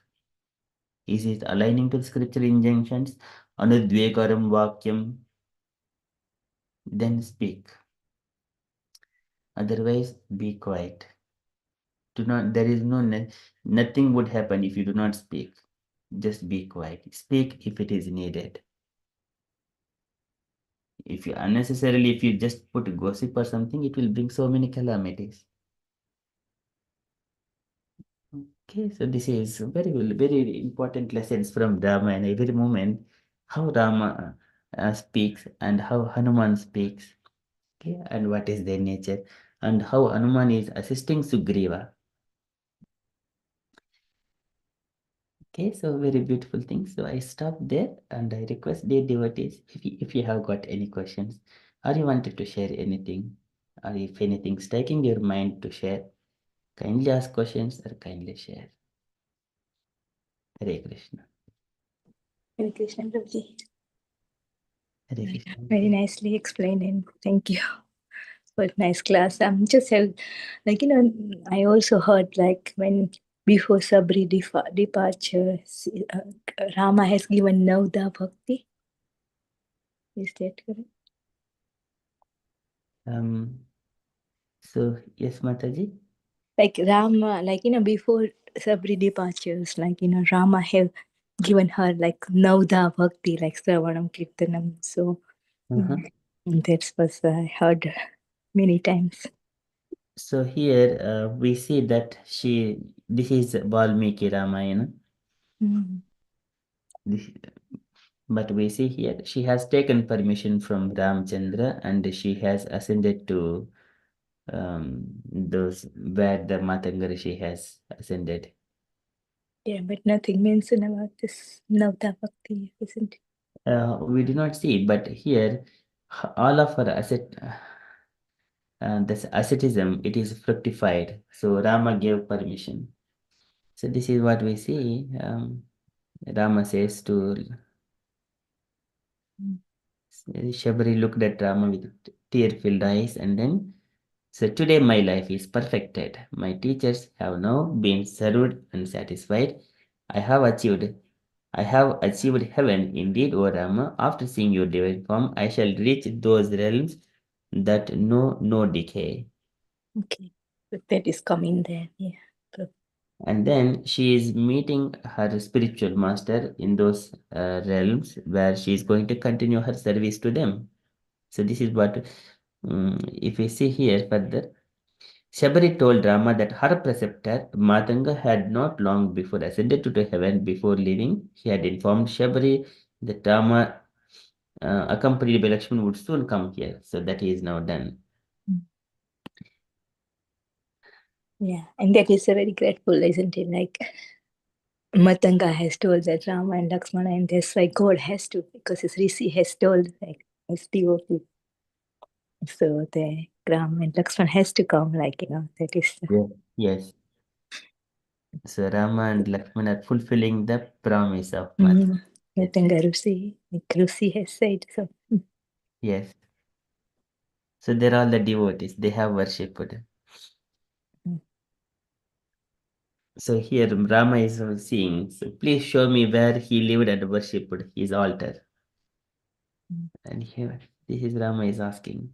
Is it aligning to the scripture injunctions? Anudvekaram vakyam. Then speak. Otherwise, be quiet. Do not. There is nothing would happen if you do not speak. Just be quiet. Speak if it is needed. If you just put gossip or something, it will bring so many calamities. Okay, so this is very, very important lessons from Rama, and every moment how Rama speaks and how Hanuman speaks. Okay, and what is their nature, and how Hanuman is assisting Sugriva. Okay, so very beautiful thing. So I stop there, and I request the devotees, if you have got any questions, or you wanted to share anything, or if anything striking your mind to share, kindly ask questions or kindly share. Hare Krishna. Hare Krishna, Prabhuji. Hare Krishna. Very nicely explained, and thank you for a nice class. I'm just like, I also heard like when before Sabri departure, Rama has given Navda Bhakti. Is that correct? So yes, Mataji. Like Rama, like before Sabri departures, like Rama have given her like Navda Bhakti, like Sravanam Kirtanam. So that's what I heard many times. So here we see that this is Valmiki Ramayana. But we see here she has taken permission from Ramchandra and she has ascended to those where the Matanga Rishi has ascended. Yeah, but nothing mentioned about this Navda Bhakti, isn't it? We do not see, but here all of her this asceticism, it is fructified. So Rama gave permission. So this is what we see. Rama says to Shabari looked at Rama with tear-filled eyes and then said, "Today my life is perfected. My teachers have now been served and satisfied. I have achieved heaven indeed, O Rama. After seeing your divine form, I shall reach those realms that know no decay." Okay, but that is coming there, yeah. And then she is meeting her spiritual master in those realms where she is going to continue her service to them. So this is what, if we see here further, Shabari told Rama that her preceptor Matanga had not long before ascended to heaven. Before leaving, he had informed Shabari that Rama, accompanied by Lakshman, would soon come here. So that is now done. Yeah, and that is a very grateful, isn't it? Like Matanga has told that Rama and Lakshmana, and that's why God has to, because his Rishi has told, like, his devotee. So the Ram and Lakshmana has to come, like, that is. Yes. So Rama and Lakshman are fulfilling the promise of Matanga Rishi, like Rishi has said. So. Yes. So they're all the devotees. They have worshipped. So here Rama is seeing. So please show me where he lived and worshipped his altar. And here, this is Rama is asking.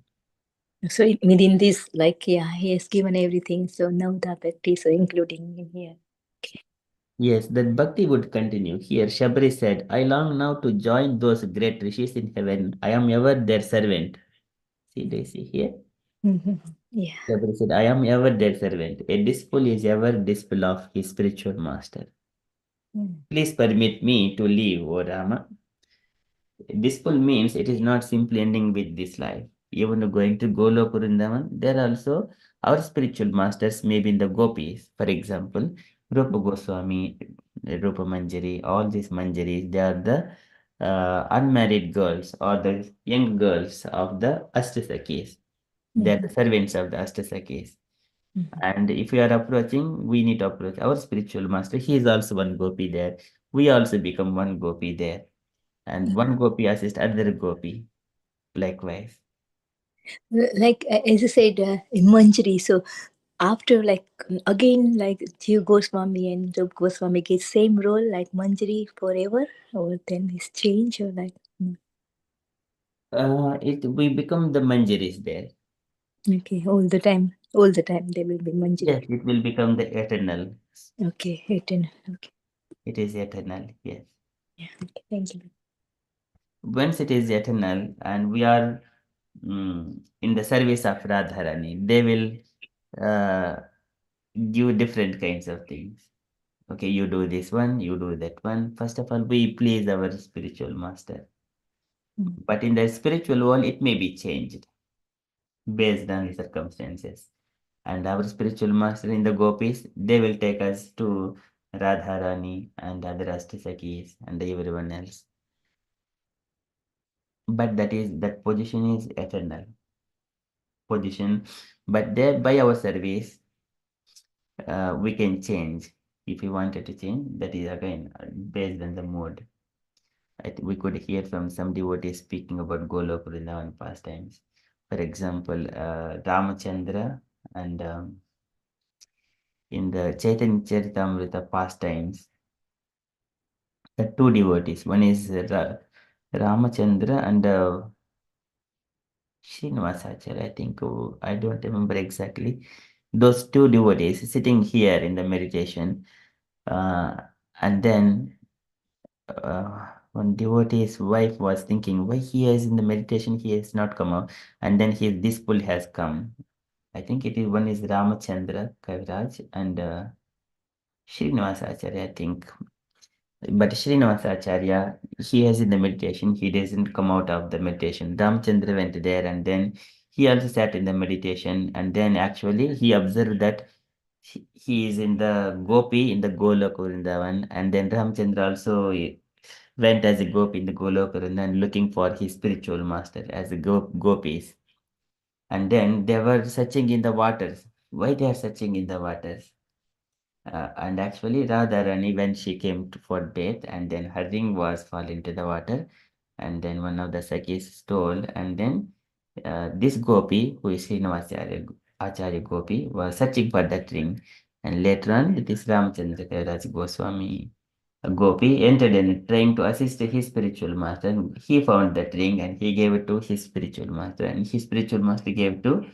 So within this, like, yeah, he has given everything. So now the bhakti, so including in here. Okay. Yes, that bhakti would continue. Here, Shabri said, "I long now to join those great rishis in heaven. I am ever their servant." See, they see here. Yeah. Shabri said, "I am ever their servant. A disciple is ever disciple of his spiritual master. Please permit me to leave, O Rama." This pull means it is not simply ending with this life. Even going to Goloka Vrindavan, there are also our spiritual masters, maybe in the gopis, for example, Rupa Goswami, Rupa Manjari, all these Manjaris, they are the unmarried girls or the young girls of the Astasakis. They are the servants of the Astasakis. And if we are approaching, we need to approach our spiritual master. He is also one gopi there. We also become one gopi there. And one gopi assists other gopi, likewise. Like as you said, in Manjari. So after again, like Jiva Goswami and Rup Goswami get same role like Manjari forever, or then it's change or like. We become the Manjaris there. Okay, all the time they will be Manjari. Yes, it will become the eternal. Okay, eternal. Okay. It is eternal, yes. Yeah, okay, thank you. Once it is eternal and we are in the service of Radharani, they will give different kinds of things. Okay, you do this one, you do that one. First of all, we please our spiritual master. But in the spiritual world, it may be changed based on the circumstances. And our spiritual master in the gopis, they will take us to Radharani and other Astasakis and everyone else. But that position is eternal position. But there by our service, we can change. If we wanted to change, that is again based on the mood. We could hear from some devotees speaking about Goloka Vrindavan pastimes. For example, Ramachandra and in the Chaitanya Charitamrita pastimes, the two devotees, one is Ramachandra and Srinivasacharya, I think, I don't remember exactly. Those two devotees sitting here in the meditation, and then one devotee's wife was thinking, why he is in the meditation, he has not come out, and then this pull has come. I think it is one is Ramachandra Kaviraj and Srinivasacharya, I think. But Srinivasacharya, he is in the meditation, he doesn't come out of the meditation. Ramachandra went there and then he also sat in the meditation, and then actually he observed that he is in the gopi in the Goloka Vrindavan, and then Ramachandra also went as a gopi in the Goloka Vrindavan looking for his spiritual master as a gopis. And then they were searching in the waters. Why they are searching in the waters? And actually, Radharani, when she came for death, and then her ring was fall into the water, and then one of the Sakis stole, and then this gopi, who is Srinivasacharya Acharya Gopi, was searching for that ring. And later on, this Ramachandra Kaviraj Goswami Gopi entered in trying to assist his spiritual master. And he found that ring and he gave it to his spiritual master, and his spiritual master gave to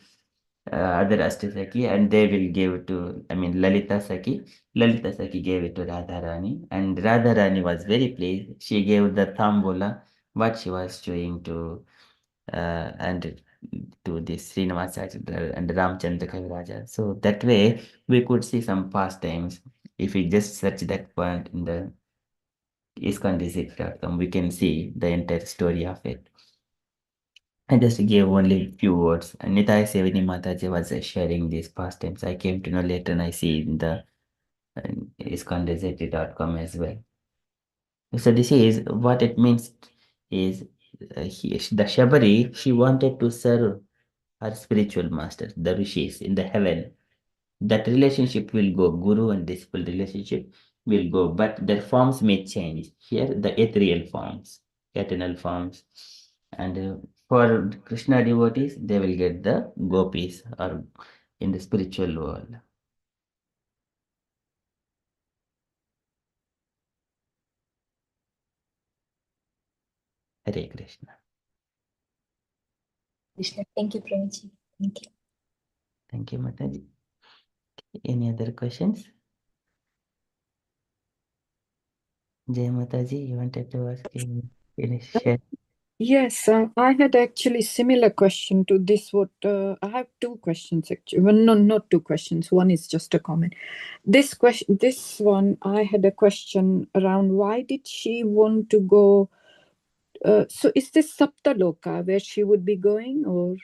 other Astasaki, and they will give it to, I mean, Lalita Saki. Lalita Saki gave it to Radharani, and Radharani was very pleased. She gave the Thambula, what she was doing to, and to this Srinivasacharya and Ramchandra Kaviraja. So that way, we could see some pastimes. If we just search that point in the ISKCON we can see the entire story of it. I just gave only few words. Nitai Sevini Mataji was sharing these pastimes. I came to know later and I see in the ISKCON as well. So this is what it means is the Shabari, she wanted to serve her spiritual masters, the rishis in the heaven. That relationship will go, guru and disciple relationship will go, but their forms may change. Here, the ethereal forms, eternal forms. And for Krishna devotees, they will get the gopis or in the spiritual world. Hare Krishna. Krishna. Thank you, Prabhuji. Thank you. Thank you, Mataji. Any other questions? Jai Mataji, you wanted to ask any share? Yes, I had actually similar question to this. I have two questions actually. Well, no, not two questions. One is just a comment. This one, I had a question around why did she want to go So is this Saptaloka where she would be going, or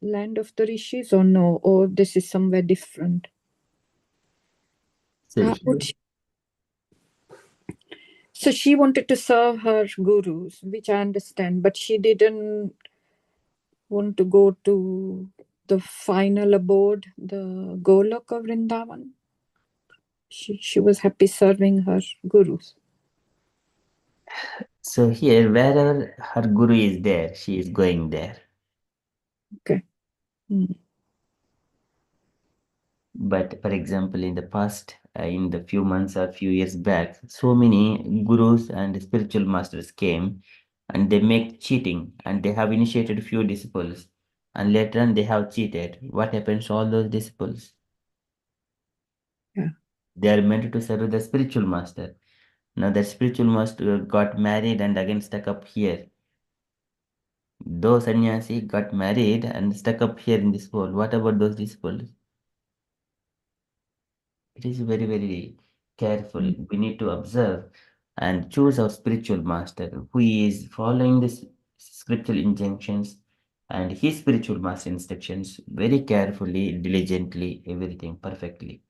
land of the rishis, or no, or this is somewhere different? So, So she wanted to serve her gurus, which I understand, but she didn't want to go to the final abode, the Goloka Vrindavan. She was happy serving her gurus. so here, wherever her guru is there, she is going there. Okay. But for example, in the past, in the few months or few years back, so many gurus and spiritual masters came and they make cheating and they have initiated few disciples and later on they have cheated. What happens to all those disciples? Yeah. They are meant to serve the spiritual master. Now the spiritual master got married and again stuck up here. Though sannyasi got married and stuck up here in this world, what about those disciples? It is very, very careful. We need to observe and choose our spiritual master who is following this scriptural injunctions and his spiritual master instructions very carefully, diligently, everything perfectly.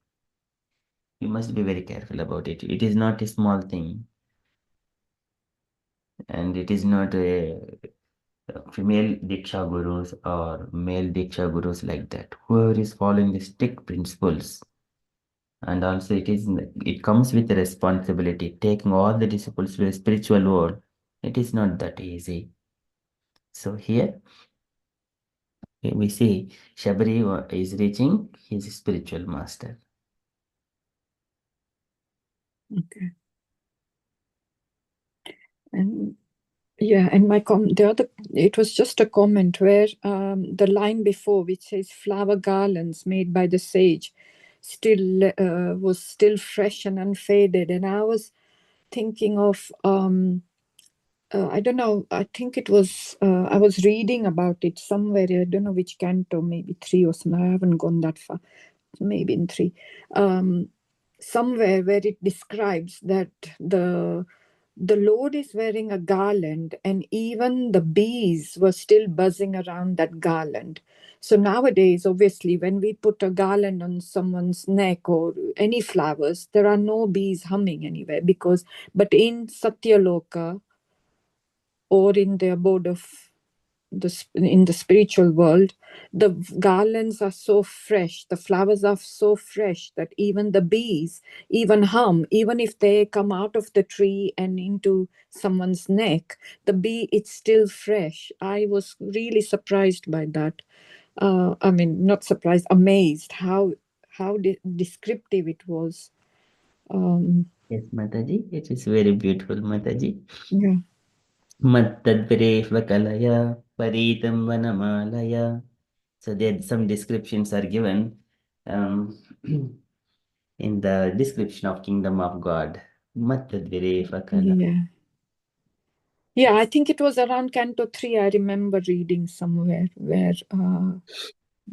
You must be very careful about it. It is not a small thing. And it is not a female Diksha gurus or male Diksha gurus like that. Whoever is following the strict principles, and also it comes with a responsibility. Taking all the disciples to a spiritual world, it is not that easy. So here we see Shabari is reaching his spiritual master. Okay. And yeah, and it was just a comment where the line before, which says flower garlands made by the sage, was still fresh and unfaded, and I was thinking of I don't know, I think it was I was reading about it somewhere. I don't know which canto, maybe 3 or something. I haven't gone that far, maybe in 3. Somewhere where it describes that the Lord is wearing a garland, and even the bees were still buzzing around that garland. So nowadays, obviously, when we put a garland on someone's neck or any flowers, there are no bees humming anywhere, but in Satyaloka, or in the abode of in the spiritual world, the garlands are so fresh, the flowers are so fresh that even the bees even hum, even if they come out of the tree and into someone's neck, the bee, it's still fresh. I was really surprised by that. I mean, not surprised, amazed how descriptive it was. Yes, Mataji, it is very beautiful, Mataji. Yeah. Mattadvirevakalaya paritam vanamalaya. So there some descriptions are given in the description of Kingdom of God. Mattadvirevakalaya. Yeah, I think it was around Canto 3. I remember reading somewhere where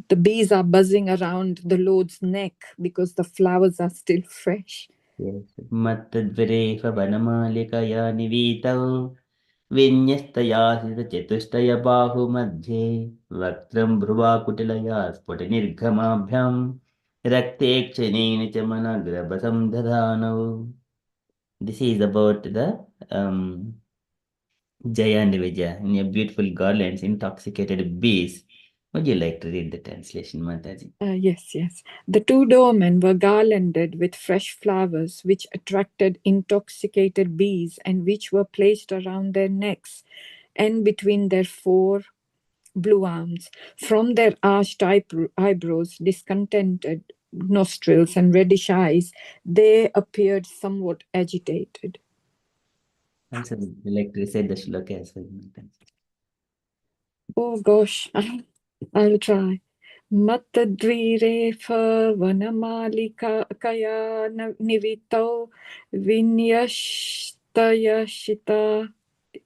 the bees are buzzing around the Lord's neck because the flowers are still fresh. Yes. Mattadvirefa vanamalikaya nivitau vinyastaya chetustaya bahu madhye vaktram bhruva kutilaya sputanirghamabhyam raktekshane chamanagrabasam dadhanau. This is about the Jaya and Vijaya in your beautiful garlands, intoxicated bees. Would you like to read the translation, Mataji? Yes. The 2 doormen were garlanded with fresh flowers, which attracted intoxicated bees and which were placed around their necks and between their 4 blue arms. From their arched eyebrows, discontented nostrils, and reddish eyes, they appeared somewhat agitated. Also, would you like to recite the shloka as well, Mataji? Oh gosh, I'll try. Mattadvirefa vanamalika nivito vinyastayashita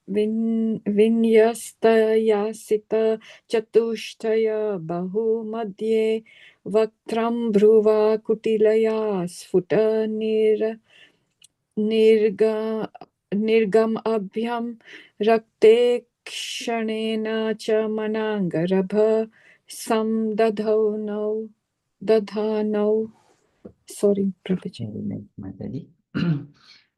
vinyastayasita chatushtaya bahu madhye vaktram bhruva kutilaya sfuta nirga nirgam abhyam rakte kshanena cha manangarabha samdadhano dadhano. Sorry, Prabhuji. Very nice, Mataji.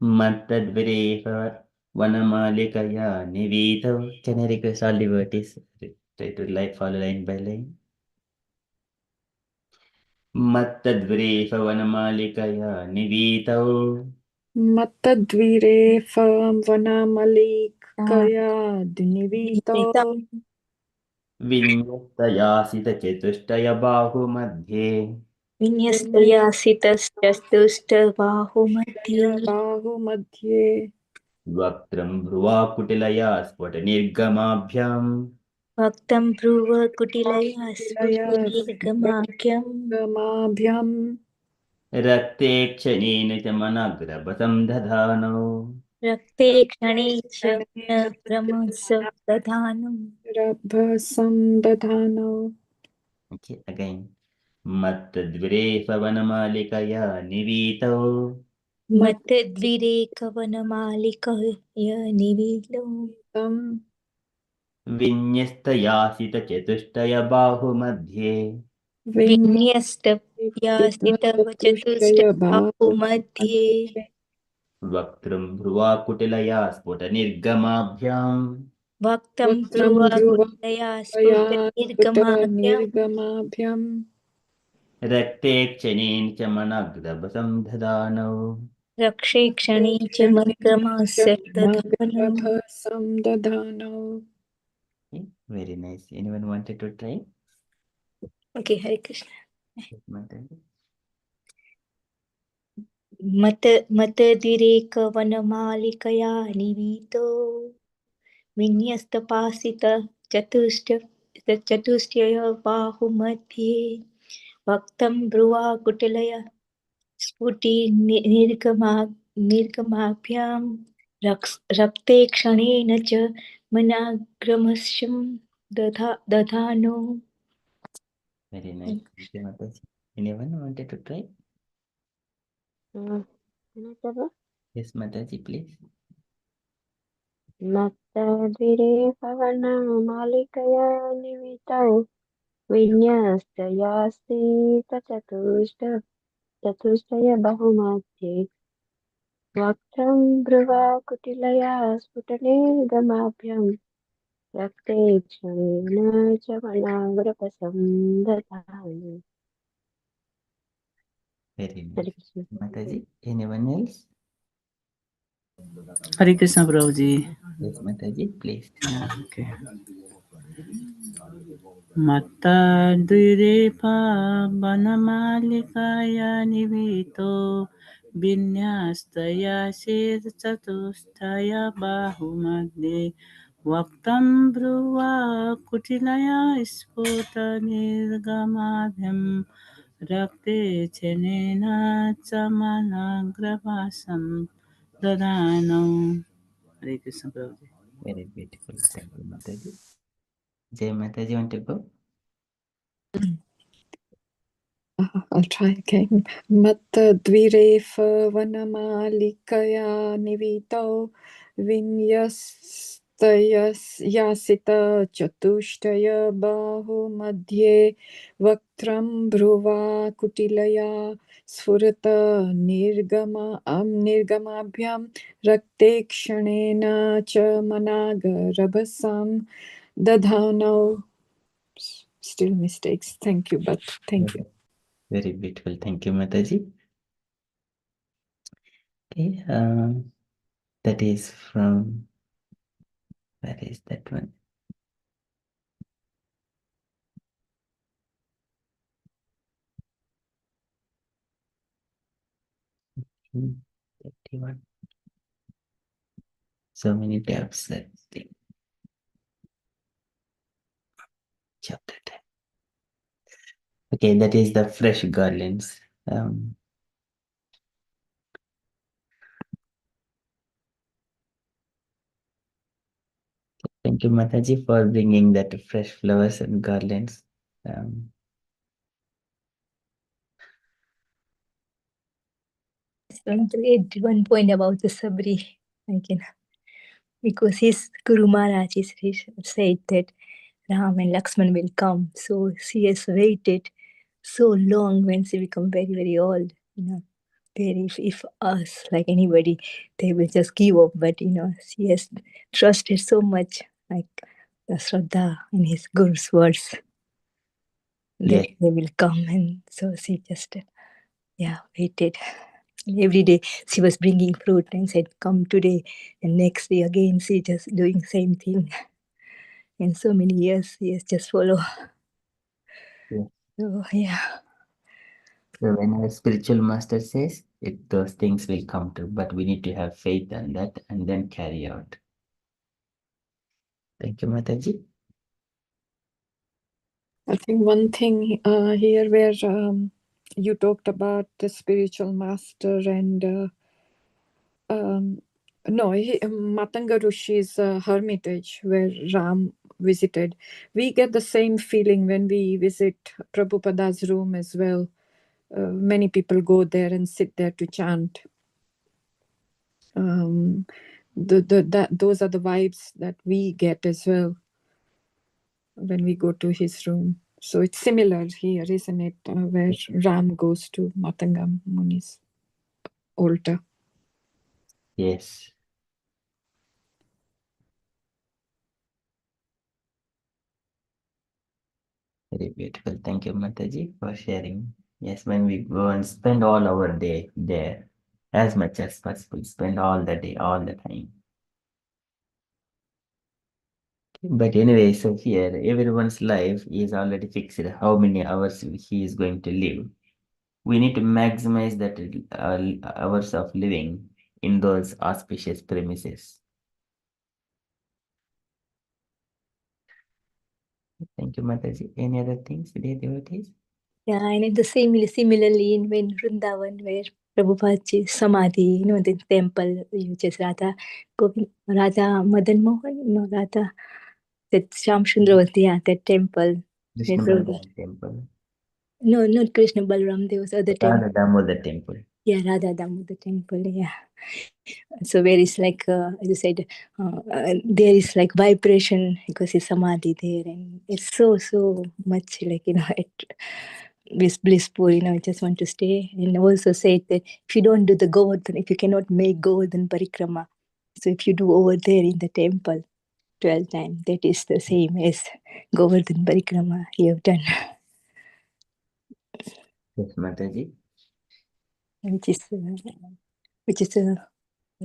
Mattadvireha vanamalekaya nivitav. Can I request all devotees try to follow line by line? Mattadvireha vanamalekaya nivitav. Mattadvire vanamalikaya dinivito Vinyastayasita chetustaya bahu madhye. Vinyastaya sitaschastushtabahumadhye bahu madhye Vaktram bhruva kutilaya spota nirgamabhyam. Bhaktam Dhruva Kutilaya Kutilaya Sputarnirgamakyam Gamabhyam Rakte kshanena cha managrabhatam dadhano. Rakte Kshane Shavana Brahmasav Dadhanam Rabhasam dadhano. Okay, again. Mattadvire savanamalekaya nivito. Matadvire Kavanamalikaya Nivilo Tam Vinyastayasita chetustaya bahu madhye. Vinyastapya Sitava Chatushtaya Chatustabahu bahu Madhye Vaktram bhruva kutilaya spota nirgamabhyam. Bhaktam Vaktam Dhruva dhruva Kutilaya Kaya Puta Sputarnirgamakyam Nirgamabhyam Rakte kshanena cha managrabhatam dadhano. Rakshe Kshane Ch Mankramasya Dadhanam. Nagrabhasam dadhano. Okay, very nice. Anyone wanted to try? Okay, Hare Krishna. Yes, Mataji. मतदिरेकवनमालिकया निवीतो विन्यस्तपासितः चतुष्टय बाहुमध्ये भक्तं भ्रुवाकुटिलया निर्गमाभ्यां रक्ते क्षणेन च मनाग्रमशं दधानो. Very nice. Thank you, Mataji. Anyone wanted to try? Can I cover? Yes, Mataji, please. मत्तद्विरे पवनमालिकया निमितौ विन्यस्तयास्ति चतुष्टय बहुमध्ये वक्त्रं भ्रुवा कुटिलया स्फुटनिर्गमाभ्यं रक्ते क्षणेन च मनाग्रपसं दधामि. Very Hare nice. Krishna. Mataji, anyone else? Hare Krishna Prabhuji. Yes, Mataji, please. Yeah, okay. Mattadvirepa vanamalekaya nivito vinyastaya chatushtaya bahumadhe vaktam bhruva kutilaya spota nirgamabhyam rakte chenena chamanagrapasam dadano. Hare Krishna Prabhuji. Very beautiful. Thank you, Mataji. Jay Mataji, want to go? I'll try again. Mattadvirefa vanamalikaya nivito vinyastayasita chatushtaya bahu madhye vaktram bhruva kutilaya sfurata nirgamabhyam rakte kshanena cha managarabhasam dadhano. Still mistakes. Thank you, but thank you. Very beautiful. Thank you, Mataji. Okay, that is from, where is that one? Hmm, 31. So many tabs that thing. Chapter 10. Okay, that is the fresh garlands. Thank you, Mataji, for bringing that fresh flowers and garlands. I want to add one point about the sabri. Like, because his Guru Maharaj said that Ram and Lakshman will come. So she has waited so long when she become very, very old. If us, like anybody, they will just give up. But, she has trusted so much, like the Shraddha in his Guru's words, that they will come. And so she just, waited. Every day she was bringing fruit and said, come today. And next day again, she just doing same thing. And so many years, she has just follow. Yeah. So, yeah. So when our spiritual master says it, those things will come true, but we need to have faith in that and then carry out. Thank you, Mataji. I think one thing here where you talked about the spiritual master and Matanga Rishi's hermitage where Ram visited. We get the same feeling when we visit Prabhupada's room as well. Many people go there and sit there to chant. Those are the vibes that we get as well when we go to his room. So it's similar here, isn't it? Where Ram goes to Matanga Muni's altar. Yes. Very beautiful. Thank you, Mataji, for sharing. Yes, when we go and spend all our day there, as much as possible, spend all the day, all the time. But anyway, so here, everyone's life is already fixed, how many hours he is going to live. We need to maximize that hours of living in those auspicious premises. Thank you, Mataji. Any other things, dear devotees? Yeah, and similarly in Vrindavan, where Prabhupada's Samadhi, the temple, which is Radha Madan Mohan, Radha, that Shyam Sundravati, that temple. Krishna Balaram temple. No, not Krishna Balaram, there was other temple. Radha Damodar temple. Yeah, Radha Damodar temple, yeah. So where is like, as you said, there is like vibration because it's Samadhi there, and it's so much like, it's blissful, I just want to stay. And also said that if you don't do the Govardhan, if you cannot make Govardhan Parikrama, so if you do over there in the temple 12 times, that is the same as Govardhan Parikrama you have done. Yes, Mataji. Which is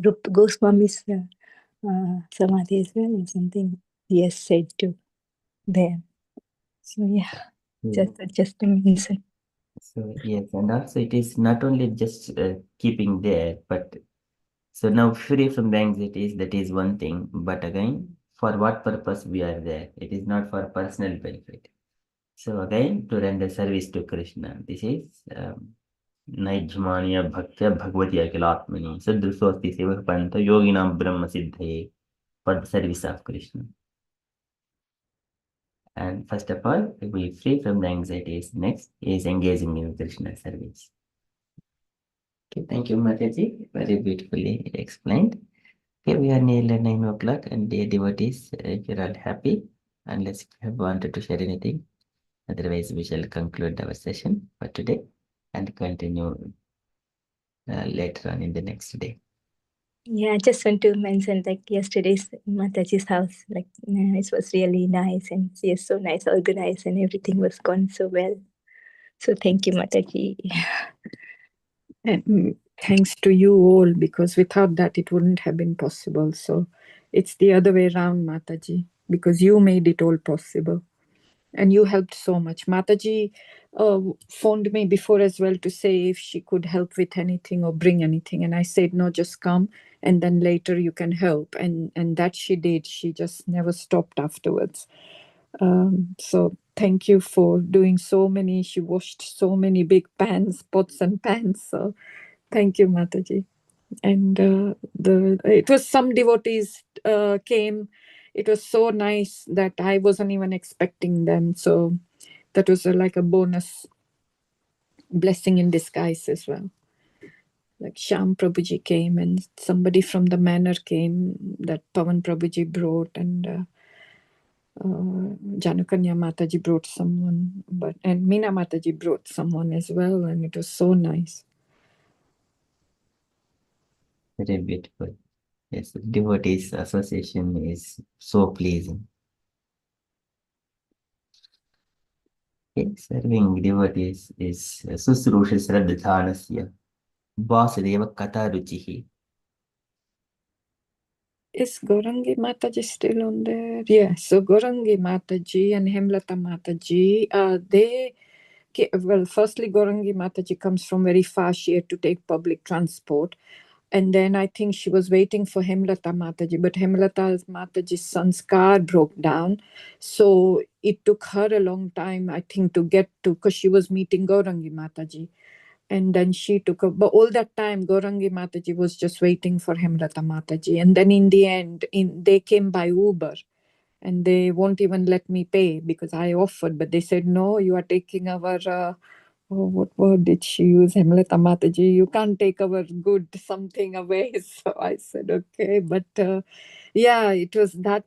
Rup Goswami's Samadhi as well, or something he has said to them. So yeah, just a mention. So yes, and also it is not only just keeping there, but so now free from the anxieties, that is one thing. But again, for what purpose we are there? It is not for personal benefit. So again, to render service to Krishna. This is Naijmaniya Bhaktya Bhagavati Akilatmani Sadrusosti Seva Panta Yoginam Brahma Siddhaye, for the service of Krishna. And first of all, to be free from the anxieties. Next is engaging in Krishna service. Okay, thank you, Mataji. Very beautifully explained. Okay, we are nearly 9 o'clock, and dear devotees, if you're all happy, unless you have wanted to share anything, otherwise we shall conclude our session for today and continue later on in the next day. Yeah, I just want to mention like yesterday's Mataji's house, like it was really nice, and she is so nice, organized, and everything was gone so well. So thank you, Mataji. And thanks to you all, because without that it wouldn't have been possible. So it's the other way around, Mataji, because you made it all possible. And you helped so much. Mataji phoned me before as well to say if she could help with anything or bring anything. And I said, no, just come. And then later you can help. And that she did. She just never stopped afterwards. So thank you for doing so many. She washed so many big pans, pots and pans. So thank you, Mataji. And it was some devotees came. It was so nice that I wasn't even expecting them. So that was like a bonus blessing in disguise as well. like Shyam Prabhuji came and somebody from the manor came that Pavan Prabhuji brought, and Janukanya Mataji brought someone, and Meena Mataji brought someone as well, and it was so nice. Very beautiful. Yes, devotees association is so pleasing. Okay, serving devotees is Susrusha Sradhanasya Vasudeva Kataruchihi. Is Gorangi Mataji still on there? Yeah, so Gorangi Mataji and Hemlata Mataji, well, firstly, Gorangi Mataji comes from very far. She had to take public transport. And then I think she was waiting for Hemlata Mataji, but Hemlata Mataji's son's car broke down. So it took her a long time, I think, to get to, because she was meeting Gorangi Mataji. And then she took but all that time, Gorangi Mataji was just waiting for Hemlata Mataji. And then in the end, they came by Uber. And they won't even let me pay because I offered, but they said, no, you are taking our, what word did she use? Hemlata Mataji, you can't take our good something away. So I said, okay. But yeah, it was that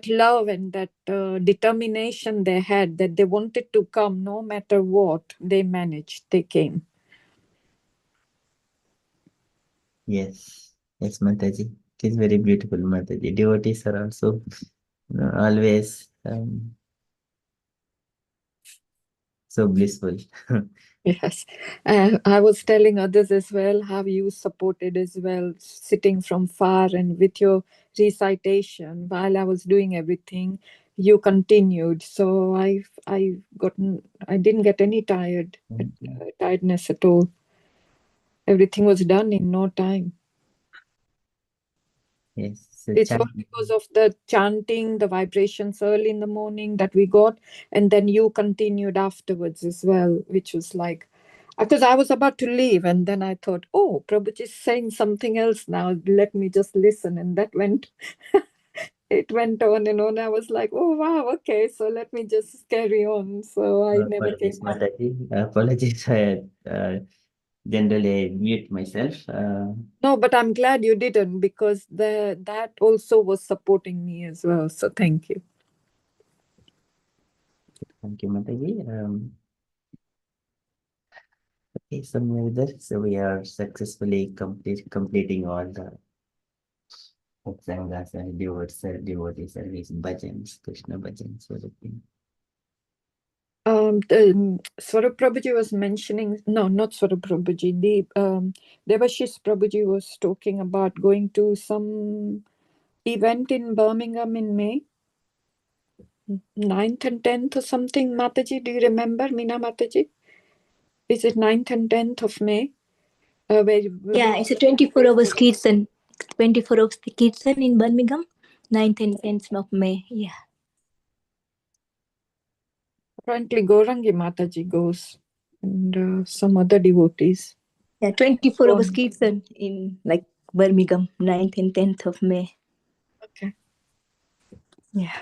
love and that determination they had, that they wanted to come no matter what. They managed, they came. Yes, yes, Mataji. It is very beautiful, Mataji. Devotees are also always so blissful. Yes. I was telling others as well how you supported as well, sitting from far and with your recitation while I was doing everything, you continued. So I didn't get any tiredness at all. Everything was done in no time. Yes, It's all because of the chanting, the vibrations early in the morning that we got, and then you continued afterwards as well, which was like, because I was about to leave, and then I thought, oh, Prabhuji is saying something else now. Let me just listen, and that went. It went on and on. I was like, oh wow, okay, so let me just carry on. So I never came apologies, back. Mataji. Apologies. Generally, I mute myself. No, but I'm glad you didn't, because that also was supporting me as well. So thank you. Thank you, Mataji. Okay, so we are successfully completing all the Satsangas and devotee service, bhajans, Krishna bhajans, sort of thing. Swarup Prabhuji was mentioning, no, not Swarup Prabhuji, Devashish Prabhuji was talking about going to some event in Birmingham in May, 9th and 10th or something. Mataji, do you remember, Meena Mataji? Is it 9th and 10th of May? Yeah, it's a 24 hours kirtan. 24 hours kirtan in Birmingham, 9th and 10th of May. Yeah. Apparently, Gorangi Mataji goes, and some other devotees. Yeah, 24 hours kirtan in like Birmingham, 9th and 10th of May. Okay. Yeah.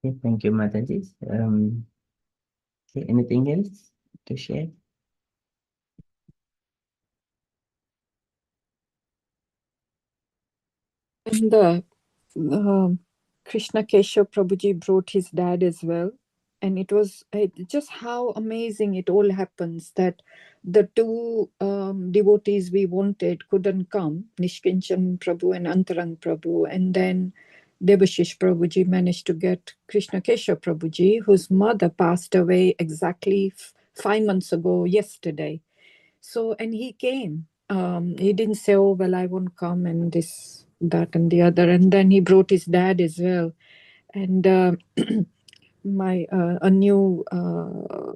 Okay, thank you, Mataji. Okay, anything else to share? And Krishna Keshav Prabhuji brought his dad as well. And it was just how amazing it all happens that the two devotees we wanted couldn't come, Nishkinchan Prabhu and Antarang Prabhu. And then Devashish Prabhuji managed to get Krishna Keshav Prabhuji, whose mother passed away exactly 5 months ago yesterday. So, and he came. He didn't say, oh, well, I won't come and this, that, and the other. And then he brought his dad as well. And a new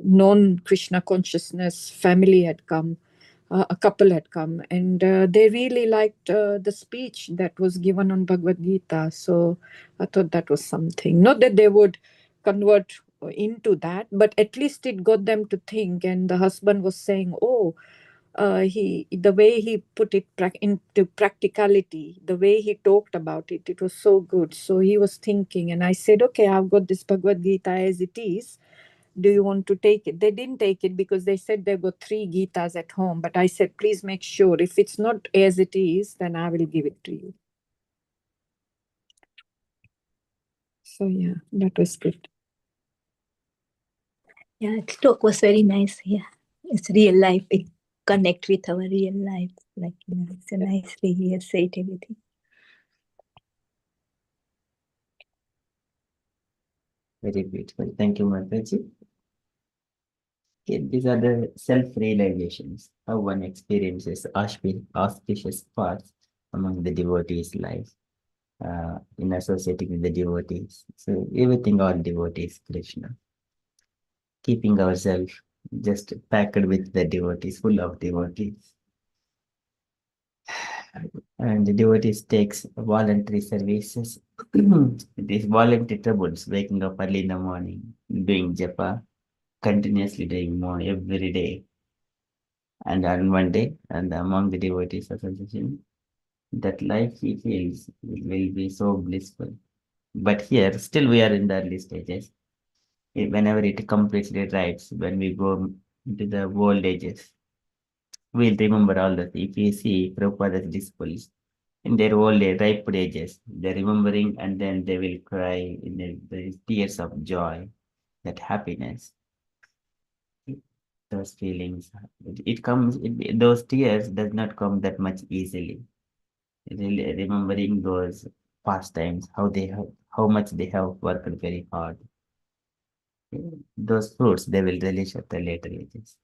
non-Krishna consciousness family had come. A couple had come, and they really liked the speech that was given on Bhagavad Gita. So I thought that was something. Not that they would convert into that, but at least it got them to think. And the husband was saying, oh, the way he put it into practicality, the way he talked about it, it was so good. So he was thinking, and I said, okay, I've got this Bhagavad Gita as it is. Do you want to take it? They didn't take it because they said they've got 3 Gitas at home. But I said, please make sure if it's not as it is, then I will give it to you. So yeah, that was good. Yeah, the talk was very nice. Yeah, it's real life. It connect with our real life. Like, you know, it's a nice way he has said everything. Very beautiful. Thank you, Mataji. Okay, these are the self-realizations, how one experiences auspicious paths among the devotees' lives, in associating with the devotees. So everything all devotees, Krishna. Keeping ourselves just packed with the devotees, full of devotees. And the devotees takes voluntary services. These voluntary troubles, waking up early in the morning, doing japa, continuously doing more every day. And on one day, and among the devotees association, that life he feels will be so blissful. But here, still we are in the early stages. Whenever it completely rides, when we go into the old ages, we'll remember all that. If you see Prabhupada's disciples, in their old age, ripe ages, they're remembering and then they will cry in the tears of joy, that happiness, those feelings. It comes, those tears does not come that much easily. Really remembering those past times, how much they have worked very hard. Those fruits they will relish at the later ages.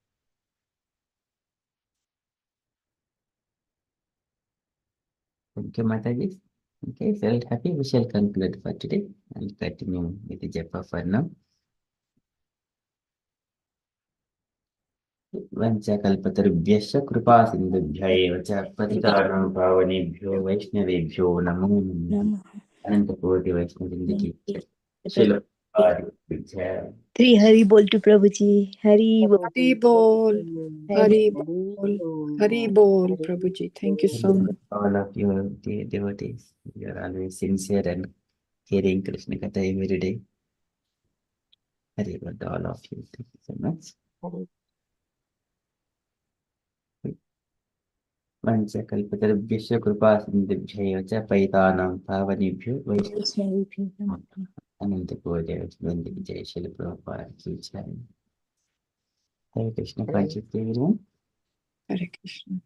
Thank you, Mataji. Okay, felt happy. We shall conclude for today and continue with the japa for now. वंशकल्पतरुभ्यश्च कृपासिन्धुभ्य एव च पतितानां पावनेभ्यो वैष्णवेभ्यो नमो नमः। अनंतकोटि वैष्णववृंद की जय। श्रील प्रभुपाद की जय। 3 Hari Bol to Prabhuji. Hari Bol. Hari Bol, Hari Hari Bol, Hari Bol, Prabhuji. Thank you so much. All of you devotees, you are always sincere and hearing Krishna Katha every day. Hari Bol to all of you. Thank you so much. वंशकल्पतरुभ्यश्च कृपासिन्धुभ्य एव च पतितानां पावनेभ्यो वैष्णवेभ्यो नमः। अनंतकोटि वैष्णववृंद की जय। श्रील प्रभुपाद की जय। हरे कृष्ण। Hare Krishna.